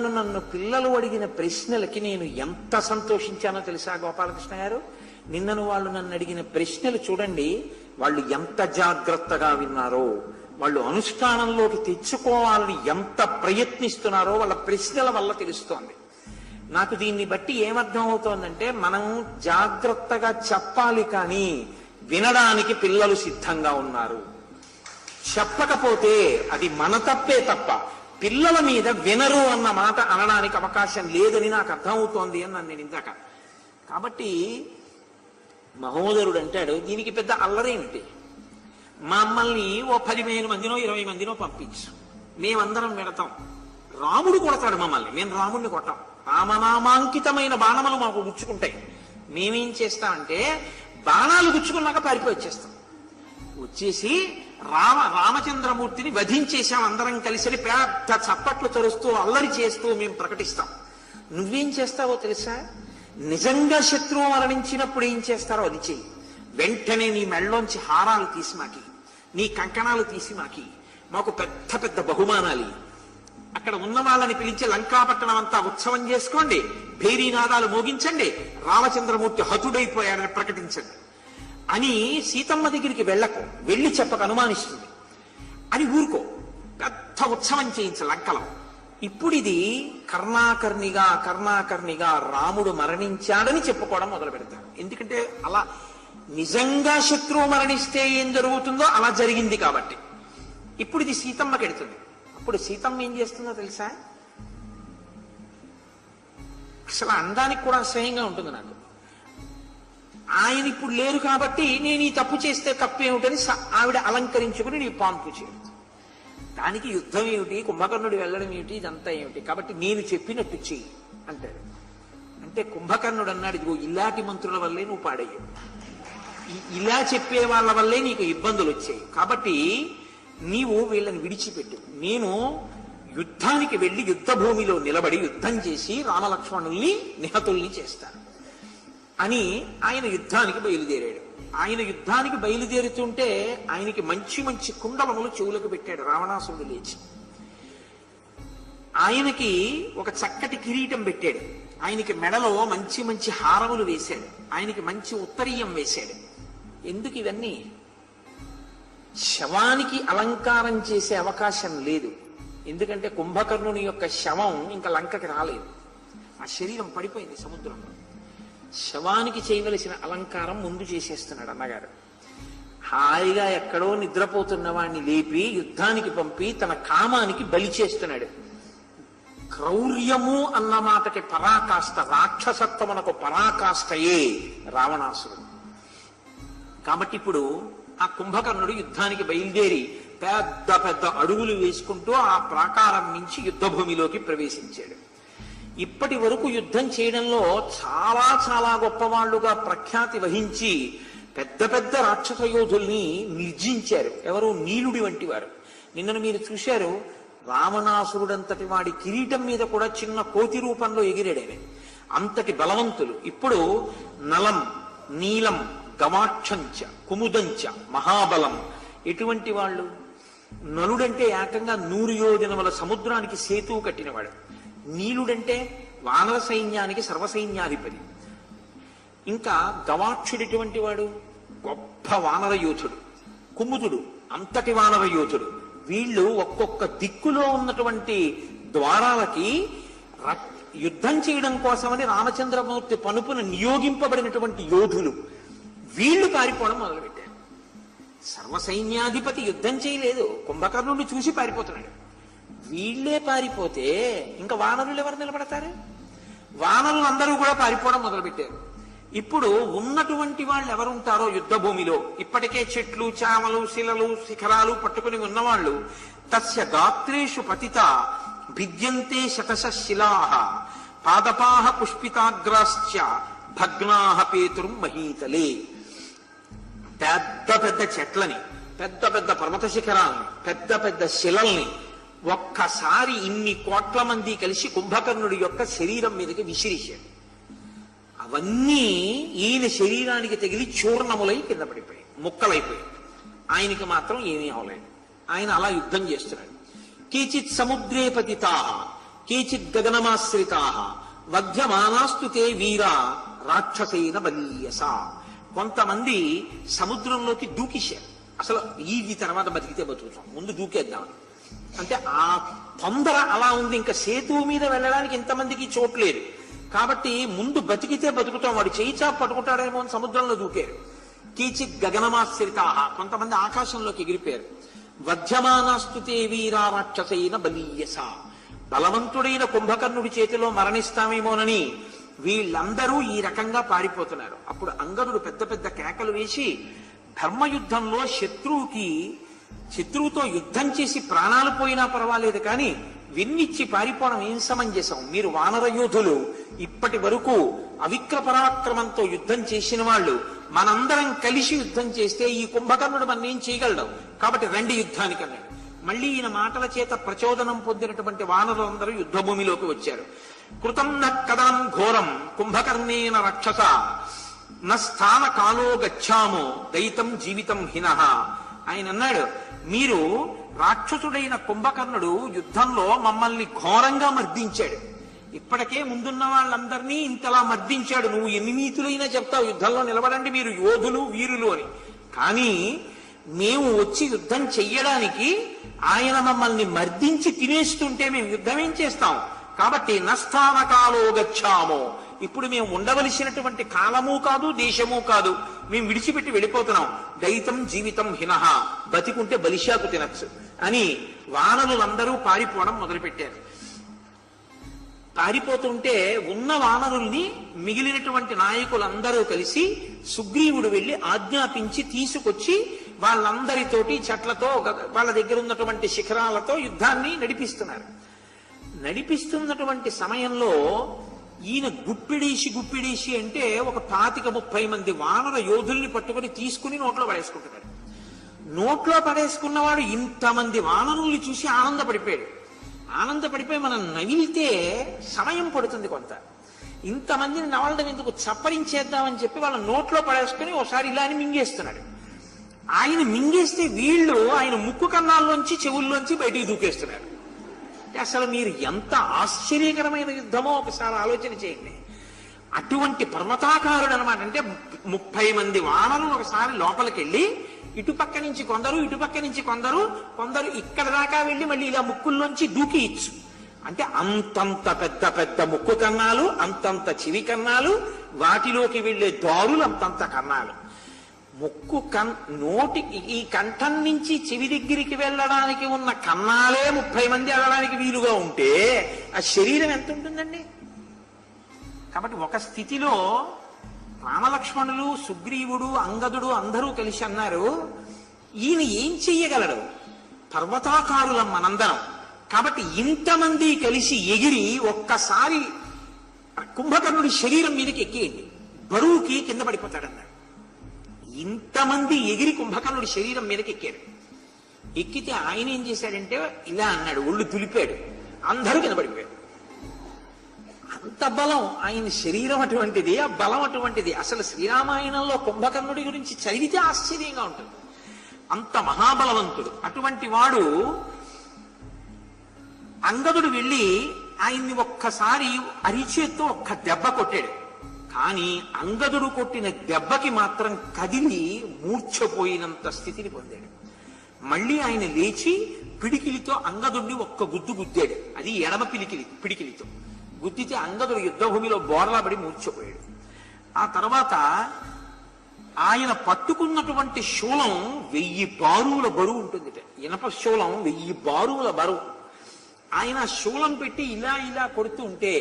నన్ను పిల్లలు అడిగిన ప్రశ్నలకి నేను ఎంత సంతోషించానో తెలుసా గోపాలకృష్ణ గారు? వాళ్ళు నన్ను అడిగిన ప్రశ్నలు చూడండి, వాళ్ళు ఎంత జాగ్రత్తగా విన్నారో, వాళ్ళు అనుష్ఠానంలోకి తెచ్చుకోవాలని ఎంత ప్రయత్నిస్తున్నారో వాళ్ళ ప్రశ్నల వల్ల తెలుస్తోంది. నాకు దీన్ని బట్టి ఏమర్థం అవుతోందంటే మనం జాగ్రత్తగా చెప్పాలి, కానీ వినడానికి పిల్లలు సిద్ధంగా ఉన్నారు. చెప్పకపోతే అది మన తప్పే తప్ప పిల్లల మీద వినరు అన్న మాట అనడానికి అవకాశం లేదని నాకు అర్థమవుతోంది అని నేను ఇందాక. కాబట్టి మహోదరుడు అంటాడు, దీనికి పెద్ద అల్లరేమిటి, మమ్మల్ని ఓ 15 మందినో 20 మందినో పంపించు, మేమందరం వెళతాం. రాముడు కొడతాడు మమ్మల్ని, మేము రాముడిని కొట్టాం. రామనామాంకితమైన బాణములు మాకు గుచ్చుకుంటాయి. మేమేం చేస్తామంటే బాణాలు గుచ్చుకున్నాక పారిపోయి వచ్చేసి రామచంద్రమూర్తిని వధించేశాం అందరం కలిసి పెద్ద చప్పట్లు తరుస్తూ అల్లరి చేస్తూ మేము ప్రకటిస్తాం. నువ్వేం చేస్తావో తెలుసా? నిజంగా శత్రువు మరణించినప్పుడు ఏం చేస్తారో అది చెయ్యి. వెంటనే నీ మెళ్ళలోంచి హారాలు తీసి మాకి, నీ కంకణాలు తీసి మాకు పెద్ద పెద్ద బహుమానాలు, అక్కడ ఉన్న వాళ్ళని పిలిచి లంకాపట్టణం అంతా ఉత్సవం చేసుకోండి, భేరీనాదాలు మోగించండి, రామచంద్రమూర్తి హతుడైపోయాడని ప్రకటించండి అని సీతమ్మ దగ్గరికి వెళ్ళకు, వెళ్ళి చెప్పక అనుమానిస్తుంది అని ఊరుకో. పెద్ద ఉత్సవం చేయించ లంకలో. ఇప్పుడు ఇది కర్ణాకర్ణిగా రాముడు మరణించాడని చెప్పుకోవడం మొదలు పెడతారు. ఎందుకంటే అలా నిజంగా శత్రువు మరణిస్తే ఏం జరుగుతుందో అలా జరిగింది కాబట్టి. ఇప్పుడు ఇది సీతమ్మకి ఎడుతుంది. అప్పుడు సీతమ్మ ఏం చేస్తుందో తెలుసా? అసలు అనడానికి కూడా అసహ్యంగా ఉంటుంది నాకు. ఆయన ఇప్పుడు లేరు కాబట్టి నేను ఈ తప్పు చేస్తే తప్పు ఏమిటని ఆవిడ అలంకరించుకుని నీ పాన్పు చేరుతుంది. దానికి యుద్ధం ఏమిటి, కుంభకర్ణుడు వెళ్ళడం ఏమిటి, ఇదంతా ఏమిటి, కాబట్టి నేను చెప్పినట్టు చెయ్యి అంటాడు. అంటే కుంభకర్ణుడు అన్నాడు, ఇదిగో ఇలాంటి మంత్రుల వల్లే నువ్వు పాడయ్యావు, ఇలా చెప్పే వాళ్ళ వల్లే నీకు ఇబ్బందులు వచ్చాయి, కాబట్టి నీవు వీళ్ళని విడిచిపెట్టు, నేను యుద్ధానికి వెళ్లి యుద్ధ భూమిలో నిలబడి యుద్ధం చేసి రామలక్ష్మణుల్ని నిహతుల్ని చేస్తాను అని ఆయన యుద్ధానికి బయలుదేరాడు. ఆయన యుద్ధానికి బయలుదేరుతుంటే ఆయనకి మంచి మంచి కుండలములు చెవులకు పెట్టాడు రావణాసురుడు లేచి. ఆయనకి ఒక చక్కటి కిరీటం పెట్టాడు, ఆయనకి మెడలో మంచి మంచి హారములు వేశాడు, ఆయనకి మంచి ఉత్తరీయం వేశాడు. ఎందుకు ఇవన్నీ? శవానికి అలంకారం చేసే అవకాశం లేదు. ఎందుకంటే కుంభకర్ణుని యొక్క శవం ఇంకా లంకకి రాలేదు, ఆ శరీరం పడిపోయింది సముద్రంలో. శవానికి చేయవలసిన అలంకారం ముందు చేసేస్తున్నాడు అన్నగారు. హాయిగా ఎక్కడో నిద్రపోతున్న వాడిని లేపి యుద్ధానికి పంపి తన కామానికి బలి చేస్తున్నాడు. క్రౌర్యము అన్న మాటకి పరాకాష్ట, రాక్షసత్వమునకు పరాకాష్టయే రావణాసురుడు. కాబట్టి ఇప్పుడు ఆ కుంభకర్ణుడు యుద్ధానికి బయలుదేరి పెద్ద పెద్ద అడుగులు వేసుకుంటూ ఆ ప్రాకారం నుంచి యుద్ధ భూమిలోకి ప్రవేశించాడు. ఇప్పటి వరకు యుద్ధం చేయడంలో చాలా చాలా గొప్పవాళ్లుగా ప్రఖ్యాతి వహించి పెద్ద పెద్ద రాక్షస యోధుల్ని నిర్జించారు. ఎవరు? నీలుడి వంటి వారు. నిన్నను మీరు చూశారు, రావణాసురుడంతటి వాడి కిరీటం మీద కూడా చిన్న కోతి రూపంలో ఎగిరాడేవి, అంతటి బలవంతులు. ఇప్పుడు నలం, నీలం, గవాక్షంచ, కుముదంచ, మహాబలం ఎటువంటి వాళ్ళు? నలుడంటే ఏకంగా 100 యోజనముల సముద్రానికి సేతువు కట్టినవాడు. నీలుడంటే వానర సైన్యానికి సర్వసైన్యాధిపతి. ఇంకా గవాక్షుడు ఎటువంటి వాడు? గొప్ప వానర యోధుడు. కుముదుడు అంతటి వానర యోధుడు. వీళ్ళు ఒక్కొక్క దిక్కులో ఉన్నటువంటి ద్వారాలకి యుద్ధం చేయడం కోసమని రామచంద్రమూర్తి పనుపున నియోగింపబడినటువంటి యోధులు. వీళ్ళు పారిపోవడం మొదలుపెట్టారు. సర్వసైన్యాధిపతి యుద్ధం చేయలేదు, కుంభకర్ణుడిని చూసి పారిపోతున్నాడు. వీళ్లే పారిపోతే ఇంకా వానరులు ఎవరు నిలబడతారు? వానరులు అందరూ కూడా పారిపోవడం మొదలుపెట్టారు. ఇప్పుడు ఉన్నటువంటి వాళ్ళు ఎవరుంటారో యుద్ధ భూమిలో, ఇప్పటికే చెట్లు, చామలు, శిలలు, శిఖరాలు పట్టుకుని ఉన్నవాళ్ళు, తస్య గాత్రేషు పతిత భిద్యంతే శతశ శిలాః పాదపాః పుష్పితాగ్రాశ్చ భగ్నాః పేతుర్ం మహీతలే. పెద్ద పెద్ద చెట్లని, పెద్ద పెద్ద పర్వత శిఖరాలని, పెద్ద పెద్ద శిలల్ని ఒక్కసారి ఇన్ని కోట్ల మంది కలిసి కుంభకర్ణుడి యొక్క శరీరం మీదకి విసిరిశాడు. అవన్నీ ఈయన శరీరానికి తగిలి చూర్ణములై కింద పడిపోయాయి, ముక్కలైపోయాయి. ఆయనకి మాత్రం ఏమీ అవలేదు. ఆయన అలా యుద్ధం చేస్తున్నాడు. కేచిత్ సముద్రే పతితాః కేచిత్ గగనమాశ్రితాః వధ్యమానాస్తు తే వీరా రాక్షసేన బలీయస. కొంతమంది సముద్రంలోకి దూకిశారు. అసలు ఈ తర్వాత బతికితే బతుకుతాం, ముందు దూకేద్దామని. అంటే ఆ తొందర అలా ఉంది. ఇంకా సేతువు మీద వెళ్ళడానికి ఇంతమందికి చోట్లేదు కాబట్టి ముందు బతికితే బతుకుతాం, వాడు చేయి చాపు పట్టుకుంటాడేమో అని సముద్రంలో దూకారు. కీచిత్ గగనమాశ్రితాః, కొంతమంది ఆకాశంలోకి ఎగిరిపోయారు. వధ్యమానాస్తుతే వీరా రాక్షసైన బలీయస, బలవంతుడైన కుంభకర్ణుడి చేతిలో మరణిస్తామేమోనని వీళ్ళందరూ ఈ రకంగా పారిపోతున్నారు. అప్పుడు అంగదుడు పెద్ద పెద్ద కేకలు వేసి, ధర్మయుద్ధంలో శత్రువుతో యుద్ధం చేసి ప్రాణాలు పోయినా పర్వాలేదు కానీ విన్నిచ్చి పారిపోవడం ఏం సమంజసం? మీరు వానర యోధులు, ఇప్పటి వరకు అవిక్ర పరాక్రమంతో యుద్ధం చేసిన వాళ్ళు, మనందరం కలిసి యుద్ధం చేస్తే ఈ కుంభకర్ణుడు మన ఏం చేయగలడు, కాబట్టి రండి యుద్ధానికి అన్నాడు. మళ్ళీ ఈయన మాటల చేత ప్రచోదనం పొందినటువంటి వానరులందరూ యుద్ధ భూమిలోకి వచ్చారు. కృతం న కదాం ఘోరం కుంభకర్ణేన రక్షస న స్థాన కాలో గచ్చామో దయితం జీవితం హినః. ఆయన అన్నాడు, మీరు రాక్షసుడైన కుంభకర్ణుడు యుద్ధంలో మమ్మల్ని ఘోరంగా మర్దించాడు. ఇప్పటికే ముందున్న వాళ్ళందరినీ ఇంతలా మర్దించాడు. నువ్వు ఎన్ని నీతులైనా చెప్తావు, యుద్ధంలో నిలబడండి మీరు యోధులు వీరులు అని. కానీ మేము వచ్చి యుద్ధం చెయ్యడానికి ఆయన మమ్మల్ని మర్దించి తినేస్తుంటే మేము యుద్ధం ఏం చేస్తాం? కాబట్టి నస్థానకాలో గచ్చామో, ఇప్పుడు మేము ఉండవలసినటువంటి కాలము కాదు, దేశము కాదు, మేము విడిచిపెట్టి వెళ్ళిపోతున్నాం. దైతం జీవితం హినహ, బతికుంటే బలిశాకు తినచ్చు అని వానరులందరూ పారిపోవడం మొదలుపెట్టారు. పారిపోతుంటే ఉన్న వానరుల్ని మిగిలినటువంటి నాయకులందరూ కలిసి సుగ్రీవుడు వెళ్లి ఆజ్ఞాపించి తీసుకొచ్చి వాళ్ళందరితోటి చెట్లతో వాళ్ళ దగ్గర ఉన్నటువంటి శిఖరాలతో యుద్ధాన్ని నడిపిస్తున్నటువంటి సమయంలో ఈయన గుప్పిడీసి అంటే ఒక 25-30 మంది వానర యోధుల్ని పట్టుకుని తీసుకుని నోట్లో పడేసుకుంటున్నాడు. నోట్లో పడేసుకున్నవాడు ఇంతమంది వానరుల్ని చూసి ఆనందపడిపోయి మనం నవిలితే సమయం పడుతుంది కొంత, ఇంతమందిని నవలడం ఎందుకు, చప్పరించేద్దామని చెప్పి వాళ్ళ నోట్లో పడేసుకుని ఒకసారి ఇలా అని మింగేస్తున్నాడు. ఆయన మింగేస్తే వీళ్ళు ఆయన ముక్కు కన్నాల్లోంచి చెవుల్లోంచి బయటికి దూకేస్తున్నారు. అంటే అసలు మీరు ఎంత ఆశ్చర్యకరమైన యుద్ధమో ఒకసారి ఆలోచన చేయండి. అటువంటి పర్వతాకారుడు అనమాట. అంటే 30 మంది వానరులు ఒకసారి లోపలికి వెళ్ళి ఇటుపక్క నుంచి కొందరు, ఇటుపక్క నుంచి కొందరు ఇక్కడ దాకా వెళ్ళి మళ్ళీ ఇలా ముక్కుల్లోంచి దూకి ఇచ్చు. అంటే అంతంత పెద్ద పెద్ద ముక్కు కన్నాలు, అంతంత చెవి కన్నాలు, వాటిలోకి వెళ్లే దారులు అంతంత కన్నాలు. ముక్కు నోటి ఈ కంఠం నుంచి చెవి దగ్గరికి వెళ్ళడానికి ఉన్న కన్నాలే 30 మంది వెళ్ళడానికి వీలుగా ఉంటే ఆ శరీరం ఎంత ఉంటుందండి? కాబట్టి ఒక స్థితిలో రామలక్ష్మణులు, సుగ్రీవుడు, అంగదుడు అందరూ కలిసి అన్నారు, ఈయన ఏం చెయ్యగలడు? పర్వతాకారులం మనందరం. కాబట్టి ఇంతమంది కలిసి ఎగిరి ఒక్కసారి కుంభకర్ణుడి శరీరం మీదకి ఎక్కేయండి, బరువుకి కింద పడిపోతాడన్నాడు. ఇంతమంది ఎగిరి కుంభకర్ణుడి శరీరం మీదకి ఎక్కారు. ఎక్కితే ఆయన ఏం చేశాడంటే ఇలా అన్నాడు, ఒళ్ళు తులిపాడు, అందరూ కింద పడిపోయారు. అంత బలం ఆయన శరీరం అటువంటిది, ఆ బలం అటువంటిది. అసలు శ్రీరామాయణంలో కుంభకర్ణుడి గురించి చదివితే ఆశ్చర్యంగా ఉంటుంది, అంత మహాబలవంతుడు. అటువంటి వాడు అంగదుడు వెళ్ళి ఆయన్ని ఒక్కసారి అరిచేత్తో ఒక్క దెబ్బ కొట్టాడు. కానీ అంగదుడు కొట్టిన దెబ్బకి మాత్రం కదిలి మూర్ఛపోయినంత స్థితిని పొందాడు. మళ్ళీ ఆయన లేచి పిడికిలితో అంగదుడిని ఒక్క గుద్దు గుద్దాడు. అది ఎడమ పిడికిలితో గుద్దితే అంగదుడు యుద్ధభూమిలో బోర్లా పడి మూర్ఛపోయాడు. ఆ తర్వాత ఆయన పట్టుకున్నటువంటి శూలం 1000 బారువుల బరువు ఉంటుంది. ఇనప శూలం 1000 బారువుల బరువు. ఆయన శూలం పెట్టి ఇలా ఇలా కొడుతూ ఉంటే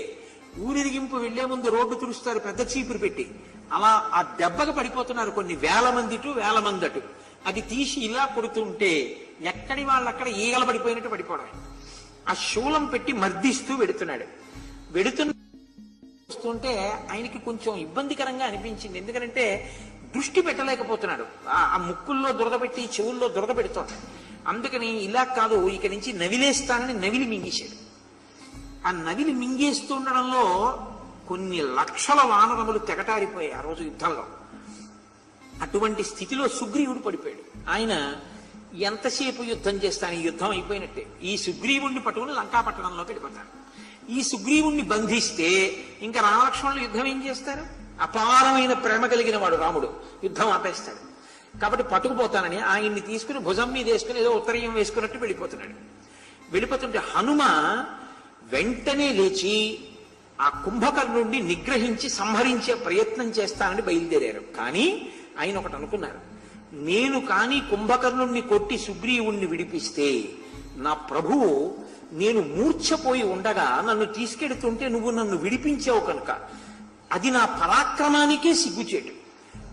ఊరిరిగింపు వెళ్లే ముందు రోడ్డు తుడుస్తారు పెద్ద చీపురు పెట్టి, అలా ఆ దెబ్బకు పడిపోతున్నారు కొన్ని వేల మంది అటు. అది తీసి ఇలా కొడుతుంటే ఎక్కడి వాళ్ళక్కడ ఈగలు పడిపోయినట్టు పడిపోవడం. ఆ శూలం పెట్టి మర్దిస్తూ వస్తుంటే ఆయనకి కొంచెం ఇబ్బందికరంగా అనిపించింది. ఎందుకంటే దృష్టి పెట్టలేకపోతున్నాడు, ఆ ముక్కుల్లో దురద పెట్టి చెవుల్లో దురద పెడుతోంది. అందుకని ఇలా కాదు, ఇక నుంచి నవిలేస్తానని నవిలి మింగేశాడు. ఆ నవిలి మింగేస్తుండడంలో కొన్ని లక్షల వానరములు తెగటారిపోయాయి ఆ రోజు యుద్ధంలో. అటువంటి స్థితిలో సుగ్రీవుడు పడిపోయాడు. ఆయన ఎంతసేపు యుద్ధం చేస్తాను, ఈ యుద్ధం అయిపోయినట్టే. ఈ సుగ్రీవుణ్ణి పట్టుకుని లంకాపట్టణంలోకి వెళ్ళిపోతారు. ఈ సుగ్రీవుణ్ణి బంధిస్తే ఇంకా రామలక్ష్మణులు యుద్ధం ఏం చేస్తారు? అపారమైన ప్రేమ కలిగిన వాడు రాముడు, యుద్ధం ఆపేస్తాడు. కాబట్టి పట్టుకుపోతానని ఆయన్ని తీసుకుని భుజం మీద వేసుకుని ఏదో ఉత్తరీయం వేసుకున్నట్టు వెళ్ళిపోతుంటే హనుమ వెంటనే లేచి ఆ కుంభకర్ణుడిని నిగ్రహించి సంహరించే ప్రయత్నం చేస్తానని బయలుదేరారు. కానీ ఆయన ఒకటి అనుకున్నారు, నేను కానీ కుంభకర్ణుడిని కొట్టి సుగ్రీవుణ్ణి విడిపిస్తే నా ప్రభువు నేను మూర్ఛపోయి ఉండగా నన్ను తీసుకెడుతుంటే నువ్వు నన్ను విడిపించావు కనుక అది నా పరాక్రమానికే సిగ్గుచేటు.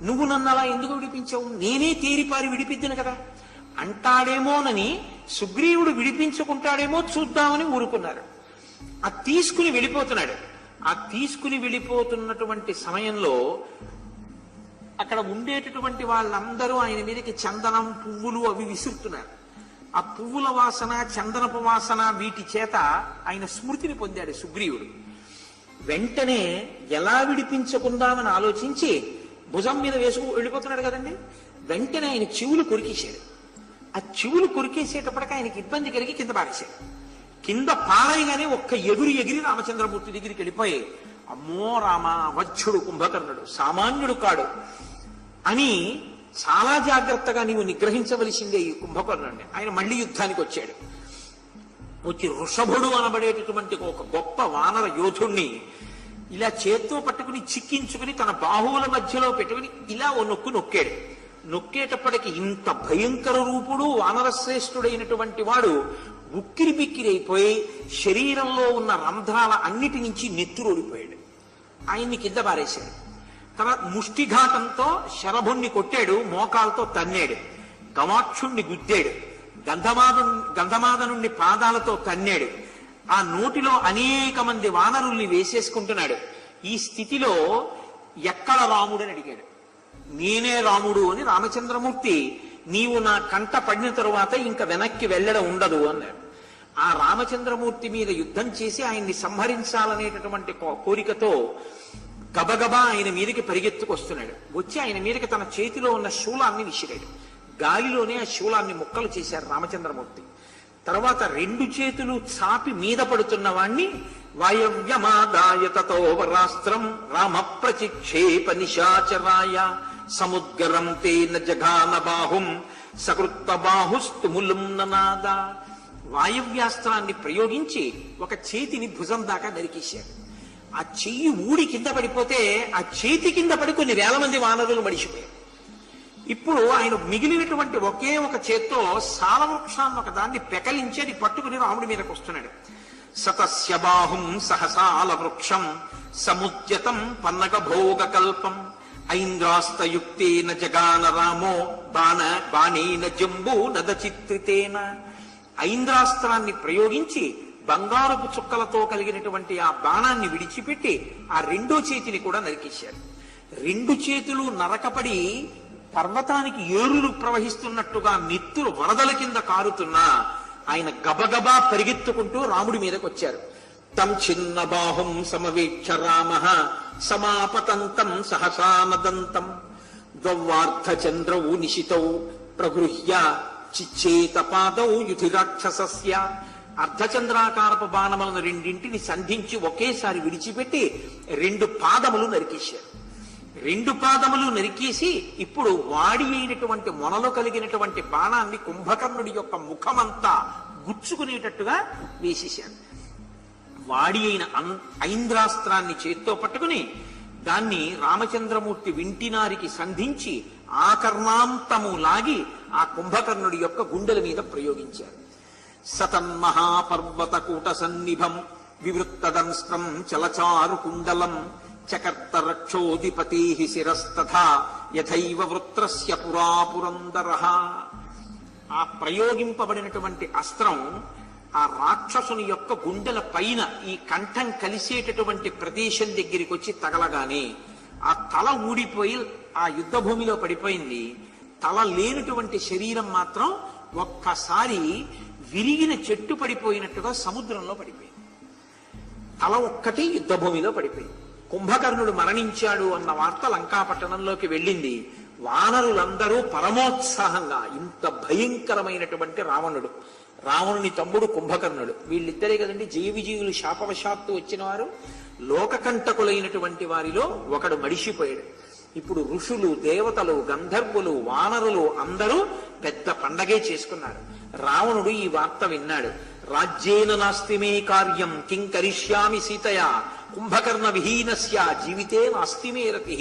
నువ్వు నన్ను అలా ఎందుకు విడిపించావు? నేనే తేరిపారి విడిపిద్దును కదా అంటాడేమోనని సుగ్రీవుడు విడిపించుకుంటాడేమో చూద్దామని ఊరుకున్నారు. ఆ తీసుకుని వెళ్ళిపోతున్నాడు. ఆ తీసుకుని వెళ్ళిపోతున్నటువంటి సమయంలో అక్కడ ఉండేటటువంటి వాళ్ళందరూ ఆయన మీదకి చందనం, పువ్వులు అవి విసురుతున్నారు. ఆ పువ్వుల వాసన, చందనపు వాసన, వీటి చేత ఆయన స్మృతిని పొందాడు సుగ్రీవుడు. వెంటనే ఎలా విడిపించుకుందామని ఆలోచించి భుజం మీద వెళ్ళిపోతున్నాడు కదండి, వెంటనే ఆయన చెవులు కొరికేశాడు. ఆ చెవులు కొరికేసేటప్పటికి ఆయనకి ఇబ్బంది కలిగి కింద పారేశాడు. కింద పారేయగానే ఒక్క ఎగిరి రామచంద్రమూర్తి దగ్గరికి వెళ్ళిపోయి, అమ్మో రామ, అవధ్యుడు కుంభకర్ణుడు, సామాన్యుడు కాడు అని చాలా జాగ్రత్తగా నీవు నిగ్రహించవలసిందే ఈ కుంభకర్ణుడిని. ఆయన మళ్ళీ యుద్ధానికి వచ్చాడు. వచ్చి వృషభుడు అనబడేటటువంటి ఒక గొప్ప వానర యోధుణ్ణి ఇలా చేత్తో పట్టుకుని చిక్కించుకుని తన బాహువుల మధ్యలో పెట్టుకుని ఇలా ఓ నొక్కాడు. నొక్కేటప్పటికి ఇంత భయంకర రూపుడు వానర శ్రేష్ఠుడైనటువంటి వాడు ఉక్కిరి బిక్కిరైపోయి శరీరంలో ఉన్న రంధ్రాల అన్నిటి నుంచి నెత్తురోడిపోయాడు. ఆయన్ని కింద పారేశాడు. తర్వాత ముష్టిఘాతంతో శరభుణ్ణి కొట్టాడు, మోకాలతో తన్నాడు, గవాక్షుణ్ణి గుద్దాడు, గంధమాదనుణ్ణి పాదాలతో తన్నాడు. ఆ నోటిలో అనేక మంది వానరుల్ని వేసేసుకుంటున్నాడు. ఈ స్థితిలో ఎక్కడ రాముడని అడిగాడు. నేనే రాముడు అని రామచంద్రమూర్తి, నీవు నా కంట పడిన తరువాత ఇంకా వెనక్కి వెళ్ళడం ఉండదు అన్నాడు. ఆ రామచంద్రమూర్తి మీద యుద్ధం చేసి ఆయన్ని సంహరించాలనేటటువంటి కోరికతో గబగబా ఆయన మీదకి పరిగెత్తుకొస్తున్నాడు. వచ్చి ఆయన మీదకి తన చేతిలో ఉన్న శూలాన్ని విసిరాడు. గాలిలోనే ఆ శూలాన్ని ముక్కలు చేశారు రామచంద్రమూర్తి. తర్వాత రెండు చేతులు చాపి మీద పడుతున్న వాణ్ణి వాయవ్యమాదాయ తతోవరాస్త్రం రామ ప్రచిక్షేప నిశాచరాయ సముద్గరం తేన జఘాన బాహుం సకృత్త బాహుస్తుములం ననాద. వాయవ్యాస్త్రాన్ని ప్రయోగించి ఒక చేతిని భుజం దాకా నరికేశాడు. ఆ చెయ్యి ఊడి కింద పడిపోతే ఆ చేతి కింద పడి కొన్ని వేల మంది వానరులు మడిచిపోయారు. ఇప్పుడు ఆయన మిగిలినటువంటి ఒకే ఒక చేత్తో సాలవృక్షాన్ని ఒక దాన్ని పెకలించి అది పట్టుకుని రాముడి మీదకి వస్తున్నాడు. సతస్య బాహుం సహసాల వృక్షం సముద్యతం పన్నగ భోగ కల్పం ఐంద్రాస్తయుక్తేన జగాన రామో బాణేన జంబూ నదచిత్రితేన. ఐంద్రాస్త్రాన్ని ప్రయోగించి బంగారపు చుక్కలతో కలిగినటువంటి ఆ బాణాన్ని విడిచిపెట్టి ఆ రెండో చేతిని కూడా నరికేశారు. రెండు చేతులు నరకపడి పర్వతానికి ఏరులు ప్రవహిస్తున్నట్టుగా నెత్తులు వరదల కింద కారుతున్నా ఆయన గబగబా పరిగెత్తుకుంటూ రాముడి మీదకి వచ్చారు. తం చిన్న బాహుం సమవేక్ష రామ సమాపతంతం సహసానదంతం ద్వార్ధ చంద్రౌ నిశితౌ ప్రగృహ్య చిచ్చేత పాదౌ యుధిరాక్షసస్య. అర్ధచంద్రాకారపు బాణములను రెండింటిని సంధించి ఒకేసారి విడిచిపెట్టి రెండు పాదములు నరికేశారు. రెండు పాదములు నరికేసి ఇప్పుడు వాడి అయినటువంటి మొనలో కలిగినటువంటి బాణాన్ని కుంభకర్ణుడి యొక్క ముఖమంతా గుచ్చుకునేటట్టుగా వేసేశారు. వాడి అయిన ఐంద్రాస్త్రాన్ని చేత్తో పట్టుకుని దాన్ని రామచంద్రమూర్తి వింటినారికి సంధించి ఆకర్ణాంతము లాగి ఆ కుంభకర్ణుడి యొక్క గుండెల మీద ప్రయోగించారు. సతన్మహాపర్వత కూట సన్నిభం వివృత్తదంస్త్రం చలచారు కుండలం చకర్త రక్షోధిపతి శిరస్తథా యథైవ వృత్రస్య పురాపురందరః. ఆ ప్రయోగింపబడినటువంటి అస్త్రం ఆ రాక్షసుని యొక్క గుండెల పైన ఈ కంఠం కలిసేటటువంటి ప్రదేశం దగ్గరికి వచ్చి తగలగానే ఆ తల ఊడిపోయి ఆ యుద్ధ భూమిలో పడిపోయింది. తల లేనటువంటి శరీరం మాత్రం ఒక్కసారి విరిగిన చెట్టు పడిపోయినట్టుగా సముద్రంలో పడిపోయింది. తల ఒక్కటి యుద్ధ భూమిలో పడిపోయింది. కుంభకర్ణుడు మరణించాడు అన్న వార్త లంకాపట్టణంలోకి వెళ్ళింది. వానరులందరూ పరమోత్సాహంగా, ఇంత భయంకరమైనటువంటి రావణుని తమ్ముడు కుంభకర్ణుడు, వీళ్ళిద్దరే కదండి జయ విజయులు శాపవశాత్తు వచ్చిన వారు. లోకకంటకులైనటువంటి వారిలో ఒకడు మడిసిపోయాడు. ఇప్పుడు ఋషులు, దేవతలు, గంధర్వులు, వానరులు అందరూ పెద్ద పండగే చేసుకున్నారు. రావణుడు ఈ వార్త విన్నాడు. రాజ్యేన నాస్తి మే కార్యం కిం కరిష్యామి సీతయా కుంభకర్ణ విహీనస్య జీవితే నాస్తి మే రతి.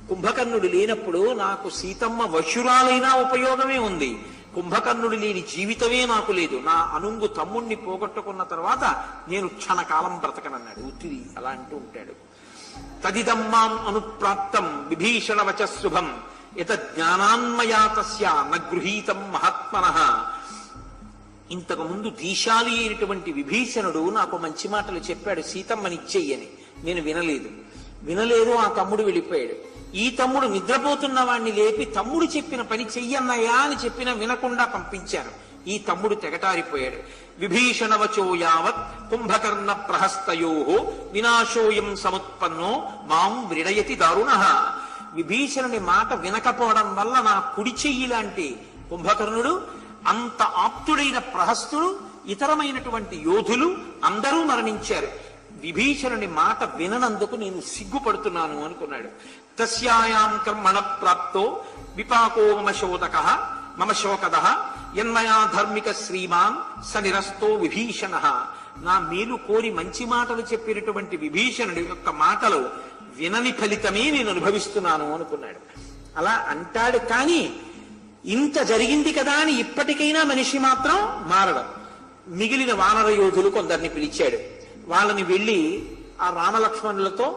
కుంభకర్ణుడు లేనప్పుడు నాకు సీతమ్మ వశురాలైనా ఉపయోగమే ఉంది, కుంభకర్ణుడు లేని జీవితమే నాకు లేదు. నా అనుంగు తమ్ముణ్ణి పోగొట్టుకున్న తర్వాత నేను క్షణకాలం బ్రతకనన్నాడు. ఉత్తిరి అలా అంటూ ఉంటాడు. తదిదమ్మాం అనుప్రాప్తం విభీషణ వచశుభం యత జ్ఞానాన్మయా తస్య నగృహీతం మహాత్మనః. ఇంతకు ముందు దీశాలి అయినటువంటి విభీషణుడు నాకు మంచి మాటలు చెప్పాడు, సీతమ్మనిచ్చెయ్యని. నేను వినలేదు. ఆ తమ్ముడు వెళ్ళిపోయాడు. ఈ తమ్ముడు నిద్రపోతున్న వాణ్ణి లేపి తమ్ముడు చెప్పిన పని చెయ్యన్నయ్యా అని చెప్పినా వినకుండా పంపించాను. ఈ తమ్ముడు తెగటారిపోయాడు. విభీషణవచో యావత్ కుంభకర్ణ ప్రహస్తయో వినాశోయం సముత్పన్నో మాం వ్రిడయతి దారుణః. విభీషణుని మాట వినకపోవడం వల్ల నా కుడి చెయ్యి లాంటి కుంభకర్ణుడు, అంత ఆప్తుడైన ప్రహస్తుడు, ఇతరమైనటువంటి యోధులు అందరూ మరణించారు. విభీషణుని మాట విననందుకు నేను సిగ్గుపడుతున్నాను అనుకున్నాడు. తస్యాయాం కర్మణ ప్రాప్తో విపాకో మమ శోకద యన్మయా ధర్మిక శ్రీమాన్ స నిరస్తో విభీషణ. నా మేలు కోరి మంచి మాటలు చెప్పినటువంటి విభీషణుడి యొక్క మాటలు వినని ఫలితమే నేను అనుభవిస్తున్నాను అనుకున్నాడు. అలా అంటాడు. కానీ ఇంత జరిగింది కదా అని ఇప్పటికైనా మనిషి మాత్రం మారడం. మిగిలిన వానర యోధులు కొందరిని పిలిచాడు. వాళ్ళని వెళ్ళి ఆ రామలక్ష్మణులతో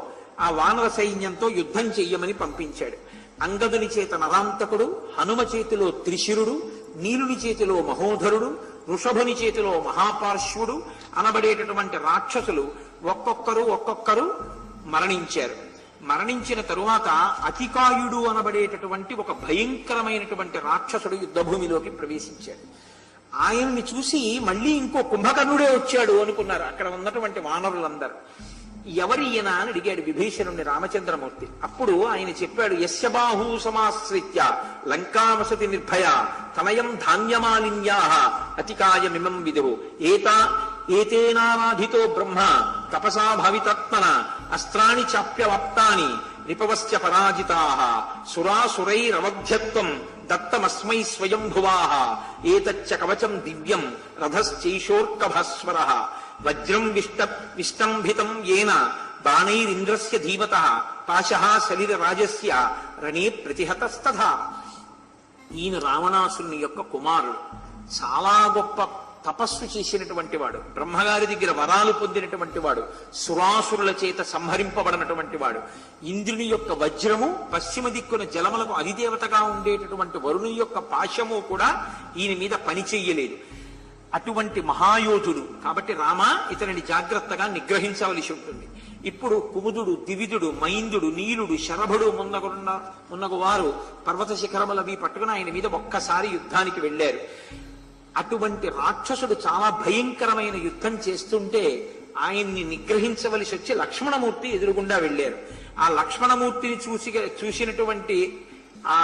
ఆ వానర సైన్యంతో యుద్ధం చెయ్యమని పంపించాడు. అంగదుని చేత నరాంతకుడు, హనుమ చేతిలో త్రిశిరుడు, నీలుని చేతిలో మహోధరుడు, వృషభుని చేతిలో మహాపార్శ్వుడు అనబడేటటువంటి రాక్షసులు ఒక్కొక్కరు మరణించారు. మరణించిన తరువాత అతికాయుడు అనబడేటటువంటి ఒక భయంకరమైనటువంటి రాక్షసుడు యుద్ధభూమిలోకి ప్రవేశించాడు. ఆయన్ని చూసి మళ్ళీ ఇంకో కుంభకర్ణుడే వచ్చాడు అనుకున్నారు అక్కడ ఉన్నటువంటి వానరులందరూ. ఎవరి ఈయన అని అడిగాడు విభీషణుని రామచంద్రమూర్తి. అప్పుడు ఆయన చెప్పాడు, యస్య బాహూ సమాశ్రిత్య లంకావసతి నిర్భయ తనయం ధాన్యమాలిన్యా అతికాయమిమం విదుః ఏతేనారాధితో బ్రహ్మ తపసా భవితత్మన అస్త్రాణి చాప్యవాప్తాని రిపవస్య పరాజితాః సురాసురైరవధ్యత్వం దత్తమస్మై స్వయంభువాః ఏతచ్చ కవచం దివ్యం రథశ్చైషోర్కభస్వరః వజ్రం విష్టంభితం ఏన బాణైరింద్రస్య ధీమతః పాశః సలిలరాజస్య రణే ప్రతిహతస్తథా. ఈయన రావణాసురుని యొక్క కుమారుడు. చాలా గొప్ప తపస్సు చేసినటువంటి వాడు, బ్రహ్మగారి దగ్గర వరాలు పొందినటువంటి వాడు, సురాసురుల చేత సంహరింపబడినటువంటి వాడు. ఇంద్రుని యొక్క వజ్రము, పశ్చిమ దిక్కున జలములకు అధిదేవతగా ఉండేటటువంటి వరుణుని యొక్క పాశము కూడా ఈయన మీద పని చెయ్యలేదు. అటువంటి మహాయోధుడు కాబట్టి రామ ఇతనిని జాగ్రత్తగా నిగ్రహించవలసి ఉంటుంది. ఇప్పుడు కుముదుడు, దివిదుడు, మైందుడు, నీలుడు, శరభుడు మున్నగు వారు పర్వత శిఖరములవి పట్టుకుని ఆయన మీద ఒక్కసారి యుద్ధానికి వెళ్ళారు. అటువంటి రాక్షసుడు చాలా భయంకరమైన యుద్ధం చేస్తుంటే ఆయన్ని నిగ్రహించవలసి వచ్చి లక్ష్మణమూర్తి ఎదురుగుండా వెళ్ళారు. ఆ లక్ష్మణమూర్తిని చూసినటువంటి ఆ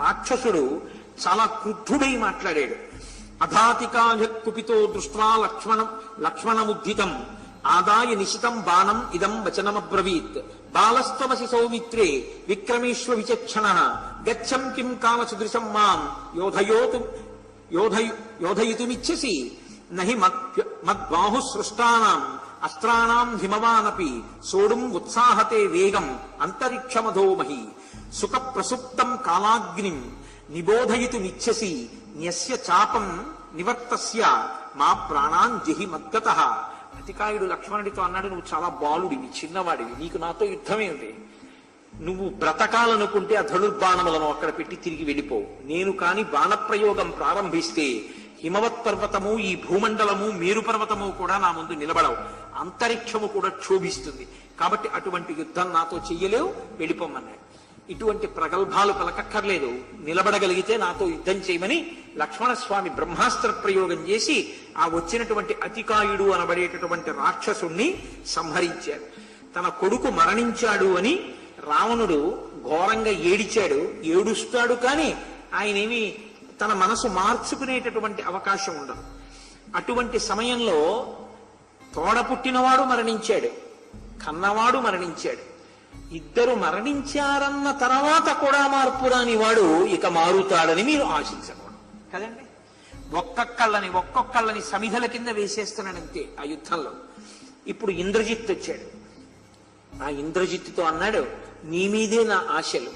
రాక్షసుడు చాలా క్రుద్ధుడై మాట్లాడాడు. అధాతికాయ కుపితో దృష్ట్వా లక్ష్మణముద్ధితం ఆదాయ నిశితం బాణం ఇదం వచనమబ్రవీత్ బాలస్త్వమసి సౌమిత్రే విక్రమేశ్వ విచక్షణ గచ్చం కిం కామ సుదృశం మాం యోధయితుమిచ్చసి నహి మద్బాహుసృష్టానాం అస్త్రాణాం హిమవానపి సోడుం ఉత్సాహతే వేగం అంతరిక్షమధోమహి సుఖ ప్రసుప్తం కాలాగ్నిం నిబోధయితుమిచ్చసి న్యస్య చాపం నివర్తస్య మా ప్రాణాన్ జహి మద్గతః. అతికాయుడు లక్ష్మణుడితో అన్నాడు, నువ్వు చాలా బాలుడివి, చిన్నవాడివి, నీకు నాతో యుద్ధమేమిటి? నువ్వు బ్రతకాలనుకుంటే ఆ ధనుర్బాణములను అక్కడ పెట్టి తిరిగి వెళ్ళిపోవు. నేను కాని బాణప్రయోగం ప్రారంభిస్తే హిమవత్ పర్వతము, ఈ భూమండలము, మేరు పర్వతము కూడా నా ముందు నిలబడవు, అంతరిక్షము కూడా క్షోభిస్తుంది. కాబట్టి అటువంటి యుద్ధం నాతో చెయ్యలేవు, వెళ్ళిపోమన్నాడు. ఇటువంటి ప్రగల్భాలు పలకక్కర్లేదు, నిలబడగలిగితే నాతో యుద్ధం చేయమని లక్ష్మణస్వామి బ్రహ్మాస్త్ర ప్రయోగం చేసి ఆ వచ్చినటువంటి అతికాయుడు అనబడేటటువంటి రాక్షసుణ్ణి సంహరించారు. తన కొడుకు మరణించాడు అని రావణుడు ఘోరంగా ఏడుస్తాడు. కానీ ఆయనేమి తన మనసు మార్చుకునేటటువంటి అవకాశం ఉండదు. అటువంటి సమయంలో తోడ పుట్టినవాడు మరణించాడు, కన్నవాడు మరణించాడు. ఇద్దరు మరణించారన్న తర్వాత కూడా మార్పు రాని వాడు ఇక మారుతాడని మీరు ఆశించకూడదు కదండి. ఒక్కొక్కళ్ళని సమిధల కింద వేసేస్తున్నాడంతే ఆ యుద్ధంలో. ఇప్పుడు ఇంద్రజిత్ వచ్చాడు. ఆ ఇంద్రజిత్తుతో అన్నాడు, నీ మీదే నా ఆశలు,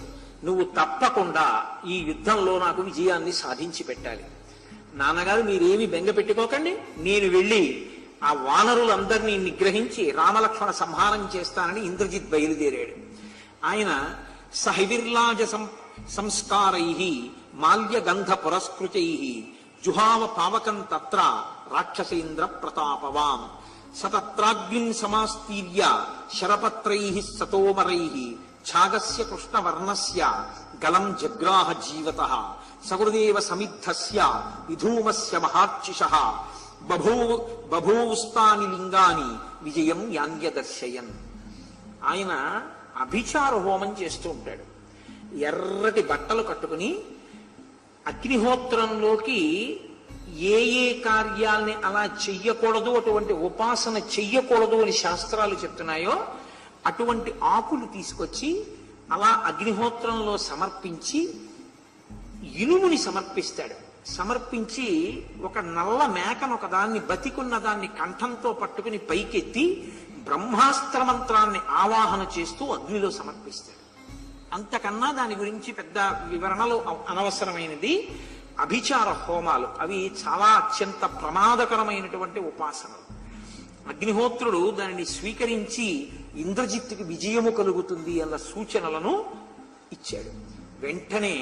నువ్వు తప్పకుండా ఈ యుద్ధంలో నాకు విజయాన్ని సాధించి పెట్టాలి. నాన్నగారు మీరేమి బెంగ పెట్టుకోకండి, నేను వెళ్ళి ఆ వానరులందరినీ నిగ్రహించి రామలక్ష్మణ సంహారం చేస్తానని ఇంద్రజిత్ బయలుదేరాడు. ఆయన సహివిర్లాజ సంస్కారై మాల్యగంధ పురస్కృతై జుహావ పావకం తత్ర రాక్షసేంద్ర ప్రతాపవాన్ సతత్రాగ్నిం సమాస్తీర్య శరపత్రై సతోమరై ఛాగస్య కృష్ణవర్ణస్య గలం జగ్రాహ జీవతః సహృదేవ సమిద్ధస్య విధూమస్య మహార్చిషః బభూవుస్తాని లింగాని విజయం యాంగ్యదర్శయన్. ఆయన అభిచార హోమం చేస్తూ ఉంటాడు. ఎర్రటి బట్టలు కట్టుకుని అగ్నిహోత్రంలోకి ఏ ఏ కార్యాల్ని అలా చెయ్యకూడదు, అటువంటి ఉపాసన చెయ్యకూడదు అని శాస్త్రాలు చెప్తున్నాయో అటువంటి ఆకులు తీసుకొచ్చి అలా అగ్నిహోత్రంలో సమర్పించి ఇనుముని సమర్పిస్తాడు. సమర్పించి ఒక నల్ల మేకను ఒకదాన్ని బతికున్న దాన్ని కంఠంతో పట్టుకుని పైకెత్తి బ్రహ్మాస్త్ర మంత్రాన్ని ఆవాహన చేస్తూ అగ్నిలో సమర్పిస్తాడు. అంతకన్నా దాని గురించి పెద్ద వివరణలు అనవసరమైనది. అభిచార హోమాలు అవి చాలా అత్యంత ప్రమాదకరమైనటువంటి ఉపాసనలు. అగ్నిహోత్రుడు దానిని స్వీకరించి ఇంద్రజిత్తుకి విజయము కలుగుతుంది అన్న సూచనలను ఇచ్చాడు. వెంటనే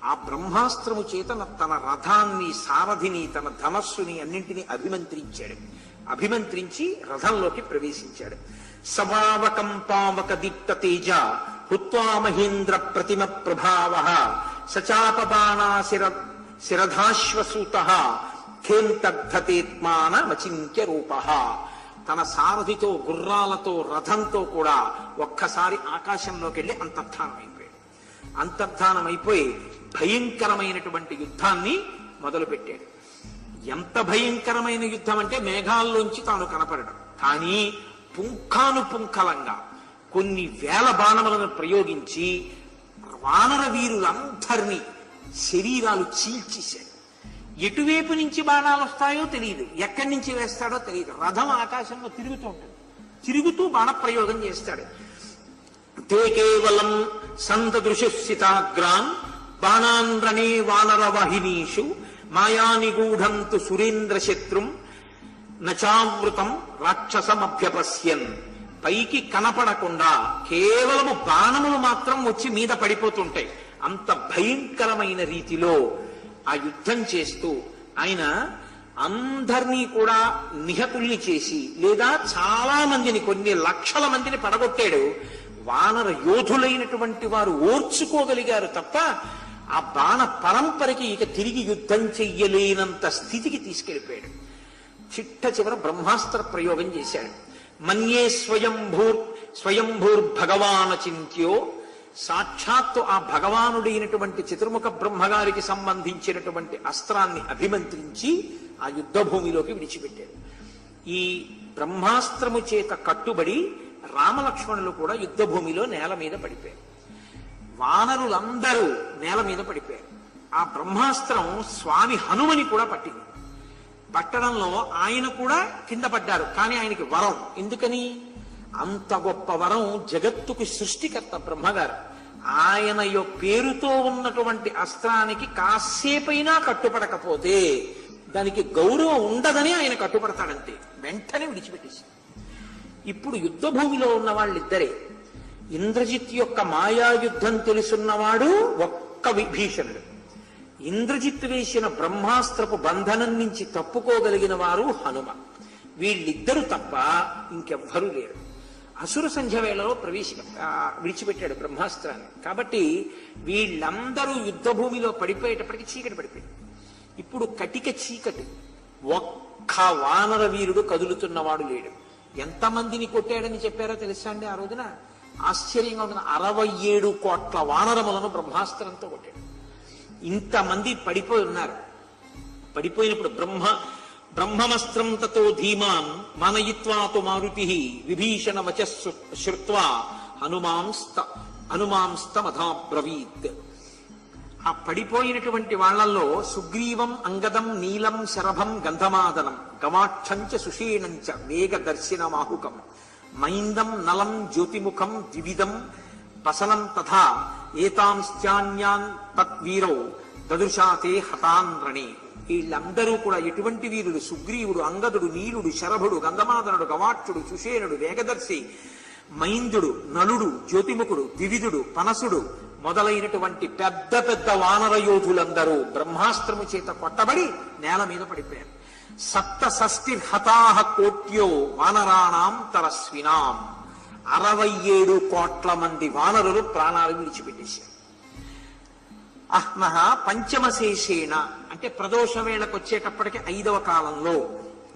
ఆ బ్రహ్మాస్త్రము చేత తన రథాన్ని, సారథిని, తన ధనస్సుని అన్నింటినీ అభిమంత్రించాడు. అభిమంత్రించి రథంలోకి ప్రవేశించాడు. సభావకం పావక దీప్త తేజ హుత్వా మహేంద్ర ప్రతిమ ప్రభావ సచాపబాణా శిరధాశ్వసూత ఖేంతగ్ధతేత్మాన మచింత్య రూప. తన సారథితో, గుర్రాలతో, రథంతో కూడా ఒక్కసారి ఆకాశంలోకి వెళ్ళి అంతర్ధానమైపోయాడు. అంతర్ధానమైపోయి భయంకరమైనటువంటి యుద్ధాన్ని మొదలుపెట్టాడు. ఎంత భయంకరమైన యుద్ధం అంటే మేఘాల్లోంచి తాను కనపడడం, కానీ పుంఖానుపుంఖలంగా కొన్ని వేల బాణములను ప్రయోగించి వానర వీరులందరినీ శరీరాలు చీల్చేశాడు. ఎటువైపు నుంచి బాణాలు వస్తాయో తెలియదు, ఎక్కడి నుంచి వేస్తాడో తెలియదు. రథం ఆకాశంలో తిరుగుతూ ఉంటుంది, తిరుగుతూ బాణప్రయోగం చేస్తాడు. తే కేవలం సంతదృశితాగ్రాన్ బాణాన్ రణే వానర వాహినీషు మాయానిగూఢంతు సురేంద్ర శత్రుం నచావృతం రాక్షసమభ్యపశ్యన్. పైకి కనపడకుండా కేవలము బాణములు మాత్రం వచ్చి మీద పడిపోతుంటాయి. అంత భయంకరమైన రీతిలో ఆ యుద్ధం చేస్తూ ఆయన అందరినీ కూడా నిహతుల్ని చేసి, లేదా చాలా మందిని, కొన్ని లక్షల మందిని పడగొట్టాడు. వానర యోధులైనటువంటి వారు ఓర్చుకోగలిగారు తప్ప ఆ బాణ పరంపరకి ఇక తిరిగి యుద్ధం చెయ్యలేనంత స్థితికి తీసుకెళ్ళిపోయాడు. చిట్ట చివర బ్రహ్మాస్త్ర ప్రయోగం చేశాడు. మన్యే స్వయంభూర్భగవాన్ చింత్యో. సాక్షాత్తు ఆ భగవానుడైనటువంటి చతుర్ముఖ బ్రహ్మగారికి సంబంధించినటువంటి అస్త్రాన్ని అభిమంత్రించి ఆ యుద్ధ భూమిలోకి విడిచిపెట్టాడు. ఈ బ్రహ్మాస్త్రము చేత కట్టుబడి రామలక్ష్మణులు కూడా యుద్ధ భూమిలో నేల మీద పడిపోయారు. వానరులందరూ నేల మీద పడిపోయారు. ఆ బ్రహ్మాస్త్రం స్వామి హనుమని కూడా పట్టింది. పట్టడంలో ఆయన కూడా కింద పడ్డారు. కానీ ఆయనకి వరం. ఎందుకని? అంత గొప్ప వరం. జగత్తుకు సృష్టికర్త బ్రహ్మగారు. ఆయన పేరుతో ఉన్నటువంటి అస్త్రానికి కాసేపైనా కట్టుపడకపోతే దానికి గౌరవం ఉండదని ఆయన కట్టుపడతాడంతే. వెంటనే విడిచిపెట్టేసి. ఇప్పుడు యుద్ధ భూమిలో ఉన్న వాళ్ళిద్దరే. ఇంద్రజిత్ యొక్క మాయాయుద్ధం తెలుసున్నవాడు ఒక్క విభీషణుడు. ఇంద్రజిత్ వేసిన బ్రహ్మాస్త్రపు బంధనం నుంచి తప్పుకోగలిగిన వారు హనుమ. వీళ్ళిద్దరూ తప్ప ఇంకెవ్వరూ లేరు. అసుర సంధ్య వేళలో విడిచిపెట్టాడు బ్రహ్మాస్త్రాన్ని. కాబట్టి వీళ్ళందరూ యుద్ధ భూమిలో పడిపోయేటప్పటికి చీకటి పడిపోయింది. ఇప్పుడు కటిక చీకటి. ఒక్క వానర వీరుడు కదులుతున్నవాడు లేడు. ఎంతమందిని కొట్టాడని చెప్పారో తెలుసా అండి? ఆ రోజున ఆశ్చర్యంగా ఉన్న 67 కోట్ల వానరములను బ్రహ్మాస్త్రంతో కొట్టాడు. ఇంతమంది పడిపోయి ఉన్నారు. పడిపోయినప్పుడు బ్రహ్మమస్త్రం తతో ధీమాన్ మానయిత్వాతు మారుతి విభీషణ వచస్సు శ్రుత్వా హనుమాంస్తమధాబ్రవీత్. ఆ పడిపోయినటువంటి వాళ్లలో సుగ్రీవం, అంగదం, నీలం, శరభం, గంధమాదనం, గవాక్షంచ సుషేణంచ వేగదర్శినమాహుకం, మైందం, నలం, జ్యోతిముఖం, ద్వివిధం, పసలం తథా ఏతాంశ్చాన్యాన్ తద్వీరౌ దదృశాతే హతాన్ రణే. వీళ్ళందరూ కూడా ఎటువంటి వీరులు? సుగ్రీవుడు, అంగదుడు, నీలుడు, శరభుడు, గంధమాదనుడు, గవాక్షుడు, సుషేణుడు, వేగదర్శి, మైందుడు, నలుడు, జ్యోతిముఖుడు, ద్వివిధుడు, పనసుడు మొదలైనటువంటి పెద్ద పెద్ద వానర యోధులందరూ బ్రహ్మాస్త్రము చేత కొట్టబడి నేల మీద పడిపోయారు. 67 కోట్యో వానరాణాం తరస్వినాం. 67 కోట్ల మంది వానరులు ప్రాణాలు విడిచిపెట్టేశారు. అహ్నః పంచమశేషేణ అంటే ప్రదోష వేళకు వచ్చేటప్పటికి 5వ కాలంలో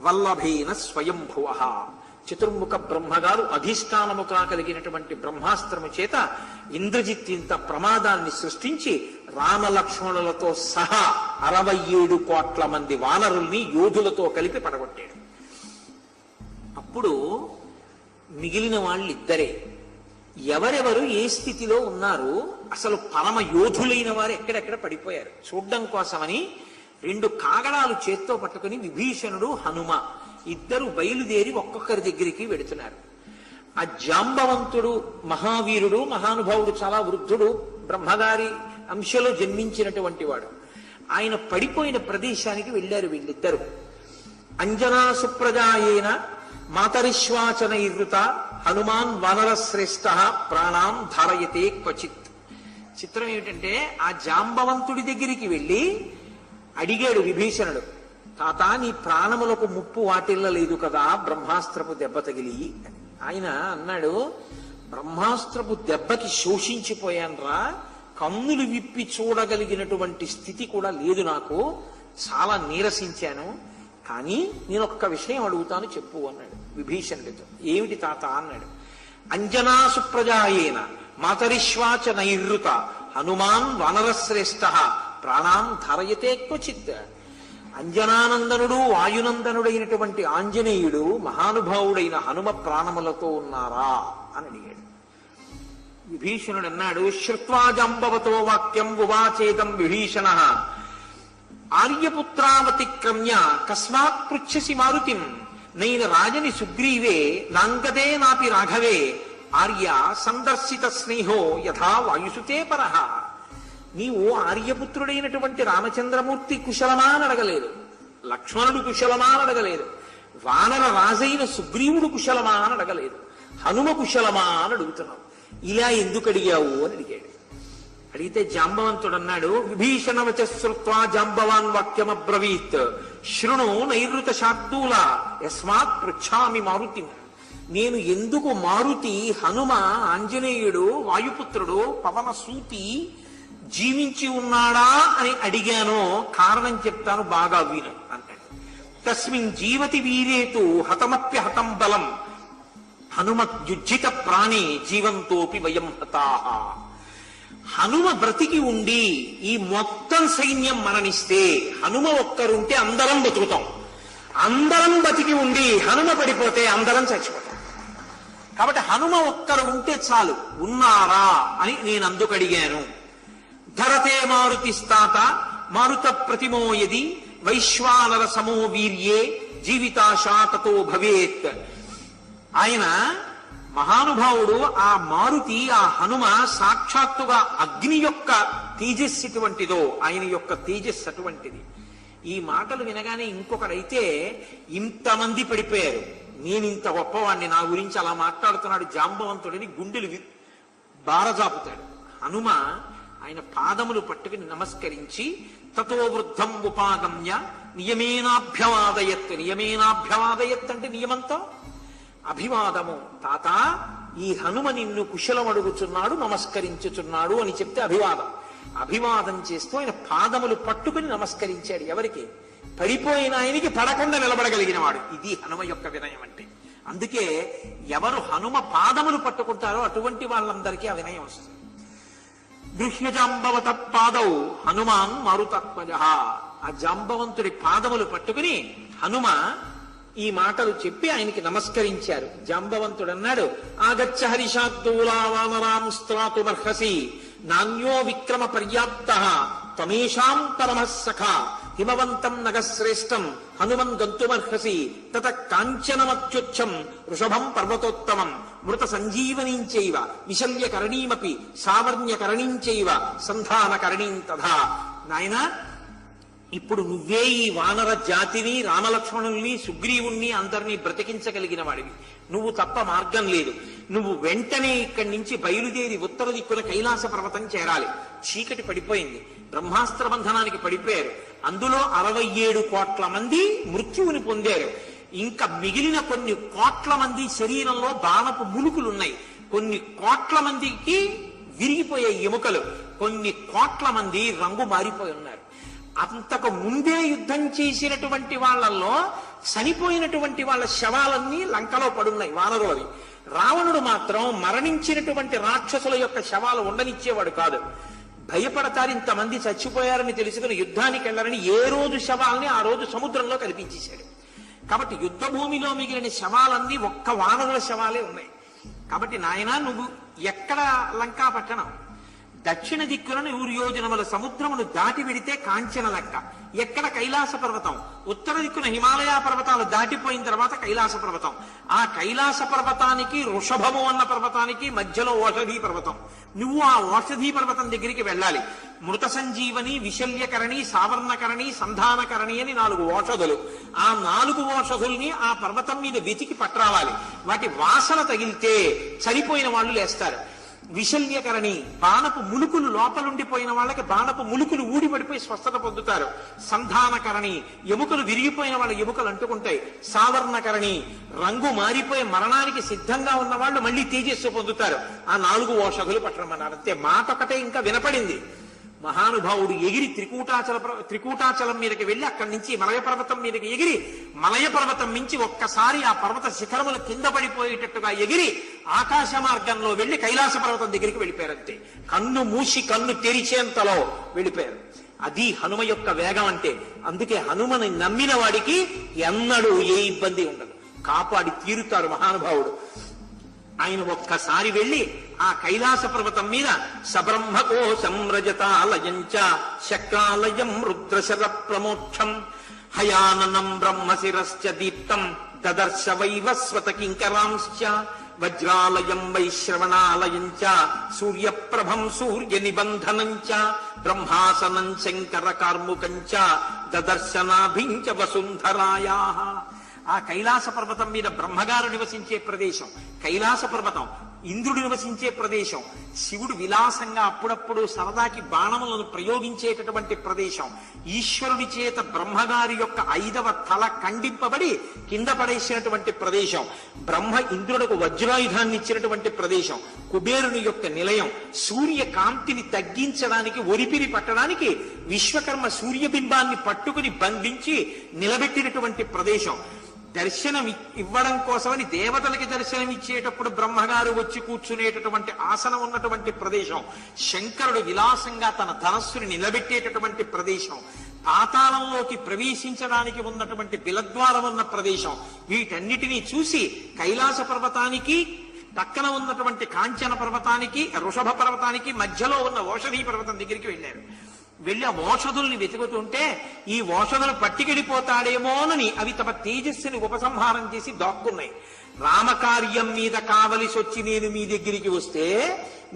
వల్లభేన స్వయంభువ చతుర్ముఖ బ్రహ్మగారు అధిష్టానము కాగలిగినటువంటి బ్రహ్మాస్త్రము చేత ఇంద్రజిత్ ఇంత ప్రమాదాన్ని సృష్టించి రామలక్ష్మణులతో సహా 67 కోట్ల మంది వానరుల్ని యోధులతో కలిపి పడగొట్టాడు. అప్పుడు మిగిలిన వాళ్ళిద్దరే. ఎవరెవరు ఏ స్థితిలో ఉన్నారు, అసలు పరమ యోధులైన వారు ఎక్కడెక్కడ పడిపోయారు చూడ్డం కోసమని 2 కాగడాలు చేత్తో పట్టుకుని విభీషణుడు హనుమ ఇద్దరు బయలుదేరి ఒక్కొక్కరి దగ్గరికి వెడుతున్నారు. ఆ జాంబవంతుడు మహావీరుడు, మహానుభావుడు, చాలా వృద్ధుడు, బ్రహ్మగారి అంశలో జన్మించినటువంటి వాడు. ఆయన పడిపోయిన ప్రదేశానికి వెళ్ళారు వీళ్ళిద్దరు. అంజనా సుప్రజాయేన మాతరిశ్వాచనైర్వృత హనుమాన్ వానరశ్రేష్ఠ ప్రాణాం ధారయతే క్వచిత్. చిత్రం ఏమిటంటే ఆ జాంబవంతుడి దగ్గరికి వెళ్ళి అడిగాడు విభీషణుడు, తాత నీ ప్రాణములకు ముప్పు వాటిల్లలేదు కదా బ్రహ్మాస్త్రపు దెబ్బ తగిలి అని. ఆయన అన్నాడు, బ్రహ్మాస్త్రపు దెబ్బకి శోషించిపోయాన్రా, కన్నులు విప్పి చూడగలిగినటువంటి స్థితి కూడా లేదు నాకు, చాలా నీరసించాను. కానీ నేను ఒక్క విషయం అడుగుతాను చెప్పు అన్నాడు విభీషణుడితో. ఏమిటి తాత అన్నాడు. అంజనా సుప్రజాయేన మాతరిశ్వాచ నైర్వృత హనుమాన్ వానరశ్రేష్ఠ ప్రాణాం ధారయతే క్వచిత్. అంజనానందనుడు వాయునందనుడైనటువంటి ఆంజనేయుడు మహానుభావుడైన హనుమ ప్రాణములతో ఉన్నారా అని అడిగాడు. విభీషణుడు అన్నాడు, శ్రుత్వా జాంబవతో వాక్యం ఉవాచేదం విభీషణ ఆర్యపుత్రావతిక్రమ్య కస్మాత్ పృచ్ఛసి మారుతిం నైన రాజని సుగ్రీవే నాంగదే నాపి రాఘవే ఆర్య సందర్శిత స్నేహో యథా వాయుసుతే పరహ. నీవు ఆర్యపుత్రుడైనటువంటి రామచంద్రమూర్తి కుశలమా అని అడగలేదు, లక్ష్మణుడు కుశలమా అని అడగలేదు, వానర రాజైన సుగ్రీవుడు కుశలమా అని అడగలేదు, హనుమ కుశలమా అని అడుగుతున్నావు. ఇలా ఎందుకు అడిగావు అని అడిగాడు. అడిగితే జాంబవంతుడు అన్నాడు, విభీషణవచ శ్రుత్వా జాంబవాన్ వాక్యమబ్రవీత్ శృణు నైరుత శార్దూల యస్మాత్ పృచ్ఛామి మారుతి. నేను ఎందుకు మారుతి, హనుమ, ఆంజనేయుడు, వాయుపుత్రుడు, పవన సూతి జీవించి ఉన్నాడా అని అడిగానో కారణం చెప్తాను, బాగా విను అన్నాడు. తస్మిన్ జీవతి వీరేతు హతమప్యహతం బలం హనుమద్యుజ్జిత ప్రాణి జీవంతోపి వయం హతాః. హనుమ బ్రతికి ఉండి ఈ మొత్తం సైన్యం మరణిస్తే, హనుమ ఒక్కరుంటే అందరం బతుకుతాం, అందరం బతికి ఉండి హనుమ పడిపోతే అందరం చచ్చిపోతాం. కాబట్టి హనుమ ఒక్కరు ఉంటే చాలు, ఉన్నారా అని నేను అందుకు అడిగాను. ధరతే మారుతిస్తాత మారుత ప్రతిమోయది వైశ్వానర సమో వీర్యే జీవితాశా తతో భవేత్. ఆయన మహానుభావుడు, ఆ మారుతి, ఆ హనుమ సాక్షాత్తుగా అగ్ని యొక్క తేజస్సు ఎటువంటిదో ఆయన యొక్క తేజస్సు అటువంటిది. ఈ మాటలు వినగానే ఇంకొకడైతే ఇంతమంది పడిపోయారు, నేను ఇంత గొప్పవాణ్ణి, నా గురించి అలా మాట్లాడుతున్నాడు జాంబవంతుడిని గుండెలు బారజాపుతాడు. హనుమ ఆయన పాదములు పట్టుకుని నమస్కరించి తతో వృద్ధం ఉపాగమ్య నియమేనాభ్యవాదయత్. నియమేనాభ్యవాదయత్ అంటే నియమంతో అభివాదము. తాత ఈ హనుమ నిన్ను కుశలం అడుగుచున్నాడు, నమస్కరించుచున్నాడు అని చెప్తే అభివాదం. అభివాదం చేస్తూ ఆయన పాదములు పట్టుకుని నమస్కరించాడు. ఎవరికి? పడిపోయిన ఆయనకి పడకుండా నిలబడగలిగిన వాడు. ఇది హనుమ యొక్క వినయం అంటే. అందుకే ఎవరు హనుమ పాదములు పట్టుకుంటారో అటువంటి వాళ్ళందరికీ ఆ వినయం వస్తుంది. గృహ్యజాంబవత పాదౌ హనుమాన్ మారుతాత్మజ. ఆ జాంబవంతుడి పాదములు పట్టుకుని హనుమ ఈ మాటలు చెప్పి ఆయనకి నమస్కరించారు. జాంబవంతుడు అన్నాడు, ఆగచ్చ హరిషాద్దూలా వానరాం స్త్రాతుమర్హసి నాణ్యో విక్రమ పర్యాప్త తమేషాం పరమః సఖా హిమవంతం నగశ్రేష్టం హనుమన్ గంతుమర్హసి తత కాంచనమత్యుచ్చం వృషభం పర్వతోత్తమం మృత సంజీవనీంచైవ విశల్యకరణీమపి సావర్ణ్యకరణీంచైవ సంధానకరణీం తథా. నాయనా, ఇప్పుడు నువ్వే ఈ వానర జాతిని, రామలక్ష్మణుల్ని, సుగ్రీవుణ్ణి అందరినీ బ్రతికించగలిగిన వాడివి. నువ్వు తప్ప మార్గం లేదు. నువ్వు వెంటనే ఇక్కడి నుంచి బయలుదేరి ఉత్తర దిక్కున కైలాస పర్వతం చేరాలి. చీకటి పడిపోయింది, బ్రహ్మాస్త్ర బంధనానికి పడిపోయారు. అందులో 67 కోట్ల మంది మృత్యువుని పొందారు. ఇంకా మిగిలిన కొన్ని కోట్ల మంది శరీరంలో బాణపు ములుకులున్నాయి. కొన్ని కోట్ల మందికి విరిగిపోయే ఎముకలు, కొన్ని కోట్ల మంది రంగు మారిపోయి ఉన్నారు. అంతకు ముందే యుద్ధం చేసినటువంటి వాళ్ళల్లో చనిపోయినటువంటి వాళ్ళ శవాలన్నీ లంకలో పడున్నాయి వానరులవి. రావణుడు మాత్రం మరణించినటువంటి రాక్షసుల యొక్క శవాలు ఉండనిచ్చేవాడు కాదు. భయపడతారు, ఇంతమంది చచ్చిపోయారని తెలుసుకుని యుద్ధానికి వెళ్ళారని ఏ రోజు శవాల్ని ఆ రోజు సముద్రంలో కల్పించేశాడు. కాబట్టి యుద్ధ భూమిలో మిగిలిన శవాలన్నీ ఒక్క వానరుల శవాలే ఉన్నాయి. కాబట్టి నాయనా, నువ్వు ఎక్కడ లంకా పట్టణం? దక్షిణ దిక్కున 100 యోజనముల సముద్రమును దాటి వెడితే కాంచన లంక. ఎక్కడ? కైలాస పర్వతం. ఉత్తర దిక్కున హిమాలయ పర్వతాలు దాటిపోయిన తర్వాత కైలాస పర్వతం. ఆ కైలాస పర్వతానికి, వృషభము అన్న పర్వతానికి మధ్యలో ఓషధీ పర్వతం. నువ్వు ఆ ఓషధీ పర్వతం దగ్గరికి వెళ్ళాలి. మృత సంజీవని, విశల్యకరణి, సావర్ణకరణి, సంధానకరణి అని 4 ఓషధులు. ఆ 4 ఓషధుల్ని ఆ పర్వతం మీద వెతికి పట్రావాలి. వాటి వాసన తగిలితే చనిపోయిన వాళ్ళు లేస్తారు. విశల్యకరణి, బాణపు ములుకులు లోపలుండిపోయిన వాళ్ళకి బాణపు ములుకులు ఊడిపడిపోయి స్వస్థత పొందుతారు. సంధానకరణి, ఎముకలు విరిగిపోయిన వాళ్ళ ఎముకలు అంటుకుంటాయి. సావర్ణకరణి, రంగు మారిపోయి మరణానికి సిద్ధంగా ఉన్న వాళ్ళు మళ్ళీ తేజస్సు పొందుతారు. ఆ 4 ఓషధులు పట్టమన్నారు. అంతే. మాట ఒకటే ఇంకా వినపడింది. మహానుభావుడు ఎగిరి త్రికూటాచలం మీదకి వెళ్ళి అక్కడి నుంచి మలయ పర్వతం మీదకి ఎగిరి, మలయ పర్వతం నుంచి ఒక్కసారి ఆ పర్వత శిఖరములు కింద పడిపోయేటట్టుగా ఎగిరి ఆకాశ మార్గంలో వెళ్లి కైలాస పర్వతం దగ్గరికి వెళ్ళిపోయారంతే. కన్ను మూసి కన్ను తెరిచేంతలో వెళ్ళిపోయారు. అది హనుమ యొక్క వేగం అంటే. అందుకే హనుమని నమ్మిన వాడికి ఎన్నడూ ఏ ఇబ్బంది ఉండదు, కాపాడి తీరుతారు మహానుభావుడు. ఆయన ఒక్కసారి వెళ్లి ఆ కైలాస పర్వతం మీద సబ్రహ్మకోశం రజతాలయంచ శక్రాలయం రుద్రశర ప్రమోక్షం హయాననం బ్రహ్మశిరశ్చ దీప్తం దదర్శ వైవస్వత కింకరాంశ్చ వజ్రాలయం వైశ్రవణాలయం చ సూర్యప్రభం సూర్య నిబంధనం చ బ్రహ్మాసనం శంకర కార్ముకం చ దదర్శనాభిం చ వసుంధరాయాః. ఆ కైలాస పర్వతం మీద బ్రహ్మగారు నివసించే ప్రదేశం కైలాస పర్వతం, ఇంద్రుడు నివసించే ప్రదేశం, శివుడు విలాసంగా అప్పుడప్పుడు సరదాకి బాణములను ప్రయోగించేటటువంటి ప్రదేశం, ఈశ్వరుడి చేత బ్రహ్మగారి యొక్క 5వ తల ఖండింపబడి కింద పడేసినటువంటి ప్రదేశం, బ్రహ్మ ఇంద్రుడికి వజ్రాయుధాన్ని ఇచ్చినటువంటి ప్రదేశం, కుబేరుని యొక్క నిలయం, సూర్యకాంతిని తగ్గించడానికి, ఒరిపిరి పట్టడానికి విశ్వకర్మ సూర్యబింబాన్ని పట్టుకుని బంధించి నిలబెట్టినటువంటి ప్రదేశం, దర్శనం ఇవ్వడం కోసమని దేవతలకి దర్శనం ఇచ్చేటప్పుడు బ్రహ్మగారు వచ్చి కూర్చునేటటువంటి ఆసనం ఉన్నటువంటి ప్రదేశం, శంకరుడు విలాసంగా తన ధనస్సుని నిలబెట్టేటటువంటి ప్రదేశం, పాతాళంలోకి ప్రవేశించడానికి ఉన్నటువంటి బిలద్వారం ఉన్న ప్రదేశం, వీటన్నిటినీ చూసి కైలాస పర్వతానికి పక్కన ఉన్నటువంటి కాంచన పర్వతానికి, వృషభ పర్వతానికి మధ్యలో ఉన్న ఓషధీ పర్వతం దగ్గరికి వెళ్ళారు. వెళ్ళి ఆ ఓషధుల్ని వెతుకుతుంటే ఈ ఓషధులు పట్టుకెళ్ళిపోతాడేమోనని అవి తమ తేజస్సుని ఉపసంహారం చేసి దాక్కున్నాయి. రామకార్యం మీద కావలసి వచ్చి నేను మీ దగ్గరికి వస్తే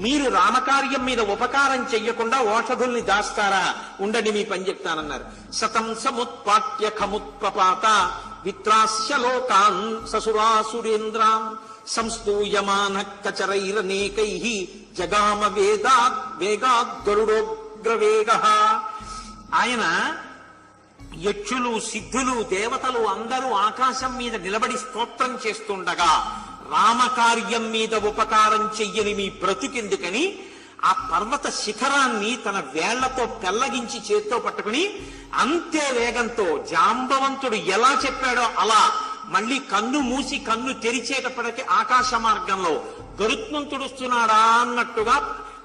మీరు రామకార్యం మీద ఉపకారం చెయ్యకుండా ఓషధుల్ని దాస్తారా? ఉండండి, మీ పని చెప్తానన్నారు. సతం సముత్పాట్య ఖముత్పపాత విత్రాస్య లోకాన్ ససురాసురేంద్రాం సంస్తూయమాన కచరైరనేకైః జగామ వేగాద్ గరుడోగ్రవేగ. ఆయన యక్షులు, సిద్ధులు, దేవతలు అందరూ ఆకాశం మీద నిలబడి స్తోత్రం చేస్తుండగా రామకార్యం మీద ఉపకారం చెయ్యని మీ బ్రతుకెందుకని ఆ పర్వత శిఖరాన్ని తన వేళ్లతో పెళ్లగించి చేత్తో పట్టుకుని అంతే వేగంతో జాంబవంతుడు ఎలా చెప్పాడో అలా మళ్ళీ కన్ను మూసి కన్ను తెరిచేటప్పటికి ఆకాశ మార్గంలో గరుత్మంతుడుస్తున్నాడా అన్నట్టుగా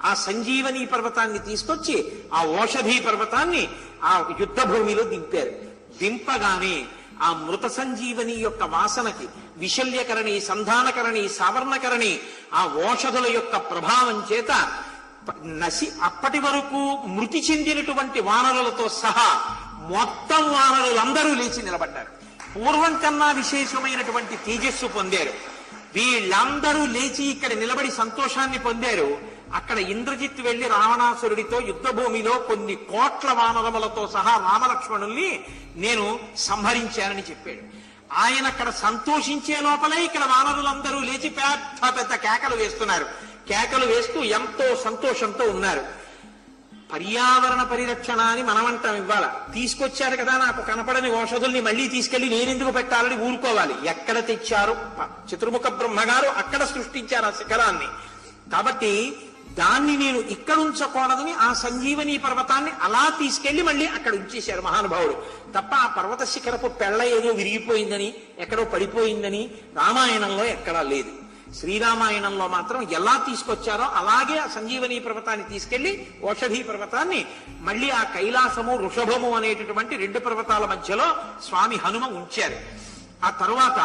ఆ సంజీవని పర్వతాన్ని తీసుకొచ్చి ఆ ఓషధీ పర్వతాన్ని ఆ యుద్ధ భూమిలో దింపారు. దింపగానే ఆ మృత సంజీవని యొక్క వాసనకి విశల్యకరణి, సంధానకరణి, సావర్ణకరణి ఆ ఓషధుల యొక్క ప్రభావం చేత అప్పటి వరకు మృతి చెందినటువంటి వానరులతో సహా మొత్తం వానరులందరూ లేచి నిలబడ్డారు. పూర్వం కన్నా విశేషమైనటువంటి తేజస్సు పొందారు. వీళ్ళందరూ లేచి ఇక్కడ నిలబడి సంతోషాన్ని పొందారు. అక్కడ ఇంద్రజిత్ వెళ్లి రావణాసురుడితో యుద్ధ భూమిలో కొన్ని కోట్ల వానరములతో సహా రామలక్ష్మణుల్ని నేను సంహరించానని చెప్పాడు. ఆయన అక్కడ సంతోషించే లోపలే ఇక్కడ వానరులందరూ లేచి పెద్ద పెద్ద కేకలు వేస్తున్నారు. కేకలు వేస్తూ ఎంతో సంతోషంతో ఉన్నారు. పర్యావరణ పరిరక్షణ అని మనమంటాం. ఇవ్వాల తీసుకొచ్చారు కదా, నాకు కనపడని ఓషధుల్ని మళ్లీ తీసుకెళ్లి నేనెందుకు పెట్టాలని ఊరుకోవాలి. ఎక్కడ తెచ్చారు? చతుర్ముఖ బ్రహ్మగారు అక్కడ సృష్టించారు ఆ శిఖరాన్ని. కాబట్టి దాన్ని నేను ఇక్కడ ఉంచకూడదని ఆ సంజీవని పర్వతాన్ని అలా తీసుకెళ్లి మళ్ళీ అక్కడ ఉంచేశారు మహానుభావుడు. తప్ప ఆ పర్వత శిఖరపు పెళ్ళ ఏదో విరిగిపోయిందని, ఎక్కడో పడిపోయిందని రామాయణంలో ఎక్కడా లేదు. శ్రీరామాయణంలో మాత్రం ఎలా తీసుకొచ్చారో అలాగే ఆ సంజీవని పర్వతాన్ని తీసుకెళ్లి ఓషధీ పర్వతాన్ని మళ్ళీ ఆ కైలాసము వృషభము అనేటటువంటి రెండు పర్వతాల మధ్యలో స్వామి హనుమ ఉంచారు. ఆ తరువాత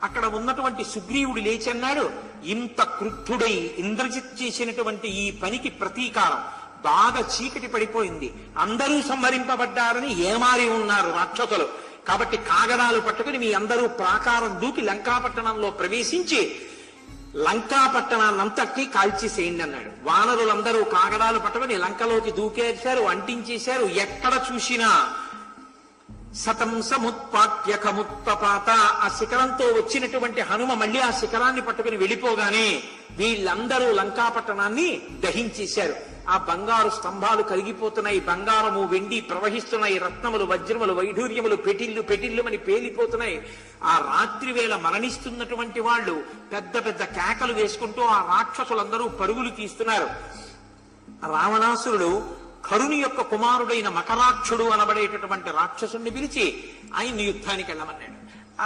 అక్కడ ఉన్నటువంటి సుగ్రీవుడు లేచన్నాడు, ఇంత క్రుద్ధుడై ఇంద్రజిత్ చేసినటువంటి ఈ పనికి ప్రతీకారం, బాగా చీకటి పడిపోయింది, అందరూ సంహరింపబడ్డారని ఏమారి ఉన్నారు రాక్షసులు, కాబట్టి కాగడాలు పట్టుకుని మీ అందరూ ప్రాకారం దూకి లంకాపట్టణంలో ప్రవేశించి లంకాపట్టణాన్నంతటినీ కాల్చేసేయండి అన్నాడు. వానరులందరూ కాగడాలు పట్టుకుని లంకలోకి దూకేశారు, అంటించేశారు. ఎక్కడ చూసినా సతం సముత్పాట్యకముత్పాత, ఆ శిఖరంతో వచ్చినటువంటి హనుమ మళ్ళీ ఆ శిఖరాన్ని పట్టుకుని వెళ్ళిపోగానే వీళ్ళందరూ లంకాపట్టణాన్ని దహించేశారు. ఆ బంగారు స్తంభాలు కరిగిపోతున్నాయి, బంగారము వెండి ప్రవహిస్తున్నాయి, రత్నములు వజ్రములు వైఢూర్యములు పెటిల్లుమని పేలిపోతున్నాయి. ఆ రాత్రి వేళ మరణిస్తున్నటువంటి వాళ్ళు పెద్ద పెద్ద కేకలు వేసుకుంటూ ఆ రాక్షసులందరూ పరుగులు తీస్తున్నారు. రావణాసురుడు కరుని యొక్క కుమారుడైన మకరాక్షుడు అనబడేటటువంటి రాక్షసుని పిలిచి ఆయన్ని యుద్ధానికి వెళ్ళమన్నాడు.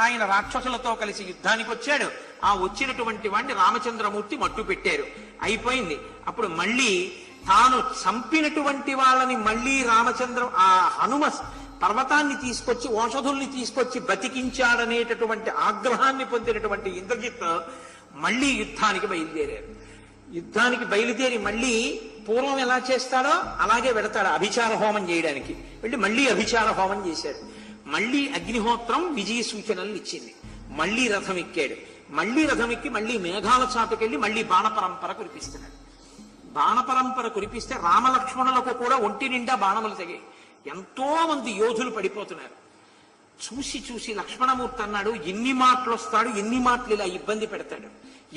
ఆయన రాక్షసులతో కలిసి యుద్ధానికి వచ్చాడు. ఆ వచ్చినటువంటి వాడిని రామచంద్రమూర్తి మట్టు పెట్టారు, అయిపోయింది. అప్పుడు మళ్ళీ తాను చంపినటువంటి వాళ్ళని మళ్ళీ ఆ హనుమ పర్వతాన్ని తీసుకొచ్చి ఓషధుల్ని తీసుకొచ్చి బతికించాడనేటటువంటి ఆగ్రహాన్ని పొందినటువంటి ఇంద్రజిత్ మళ్ళీ యుద్ధానికి బయలుదేరారు. యుద్ధానికి బయలుదేరి మళ్ళీ పూర్వం ఎలా చేస్తాడో అలాగే వెడతాడు అభిచార హోమం చేయడానికి. వెళ్ళి మళ్ళీ అభిచార హోమం చేశాడు. మళ్ళీ అగ్నిహోత్రం విజయ సూచనలు ఇచ్చింది. మళ్ళీ రథం ఎక్కాడు. మళ్ళీ రథం ఎక్కి మళ్ళీ మేఘాల చాటుకెళ్ళి మళ్ళీ బాణపరంపర కురిపిస్తున్నాడు. బాణపరంపర కురిపిస్తే రామలక్ష్మణులకు కూడా ఒంటి నిండా బాణములు తెగాయి. ఎంతో మంది యోధులు పడిపోతున్నారు. చూసి చూసి లక్ష్మణమూర్తి అన్నాడు, ఎన్ని మాటలు వస్తాడు, ఎన్ని మాటలు ఇలా ఇబ్బంది పెడతాడు.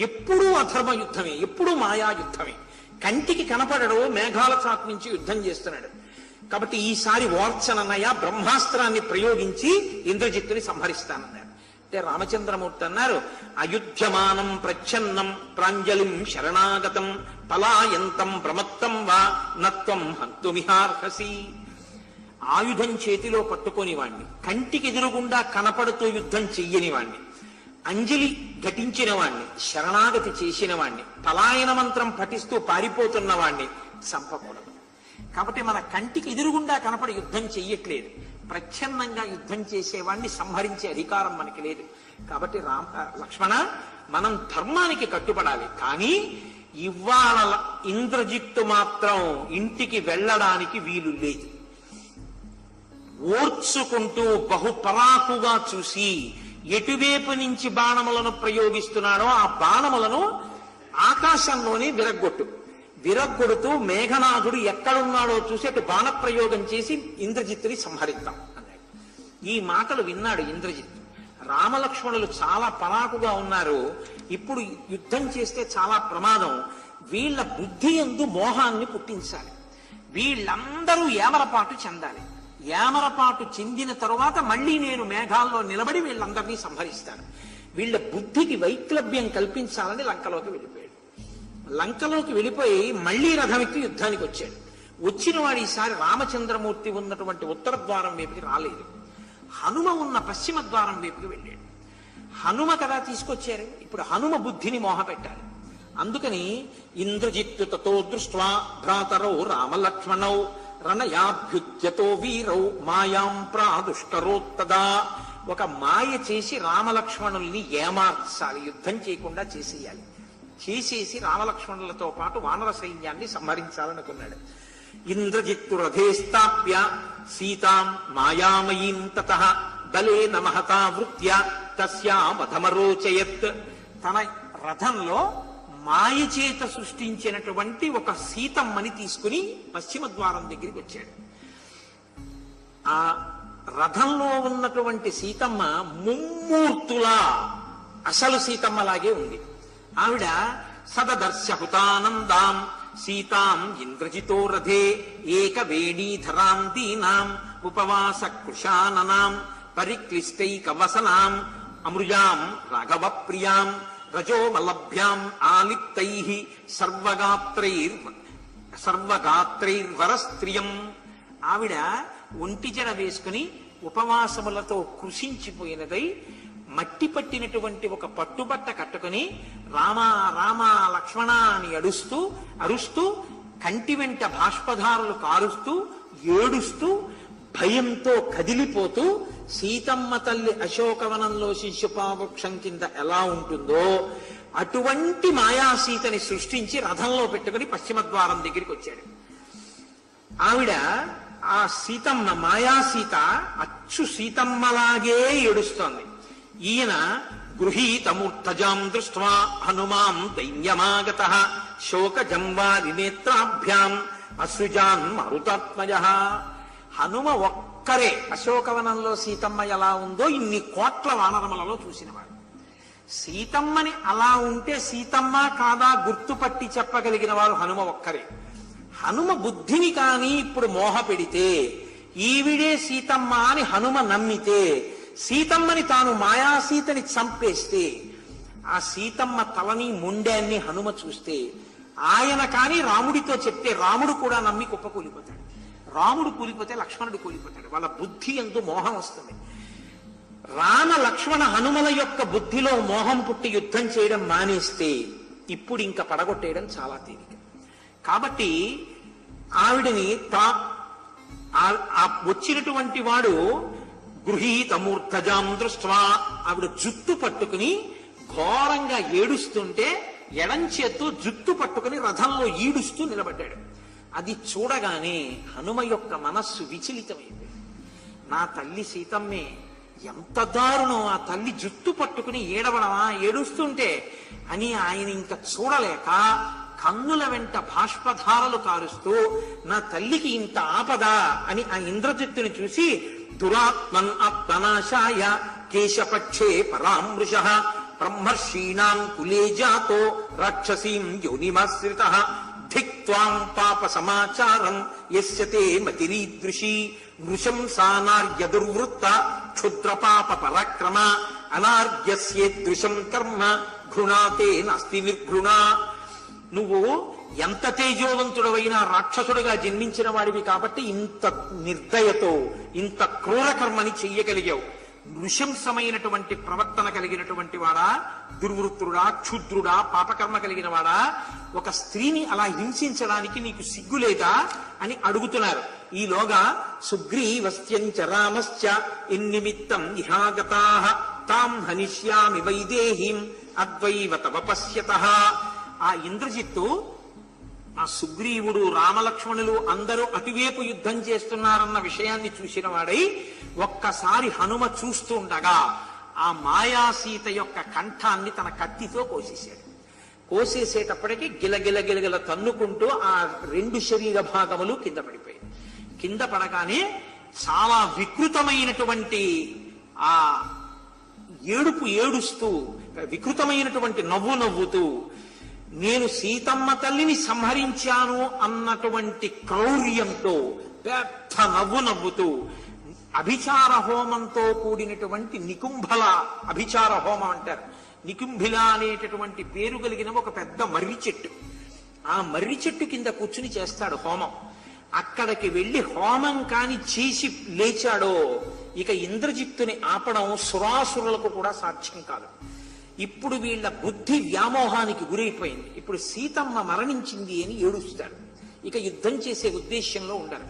ఎప్పుడూ అధర్మ యుద్ధమే, ఎప్పుడూ మాయా యుద్ధమే, కంటికి కనపడడు, మేఘాల చాటు నుంచి యుద్ధం చేస్తున్నాడు. కాబట్టి ఈసారి ఓర్చనన్నయ బ్రహ్మాస్త్రాన్ని ప్రయోగించి ఇంద్రజిత్తుని సంహరిస్తానన్నారు. అంటే రామచంద్రమూర్తి అన్నారు, అయుధ్యమానం ప్రచ్ఛన్నం ప్రాంజలిం శరణాగతం పలాయంతం ప్రమత్తం వా నత్వం హంతుమిహార్హసి. ఆయుధం చేతిలో పట్టుకొని వాణ్ణి, కంటికి ఎదురుగుండా కనపడుతూ యుద్ధం చెయ్యని వాణ్ణి, అంజలి ఘటించిన వాణ్ణి, శరణాగతి చేసిన వాణ్ణి, పలాయన మంత్రం పఠిస్తూ పారిపోతున్న వాణ్ణి చంపకూడదు. కాబట్టి మన కంటికి ఎదురుగుండా కనపడి యుద్ధం చెయ్యట్లేదు, ప్రచ్ఛన్నంగా యుద్ధం చేసేవాణ్ణి సంహరించే అధికారం మనకి లేదు. కాబట్టి లక్ష్మణ, మనం ధర్మానికి కట్టుబడాలి. కానీ ఇవాళ ఇంద్రజిత్తు మాత్రం ఇంటికి వెళ్ళడానికి వీలు లేదు. ఓర్చుకుంటూ బహుపరాకుగా చూసి ఎటువైపు నుంచి బాణములను ప్రయోగిస్తున్నాడో ఆ బాణములను ఆకాశంలోనే విరగ్గొడుతూ మేఘనాథుడు ఎక్కడున్నాడో చూసి అటు బాణప్రయోగం చేసి ఇంద్రజిత్తుని సంహరిద్దాం అన్నాడు. ఈ మాటలు విన్నాడు ఇంద్రజిత్తు. రామలక్ష్మణులు చాలా పరాకుగా ఉన్నారు, ఇప్పుడు యుద్ధం చేస్తే చాలా ప్రమాదం, వీళ్ళ బుద్ధి యందు మోహాన్ని పుట్టించాలి, వీళ్ళందరూ ఏమరపాటు చెందాలి, ఏమరపాటు చెందిన తరువాత మళ్ళీ నేను మేఘాల్లో నిలబడి వీళ్ళందరినీ సంహరిస్తాను, వీళ్ళ బుద్ధికి వైక్లభ్యం కల్పించాలని లంకలోకి వెళ్ళిపోయాడు. లంకలోకి వెళ్ళిపోయి మళ్లీ రథం ఎక్కి యుద్ధానికి వచ్చాడు. వచ్చిన వాడు ఈసారి రామచంద్రమూర్తి ఉన్నటువంటి ఉత్తర ద్వారం వైపుకి రాలేదు, హనుమ ఉన్న పశ్చిమ ద్వారం వైపుకి వెళ్ళాడు. హనుమ కదా తీసుకొచ్చారు, ఇప్పుడు హనుమ బుద్ధిని మోహపెట్టాలి. అందుకని ఇంద్రజిత్తు తతో దృష్ట్వా భ్రాతరౌ రామలక్ష్మణౌ రణయాభ్యుద్యతో వీరౌ మాయాం ప్రాదుష్కరోత్తదా. ఒక మాయ చేసి రామలక్ష్మణుల్ని ఏమార్చాలి, యుద్ధం చేయకుండా చేసేయాలి. చేసేసి రామలక్ష్మణులతో పాటు వానర సైన్యాన్ని సంహరించాలనుకున్నాడు. ఇంద్రజిత్తు రథేస్తాప్య సీతాం మాయామయీం తతః బలేన మహతా వృత్య తస్యామధమరోచయత్. తన రథంలో మాయ చేత సృష్టించినటువంటి ఒక సీతమ్మని తీసుకుని పశ్చిమ ద్వారం దగ్గరికి వచ్చాడు. ఆ రథంలో ఉన్నటువంటి సీతమ్మ ముమ్మూర్తులా అసలు సీతమ్మలాగే ఉంది. ఆవిడ సదదర్శహుతానందాం సీతాం ఇంద్రజితో రథే ఏకవేణీధరాం దీనాం ఉపవాస కృషాననాం పరిక్లిష్టైకవసనాం అమృజాం రాఘవ ప్రియాం రజోమలభ్యాం ఆలిప్తైః సర్వగాత్రైర్వరస్త్రియం. ఆవిడ ఒంటి జడ వేసుకుని ఉపవాసములతో కృషించిపోయినదై మట్టి పట్టినటువంటి ఒక పట్టుబట్ట కట్టుకుని రామా రామా లక్ష్మణ అని అరుస్తూ కంటి వెంట బాష్పధారులు కారుస్తూ ఏడుస్తూ భయంతో కదిలిపోతూ సీతమ్మ తల్లి అశోకవనంలో శిశుపావృక్షం కింద ఎలా ఉంటుందో అటువంటి మాయాసీతని సృష్టించి రథంలో పెట్టుకుని పశ్చిమ ద్వారం దగ్గరికి వచ్చాడు. ఆవిడ ఆ సీతమ్మ మాయాసీత అచ్చు సీతమ్మలాగే ఏడుస్తోంది. ఈయన గృహీతమూర్ధజాం దృష్ట్వా హనుమాం దైన్యమాగతః శోకజం వారి నేత్రాభ్యాం అసృజాన్ మరుతాత్మజః. హనుమ ఒక్కరే అశోకవనంలో సీతమ్మ ఎలా ఉందో ఇన్ని కోట్ల వానరములలో చూసినవాడు. సీతమ్మని అలా ఉంటే సీతమ్మ కాదా గుర్తుపట్టి చెప్పగలిగిన వాడు హనుమ ఒక్కరే. హనుమ బుద్ధిని కాని ఇప్పుడు మోహ పెడితే ఈవిడే సీతమ్మ అని హనుమ నమ్మితే సీతమ్మని తాను మాయాసీతని చంపేస్తే ఆ సీతమ్మ తలని ముండాన్ని హనుమ చూస్తే ఆయన కాని రాముడితో చెప్తే రాముడు కూడా నమ్మి కుప్పకూలిపోతాడు. రాముడు కూలిపోతే లక్ష్మణుడు కూలిపోతాడు. వాళ్ళ బుద్ధి ఎందు మోహం వస్తుంది. రామ లక్ష్మణ హనుమల యొక్క బుద్ధిలో మోహం పుట్టి యుద్ధం చేయడం మానేస్తే ఇప్పుడు ఇంకా పడగొట్టేయడం చాలా తేలిక. కాబట్టి ఆవిడని వచ్చినటువంటి వాడు గృహీతమూర్ధజాం దృష్ట్వా ఆవిడ జుట్టు పట్టుకుని ఘోరంగా ఏడుస్తుంటే ఎడంచేత్తో జుట్టు పట్టుకుని రథంలో ఈడుస్తూ నిలబడ్డాడు. అది చూడగానే హనుమ యొక్క మనస్సు విచలితమైంది. నా తల్లి సీతమ్మే, ఎంత దారుణం, ఆ తల్లి జుట్టు పట్టుకుని ఏడవడమా ఏడుస్తుంటే అని ఆయన ఇంకా చూడలేక కన్నుల వెంట బాష్పధారలు కారుస్తూ నా తల్లికి ఇంత ఆపద అని ఆ ఇంద్రజిత్తుని చూసి దురాత్మన్ ఆత్మనాశాయ కేశపక్షే పరామృషః బ్రహ్మర్షీణాం కులే జాతో రాక్షసీం యోనిమాశ్రితః ధిక్త్వాం పాప సమాచారం యస్య తే మతిరీదృశీ నృశంసానార్య దుర్వృత్త క్షుద్ర పాప పరాక్రమ అనార్యస్యేదృశం కర్మ ఘృణాతే నాస్తి నిర్ఘృణా. నువ్వు ఎంత తేజోవంతుడవైనా రాక్షసుడుగా జన్మించిన వాడివి కాబట్టి ఇంత నిర్దయతో ఇంత క్రూర కర్మని చెయ్యగలిగావు. నృశంసమైనటువంటి ప్రవర్తన కలిగినటువంటి వాడా, దుర్వృత్తుడా, క్షుద్రుడా, పాపకర్మ కలిగిన వాడా, ఒక స్త్రీని అలా హింసించడానికి నీకు సిగ్గులేదా అని అడుగుతున్నారు. ఈలోగా సుగ్రీవస్త్యంచ రామశ్చ ఎన్నిమిత్తం ఇహాగతాః తాం హనిష్యామి వైదేహీం అద్వైవ తవ పశ్యతః. ఆ ఇంద్రజిత్తు ఆ సుగ్రీవుడు రామలక్ష్మణులు అందరూ అటువైపు యుద్ధం చేస్తున్నారన్న విషయాన్ని చూసిన వాడై ఒక్కసారి హనుమ చూస్తుండగా ఆ మాయాసీత యొక్క కంఠాన్ని తన కత్తితో కోసేశాడు. కోసేసేటప్పటికి గిలగిల తన్నుకుంటూ ఆ రెండు శరీర భాగములు కింద పడిపోయాయి. కింద పడగానే చాలా వికృతమైనటువంటి ఆ ఏడుస్తూ వికృతమైనటువంటి నవ్వుతూ నేను సీతమ్మ తల్లిని సంహరించాను అన్నటువంటి క్రౌర్యంతో పెద్ద నవ్వుతూ అభిచార హోమంతో కూడినటువంటి నికుంభల అభిచార హోమం అంటారు. నికుంభిల అనేటటువంటి పేరు కలిగిన ఒక పెద్ద మర్రి చెట్టు, ఆ మర్రి చెట్టు కింద కూర్చుని చేస్తాడు హోమం. అక్కడికి వెళ్లి హోమం కాని చేసి లేచాడో ఇక ఇంద్రజిత్తుని ఆపడం సురాసురులకు కూడా సాధ్యం కాదు. ఇప్పుడు వీళ్ళ బుద్ధి వ్యామోహానికి గురైపోయింది. ఇప్పుడు సీతమ్మ మరణించింది అని ఏడుస్తాడు. ఇక యుద్ధం చేసే ఉద్దేశ్యంలో ఉండరు.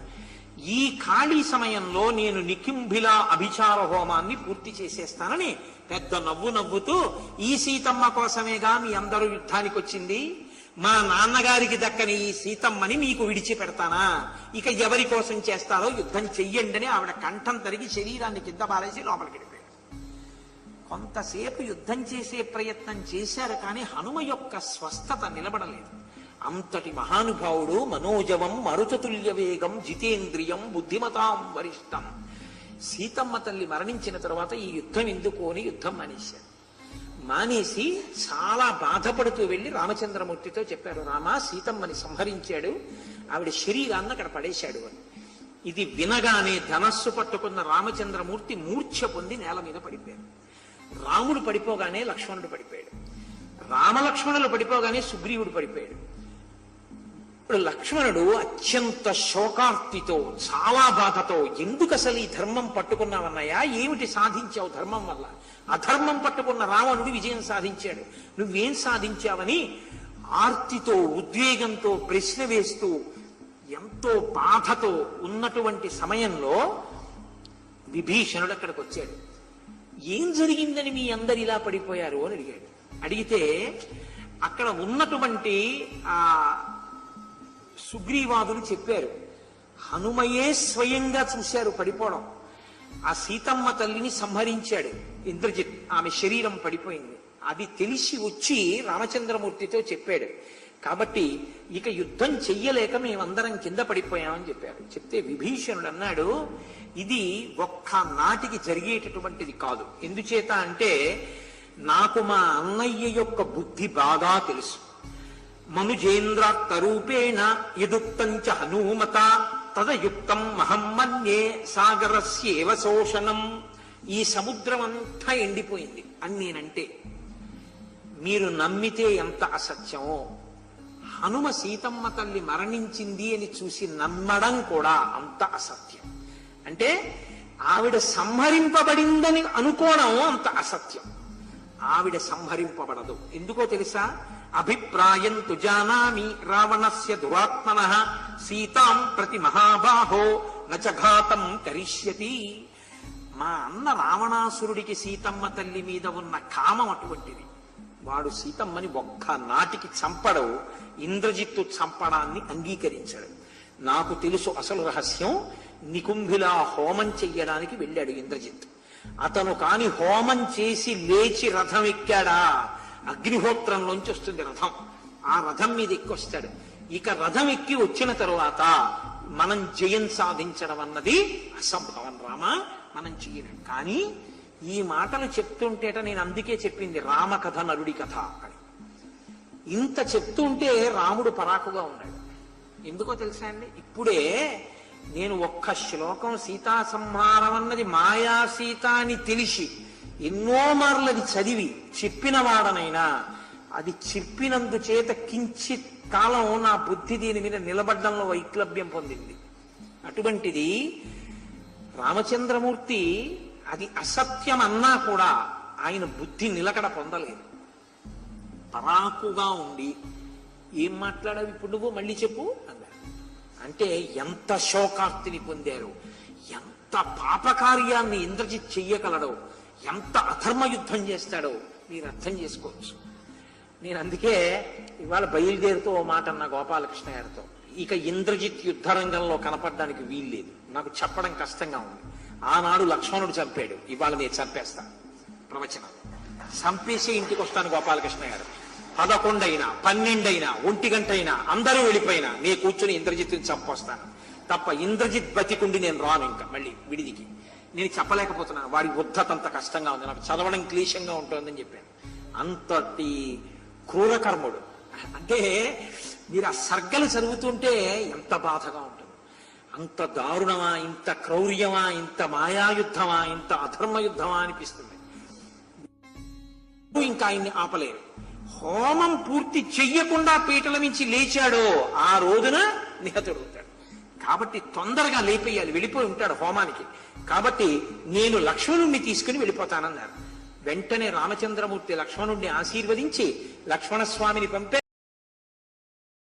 ఈ ఖాళీ సమయంలో నేను నికుంభిల అభిచార హోమాన్ని పూర్తి చేసేస్తానని పెద్ద నవ్వుతూ ఈ సీతమ్మ కోసమేగా మీ అందరూ యుద్ధానికి వచ్చింది, మా నాన్నగారికి దక్కని ఈ సీతమ్మని మీకు విడిచిపెడతానా, ఇక ఎవరి కోసం చేస్తారో యుద్ధం చెయ్యండి అని ఆవిడ కంఠం తరిగి శరీరాన్ని కింద పారేసి లోపలికి వెళ్ళిపోయాడు. కొంతసేపు యుద్ధం చేసే ప్రయత్నం చేశారు కానీ హనుమ యొక్క స్వస్థత నిలబడలేదు. అంతటి మహానుభావుడు మనోజవం మరుతతుల్య వేగం జితేంద్రియం బుద్ధిమతాం వరిష్టం. సీతమ్మ తల్లి మరణించిన తర్వాత ఈ యుద్ధం ఎందుకు అని యుద్ధం మానేశారు. మానేసి చాలా బాధపడుతూ వెళ్లి రామచంద్రమూర్తితో చెప్పారు, రామా సీతమ్మని సంహరించాడు, ఆవిడ శరీరాన్ని అక్కడ పడేశాడు అని. ఇది వినగానే ధనస్సు పట్టుకున్న రామచంద్రమూర్తి మూర్ఛ పొంది నేల మీద పడిపోయారు. రాముడు పడిపోగానే లక్ష్మణుడు పడిపోయాడు. రామలక్ష్మణులు పడిపోగానే సుగ్రీవుడు పడిపోయాడు. ఇప్పుడు లక్ష్మణుడు అత్యంత శోకార్తితో, చాలా బాధతో, ఎందుకు అసలు ఈ ధర్మం పట్టుకున్నావన్నయ్యా, ఏమిటి సాధించావు ధర్మం వల్ల? అధర్మం పట్టుకున్న రావణుడు విజయం సాధించాడు, నువ్వేం సాధించావని ఆర్తితో, ఉద్వేగంతో ప్రశ్న వేస్తూ, ఎంతో బాధతో ఉన్నటువంటి సమయంలో విభీషణుడు అక్కడికి వచ్చాడు. ఏం జరిగిందని మీ అందరు ఇలా పడిపోయారు అని అడిగాడు. అడిగితే అక్కడ ఉన్నటువంటి ఆ సుగ్రీవాదులు చెప్పారు, హనుమయే స్వయంగా చూశారు పడిపోవడం. ఆ సీతమ్మ తల్లిని సంహరించాడు ఇంద్రజిత్, ఆమె శరీరం పడిపోయింది. అది తెలిసి వచ్చి రామచంద్రమూర్తితో చెప్పాడు. కాబట్టి ఇక యుద్ధం చెయ్యలేక మేమందరం కింద పడిపోయామని చెప్పారు. చెప్తే విభీషణుడు అన్నాడు, ఇది ఒక్క నాటికి జరిగేటటువంటిది కాదు. ఎందుచేత అంటే నాకు మా అన్నయ్య యొక్క బుద్ధి బాగా తెలుసు. మనుజేంద్రాత్తరూపేణ యదుక్తంచ హనుమత తదయుక్తం మహం మన్యే సాగరస్యేవ శోషణం. ఈ సముద్రం అంతా ఎండిపోయింది అని నేనంటే మీరు నమ్మితే ఎంత అసత్యమో, హనుమ సీతమ్మ తల్లి మరణించింది అని చూసి నమ్మడం కూడా అంత అసత్యం. అంటే ఆవిడ సంహరింపబడిందని అనుకోవడం అంత అసత్యం. ఆవిడ సంహరింపబడదు. ఎందుకో తెలుసా? అభిప్రాయం తు జానామి రావణస్య దురాత్మనః సీతాం ప్రతి మహాబాహో నచఘాతం కరిష్యతి. మా అన్న రావణాసురుడికి సీతమ్మ తల్లి మీద ఉన్న కామం అటువంటిది. వాడు సీతమ్మని ఒక్క నాటికి చంపడు, ఇంద్రజిత్తు చంపడాన్ని అంగీకరించాడు. నాకు తెలుసు అసలు రహస్యం. నికుంభిలా హోమం చెయ్యడానికి వెళ్ళాడు ఇంద్రజిత్. అతను కాని హోమం చేసి లేచి రథం ఎక్కాడా, అగ్నిహోత్రంలోంచి వస్తుంది రథం, ఆ రథం మీద ఎక్కొస్తాడు. ఇక రథం ఎక్కి వచ్చిన తరువాత మనం జయం సాధించడం అన్నది అసంభవం రామ, మనం చెయ్యలేం. కానీ ఈ మాటలు చెప్తుంటేట నేను అందుకే చెప్పింది రామకథ నరుడి కథ అని. ఇంత చెప్తుంటే రాముడు పరాకుగా ఉన్నాడు. ఎందుకో తెలుసా అండి? ఇప్పుడే నేను ఒక్క శ్లోకం సీతా సంహారం అన్నది మాయా సీత అని తెలిసి ఎన్నో మార్లది చదివి చెప్పిన వాడనైనా అది చెప్పినందుచేత కించిత్ కాలం నా బుద్ధి దీని మీద నిలబడ్డంలో వైక్లభ్యం పొందింది. అటువంటిది రామచంద్రమూర్తి అది అసత్యం అన్నా కూడా ఆయన బుద్ధి నిలకడ పొందలేదు. పరాకుగా ఉండి ఏం మాట్లాడావు ఇప్పుడు నువ్వు మళ్ళీ చెప్పు అన్నారు. అంటే ఎంత శోకార్తిని పొందారు, ఎంత పాపకార్యాన్ని ఇంద్రజిత్ చెయ్యగలడో, ఎంత అధర్మ యుద్ధం చేస్తాడో మీరు అర్థం చేసుకోవచ్చు. నేను అందుకే ఇవాళ బయలుదేరుతూ ఓ మాట అన్న గోపాలకృష్ణ గారితో, ఇక ఇంద్రజిత్ యుద్ధరంగంలో కనపడడానికి వీల్లేదు, నాకు చెప్పడం కష్టంగా ఉంది. ఆనాడు లక్ష్మణుడు చంపాడు, ఇవాళ నేను చంపేస్తా ప్రవచనం చంపేసి ఇంటికి వస్తాను గోపాలకృష్ణ గారు. 11 అయినా 12 అయినా 1 గంట అయినా అందరూ వెళ్ళిపోయినా నే కూర్చుని ఇంద్రజిత్తుని చంపొస్తాను తప్ప ఇంద్రజిత్ బతికుండి నేను రాను ఇంకా మళ్ళీ విడిదికి. నేను చెప్పలేకపోతున్నాను, వాడి ఉద్ధత అంత కష్టంగా ఉంది, నాకు చదవడం క్లేశంగా ఉంటుందని చెప్పాను. అంతటి క్రూరకర్ముడు. అంటే మీరు ఆ సర్గలు చదువుతుంటే ఎంత బాధగా ఉంటుంది. అంత దారుణమా, ఇంత క్రౌర్యమా, ఇంత మాయాయుద్ధమా, ఇంత అధర్మ యుద్ధమా అనిపిస్తుంది. ఇంకా ఆయన్ని ఆపలేరు. హోమం పూర్తి చెయ్యకుండా పీటల నుంచి లేచాడో ఆ రోజున నిహతుడవుతాడు. కాబట్టి తొందరగా లేపేయాలి, వెళ్ళిపోయి ఉంటాడు హోమానికి. కాబట్టి నేను లక్ష్మణుణ్ణి తీసుకుని వెళ్ళిపోతానన్నారు. వెంటనే రామచంద్రమూర్తి లక్ష్మణుణ్ణి ఆశీర్వదించి లక్ష్మణస్వామిని పంపారు.